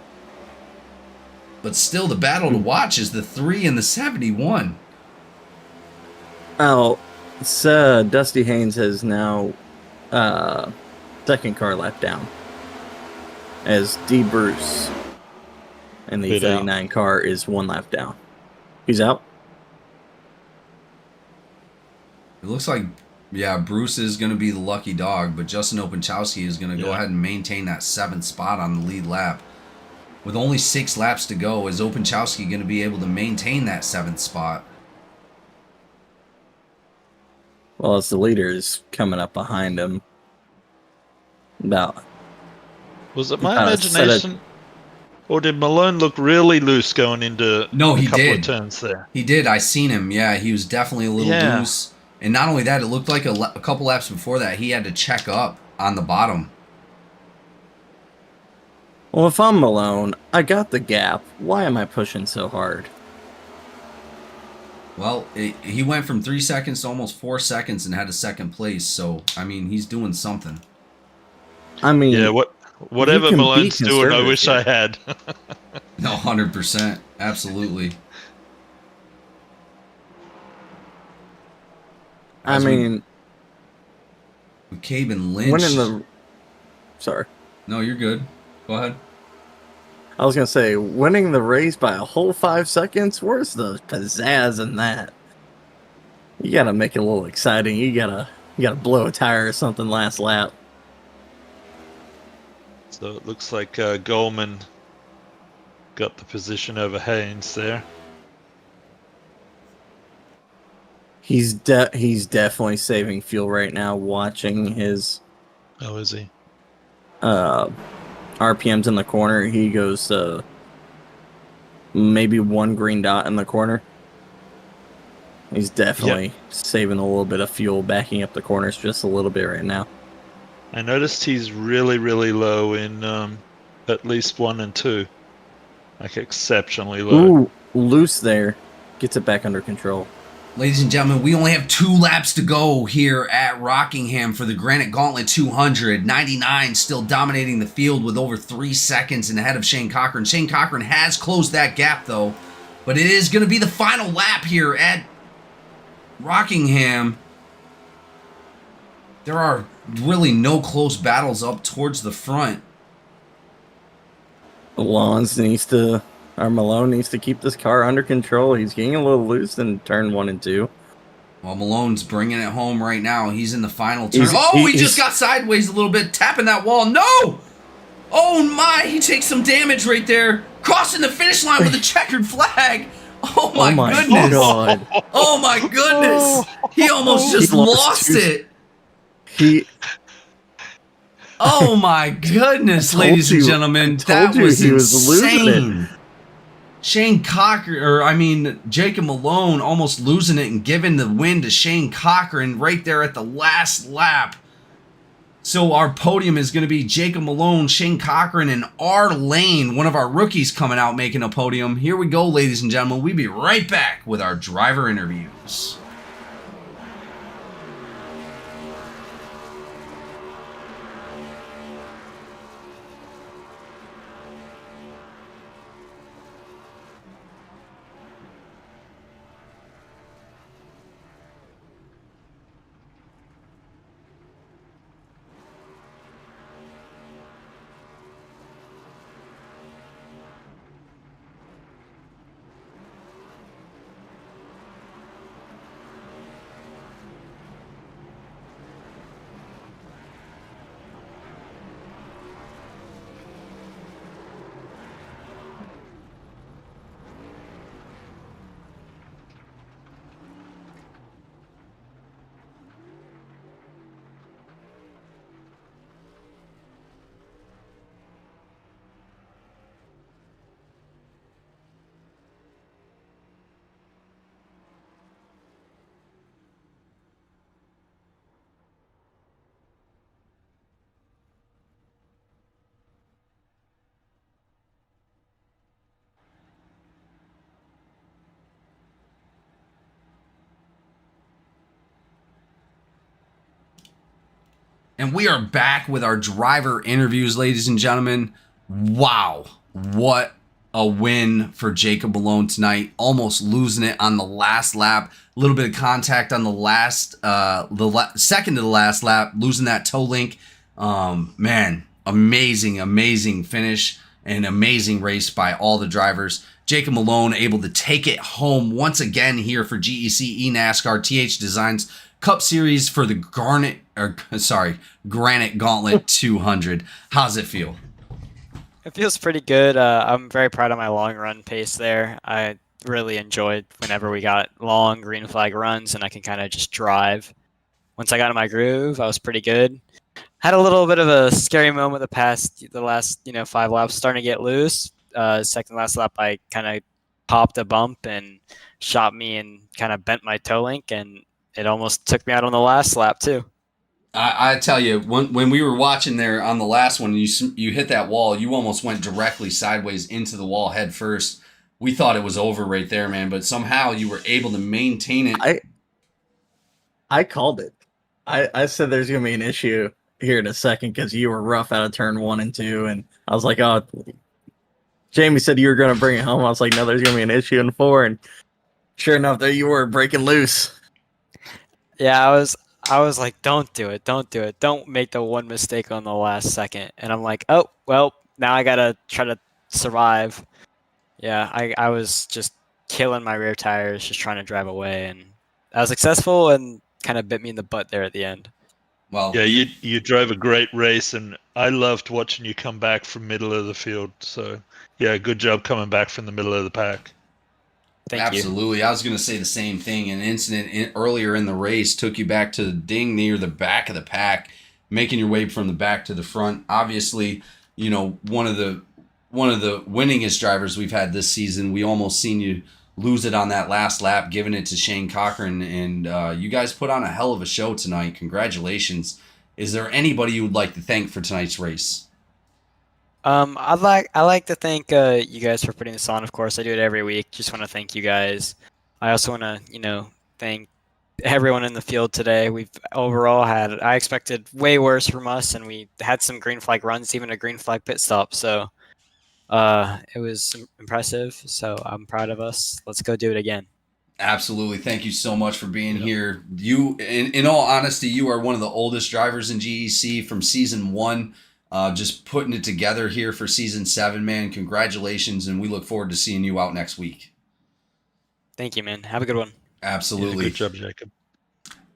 But still, the battle to watch is the 3 and the 71. Oh, Dusty Haynes has now second car lap down, as D. Bruce in the Bit out. 39 car is 1 lap down. He's out. It looks like, yeah, Bruce is going to be the lucky dog, but Justin Openchowski is going to go ahead and maintain that 7th spot on the lead lap. With only 6 laps to go, is Openchowski going to be able to maintain that 7th spot? Well, as the leader is coming up behind him. About. Was it my Set a- imagination? Or did Malone look really loose going into No, he a couple did. of turns there? He did. I seen him. Yeah, he was definitely a little loose. And not only that, it looked like a couple laps before that, he had to check up on the bottom. Well, if I'm Malone, I got the gap. Why am I pushing so hard? Well, he went from 3 seconds to almost 4 seconds and had a second place. So, I mean, he's doing something. I mean, Yeah, whatever can be Malone's doing, I wish I conservative had. No, 100%. Absolutely. I As we- mean, With Cabe and Lynch. winning the. Sorry. No, you're good. Go ahead. I was gonna say, winning the race by a whole 5 seconds. Where's the pizzazz in that? You gotta make it a little exciting. You gotta blow a tire or something last lap. So it looks like Goldman got the position over Haynes there. He's definitely saving fuel right now. Watching his Oh, is he? RPMs in the corner, he goes maybe 1 green dot in the corner. He's definitely saving a little bit of fuel, backing up the corners just a little bit right now. I noticed he's really, really low in at least 1 and 2. Like exceptionally low. Ooh, loose there. Gets it back under control. Ladies and gentlemen, we only have 2 laps to go here at Rockingham for the Granite Gauntlet 200. 99 still dominating the field with over 3 seconds and ahead of Shane Cochran. Shane Cochran has closed that gap, though. But it is going to be the final lap here at Rockingham. There are really no close battles up towards the front. Malone needs to keep this car under control. He's getting a little loose in turn 1 and 2. Well, Malone's bringing it home right now. He's in the final turn. He's- He just got sideways a little bit, tapping that wall. No! Oh my, he takes some damage right there. Crossing the finish line with a checkered flag. Oh my goodness. God. Oh my goodness. He almost just He lost two- it. He Oh my goodness, told ladies and you- gentlemen. I told That you was he was losing it. insane. Shane Cochran, Jacob Malone almost losing it and giving the win to Shane Cochran right there at the last lap. So our podium is going to be Jacob Malone, Shane Cochran, and R. Lane, one of our rookies coming out making a podium. Here we go, ladies and gentlemen. We'll be right back with our driver interviews. And we are back with our driver interviews, ladies and gentlemen. Wow, what a win for Jacob Malone tonight. Almost losing it on the last lap. A little bit of contact on the last, second to the last lap, losing that toe link. Man, amazing finish and amazing race by all the drivers. Jacob Malone able to take it home once again here for GEC eNASCAR THDesigns Cup Series for the Granite Gauntlet 200. How's it feel? It feels pretty good. I'm very proud of my long run pace there. I really enjoyed whenever we got long green flag runs and I can kind of just drive. Once I got in my groove, I was pretty good. Had a little bit of a scary moment the last 5 laps, starting to get loose. Second last lap, I kind of popped a bump and shot me and kind of bent my toe link, and it almost took me out on the last lap too. I tell you, when we were watching there on the last one, you hit that wall, you almost went directly sideways into the wall head first. We thought it was over right there, man, but somehow you were able to maintain it. I called it. I said there's going to be an issue here in a second because you were rough out of turn 1 and 2, and I was like, oh, Jamie said you were going to bring it home. I was like, no, there's going to be an issue in 4, and sure enough, there you were breaking loose. Yeah, I was like, don't do it. Don't make the one mistake on the last second. And I'm like, oh, well, now I got to try to survive. Yeah, I was just killing my rear tires, just trying to drive away. And I was successful and kind of bit me in the butt there at the end. Well, yeah, you drove a great race, and I loved watching you come back from middle of the field. So, yeah, good job coming back from the middle of the pack. Absolutely. You. I was going to say the same thing. An incident earlier in the race took you back to the ding near the back of the pack, making your way from the back to the front. Obviously, one of the winningest drivers we've had this season. We almost seen you lose it on that last lap, giving it to Shane Cochran, and you guys put on a hell of a show tonight. Congratulations. Is there anybody you would like to thank for tonight's race? I like to thank you guys for putting this on. Of course, I do it every week. Just want to thank you guys. I also want to, thank everyone in the field today. We've overall I expected way worse from us, and we had some green flag runs, even a green flag pit stop. So it was impressive. So I'm proud of us. Let's go do it again. Absolutely. Thank you so much for being here. You, in all honesty, you are one of the oldest drivers in GEC from season 1. Just putting it together here for season 7, man. Congratulations, and we look forward to seeing you out next week. Thank you, man. Have a good one. Absolutely. Yeah, good job, Jacob.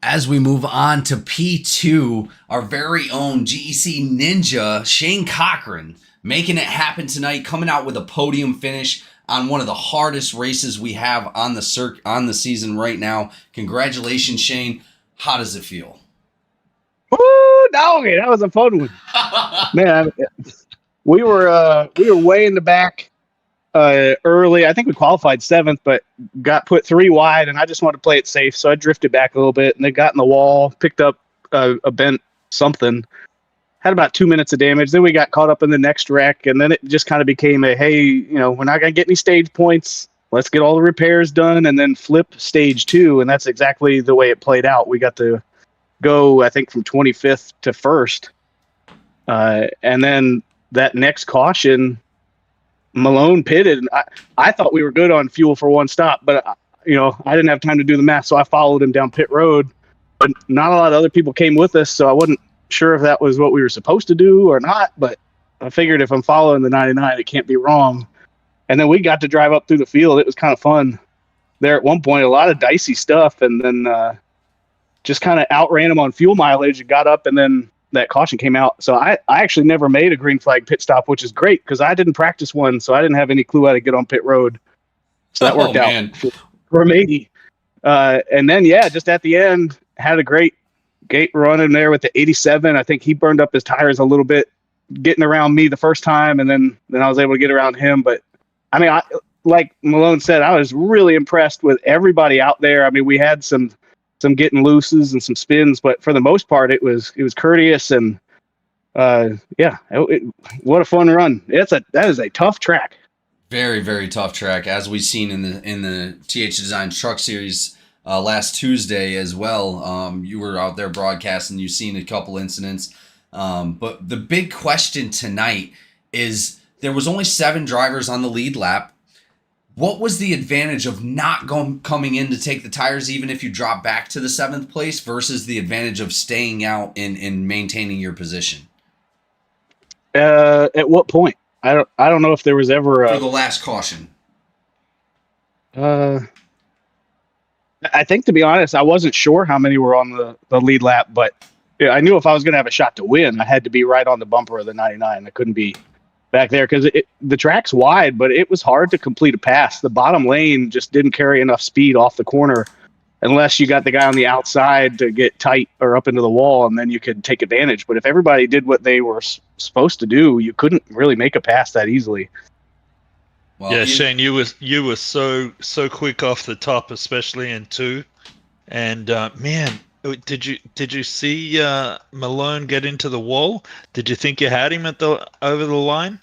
As we move on to P2, our very own GEC Ninja, Shane Cochran, making it happen tonight, coming out with a podium finish on one of the hardest races we have on the season right now. Congratulations, Shane. How does it feel? Woo, doggy, that was a fun one. Man, we were way in the back early. I think we qualified 7th, but got put 3 wide, and I just wanted to play it safe, so I drifted back a little bit, and they got in the wall, picked up a bent something, had about 2 minutes of damage. Then we got caught up in the next wreck, and then it just kind of became a, hey, you know, we're not going to get any stage points. Let's get all the repairs done and then flip stage 2. And that's exactly the way it played out. We got to go, I think, from 25th to 1st. And then that next caution, Malone pitted. And I thought we were good on fuel for one stop, but, you know, I didn't have time to do the math, so I followed him down pit road. But not a lot of other people came with us, so I wasn't sure if that was what we were supposed to do or not. But I figured if I'm following the 99, it can't be wrong. And then we got to drive up through the field. It was kind of fun there at one point, a lot of dicey stuff. And then just kind of outran him on fuel mileage and got up, and then that caution came out. So I actually never made a green flag pit stop, which is great because I didn't practice one. So I didn't have any clue how to get on pit road. So that worked out for me. And then, yeah, just at the end, had a great gate run in there with the 87. I think he burned up his tires a little bit getting around me the first time, and then I was able to get around him. But I mean, like Malone said, I was really impressed with everybody out there. I mean, we had some getting looses and some spins, but for the most part, it was courteous and what a fun run. That is a tough track. Very, very tough track, as we've seen in the THDesigns Truck Series last Tuesday as well. You were out there broadcasting. You've seen a couple incidents, but the big question tonight is there was only 7 drivers on the lead lap. What was the advantage of not coming in to take the tires, even if you drop back to the 7th place, versus the advantage of staying out and maintaining your position? At what point? I don't know if there was ever for the last caution. I think, to be honest, I wasn't sure how many were on the lead lap, but I knew if I was going to have a shot to win, I had to be right on the bumper of the 99. I couldn't be back there because the track's wide, but it was hard to complete a pass. The bottom lane just didn't carry enough speed off the corner unless you got the guy on the outside to get tight or up into the wall, and then you could take advantage. But if everybody did what they were supposed to do, you couldn't really make a pass that easily. Well, yeah, Shane, you were so quick off the top, especially in 2. And man, did you see Malone get into the wall? Did you think you had him over the line?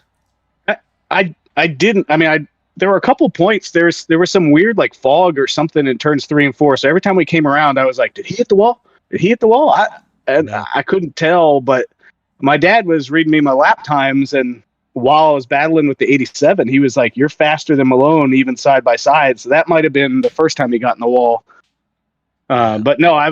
I didn't. I mean, there were a couple points. There was some weird like fog or something in turns 3 and 4. So every time we came around, I was like, "Did he hit the wall? Did he hit the wall?" I couldn't tell, but my dad was reading me my lap times, and while I was battling with the 87, he was like, "You're faster than Malone, even side by side." So that might have been the first time he got in the wall. But no, I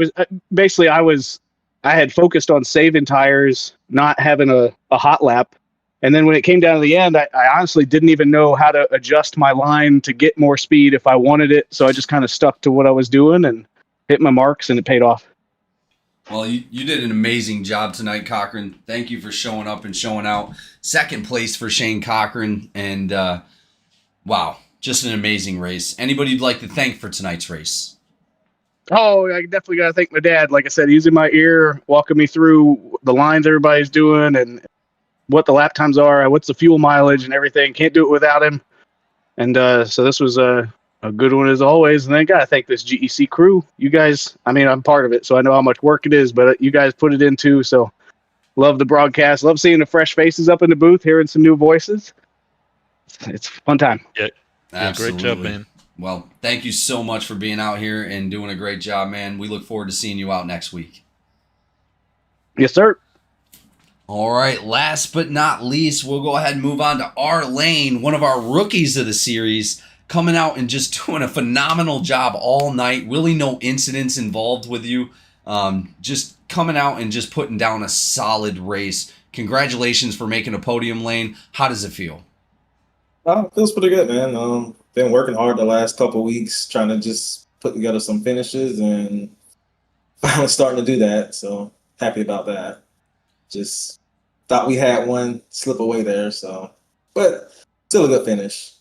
had focused on saving tires, not having a hot lap. And then when it came down to the end, I honestly didn't even know how to adjust my line to get more speed if I wanted it. So I just kind of stuck to what I was doing and hit my marks, and it paid off. Well, you did an amazing job tonight, Cochran. Thank you for showing up and showing out. 2nd place for Shane Cochran. And wow, just an amazing race. Anybody you'd like to thank for tonight's race? Oh, I definitely got to thank my dad. Like I said, he's in my ear, walking me through the lines everybody's doing and what the lap times are, what's the fuel mileage and everything. Can't do it without him. And so this was a good one as always. And then I got to thank this GEC crew. You guys, I mean, I'm part of it, so I know how much work it is, but you guys put it in too. So love the broadcast. Love seeing the fresh faces up in the booth, hearing some new voices. It's a fun time. Yeah, great job, man. Well, thank you so much for being out here and doing a great job, man. We look forward to seeing you out next week. Yes, sir. All right, last but not least, we'll go ahead and move on to our lane, one of our rookies of the series, coming out and just doing a phenomenal job all night. Really no incidents involved with you. Just coming out and just putting down a solid race. Congratulations for making a podium lane. How does it feel? It feels pretty good, man. Been working hard the last couple weeks, trying to just put together some finishes, and finally starting to do that. So happy about that. Just thought we had one slip away there, but still a good finish.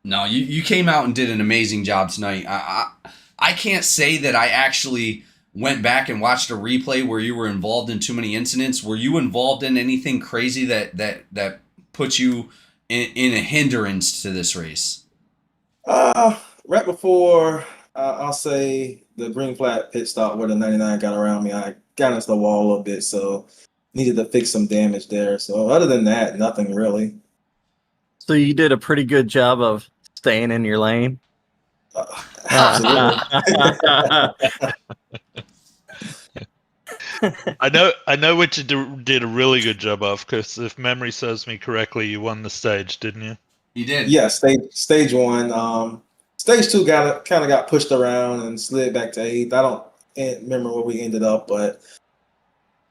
No, you came out and did an amazing job tonight. I can't say that I actually went back and watched a replay where you were involved in too many incidents. Were you involved in anything crazy that put you in a hindrance to this race? Right before, I'll say the green flag pit stop where the 99 got around me, I got into the wall a little bit, so needed to fix some damage there. So other than that, nothing really. So you did a pretty good job of staying in your lane. Absolutely. I know what you did a really good job of, because if memory serves me correctly, you won the stage, didn't you? You did. Yeah, stage one. Stage two kind of got pushed around and slid back to eighth. I don't remember where we ended up, but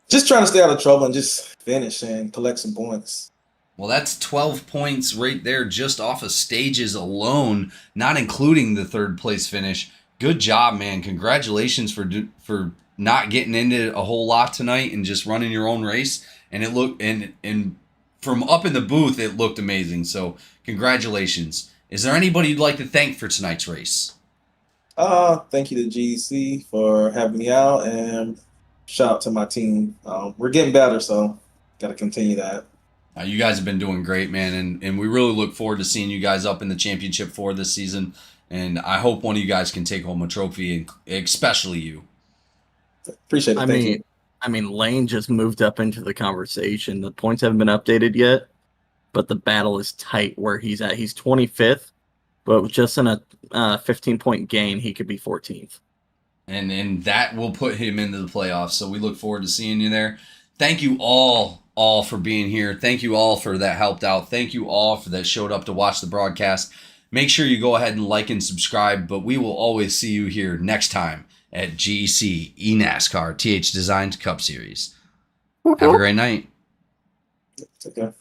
just trying to stay out of trouble and just finish and collect some points. Well, that's 12 points right there just off of stages alone, not including the third place finish. Good job, man. Congratulations for not getting into a whole lot tonight and just running your own race. And it looked and from up in the booth, it looked amazing. So congratulations. Is there anybody you'd like to thank for tonight's race? Thank you to GEC for having me out, and shout out to my team. We're getting better, so got to continue that. You guys have been doing great, man, and we really look forward to seeing you guys up in the championship 4 this season. And I hope one of you guys can take home a trophy, and especially you. Appreciate it. Thank you. I mean, Lane just moved up into the conversation. The points haven't been updated yet, but the battle is tight where he's at. He's 25th, but just in a 15-point gain, he could be 14th. And that will put him into the playoffs. So we look forward to seeing you there. Thank you all for being here. Thank you all for that helped out. Thank you all for that showed up to watch the broadcast. Make sure you go ahead and like and subscribe, but we will always see you here next time at GEC eNASCAR THDesigns Cup Series. Have a great night. Take care.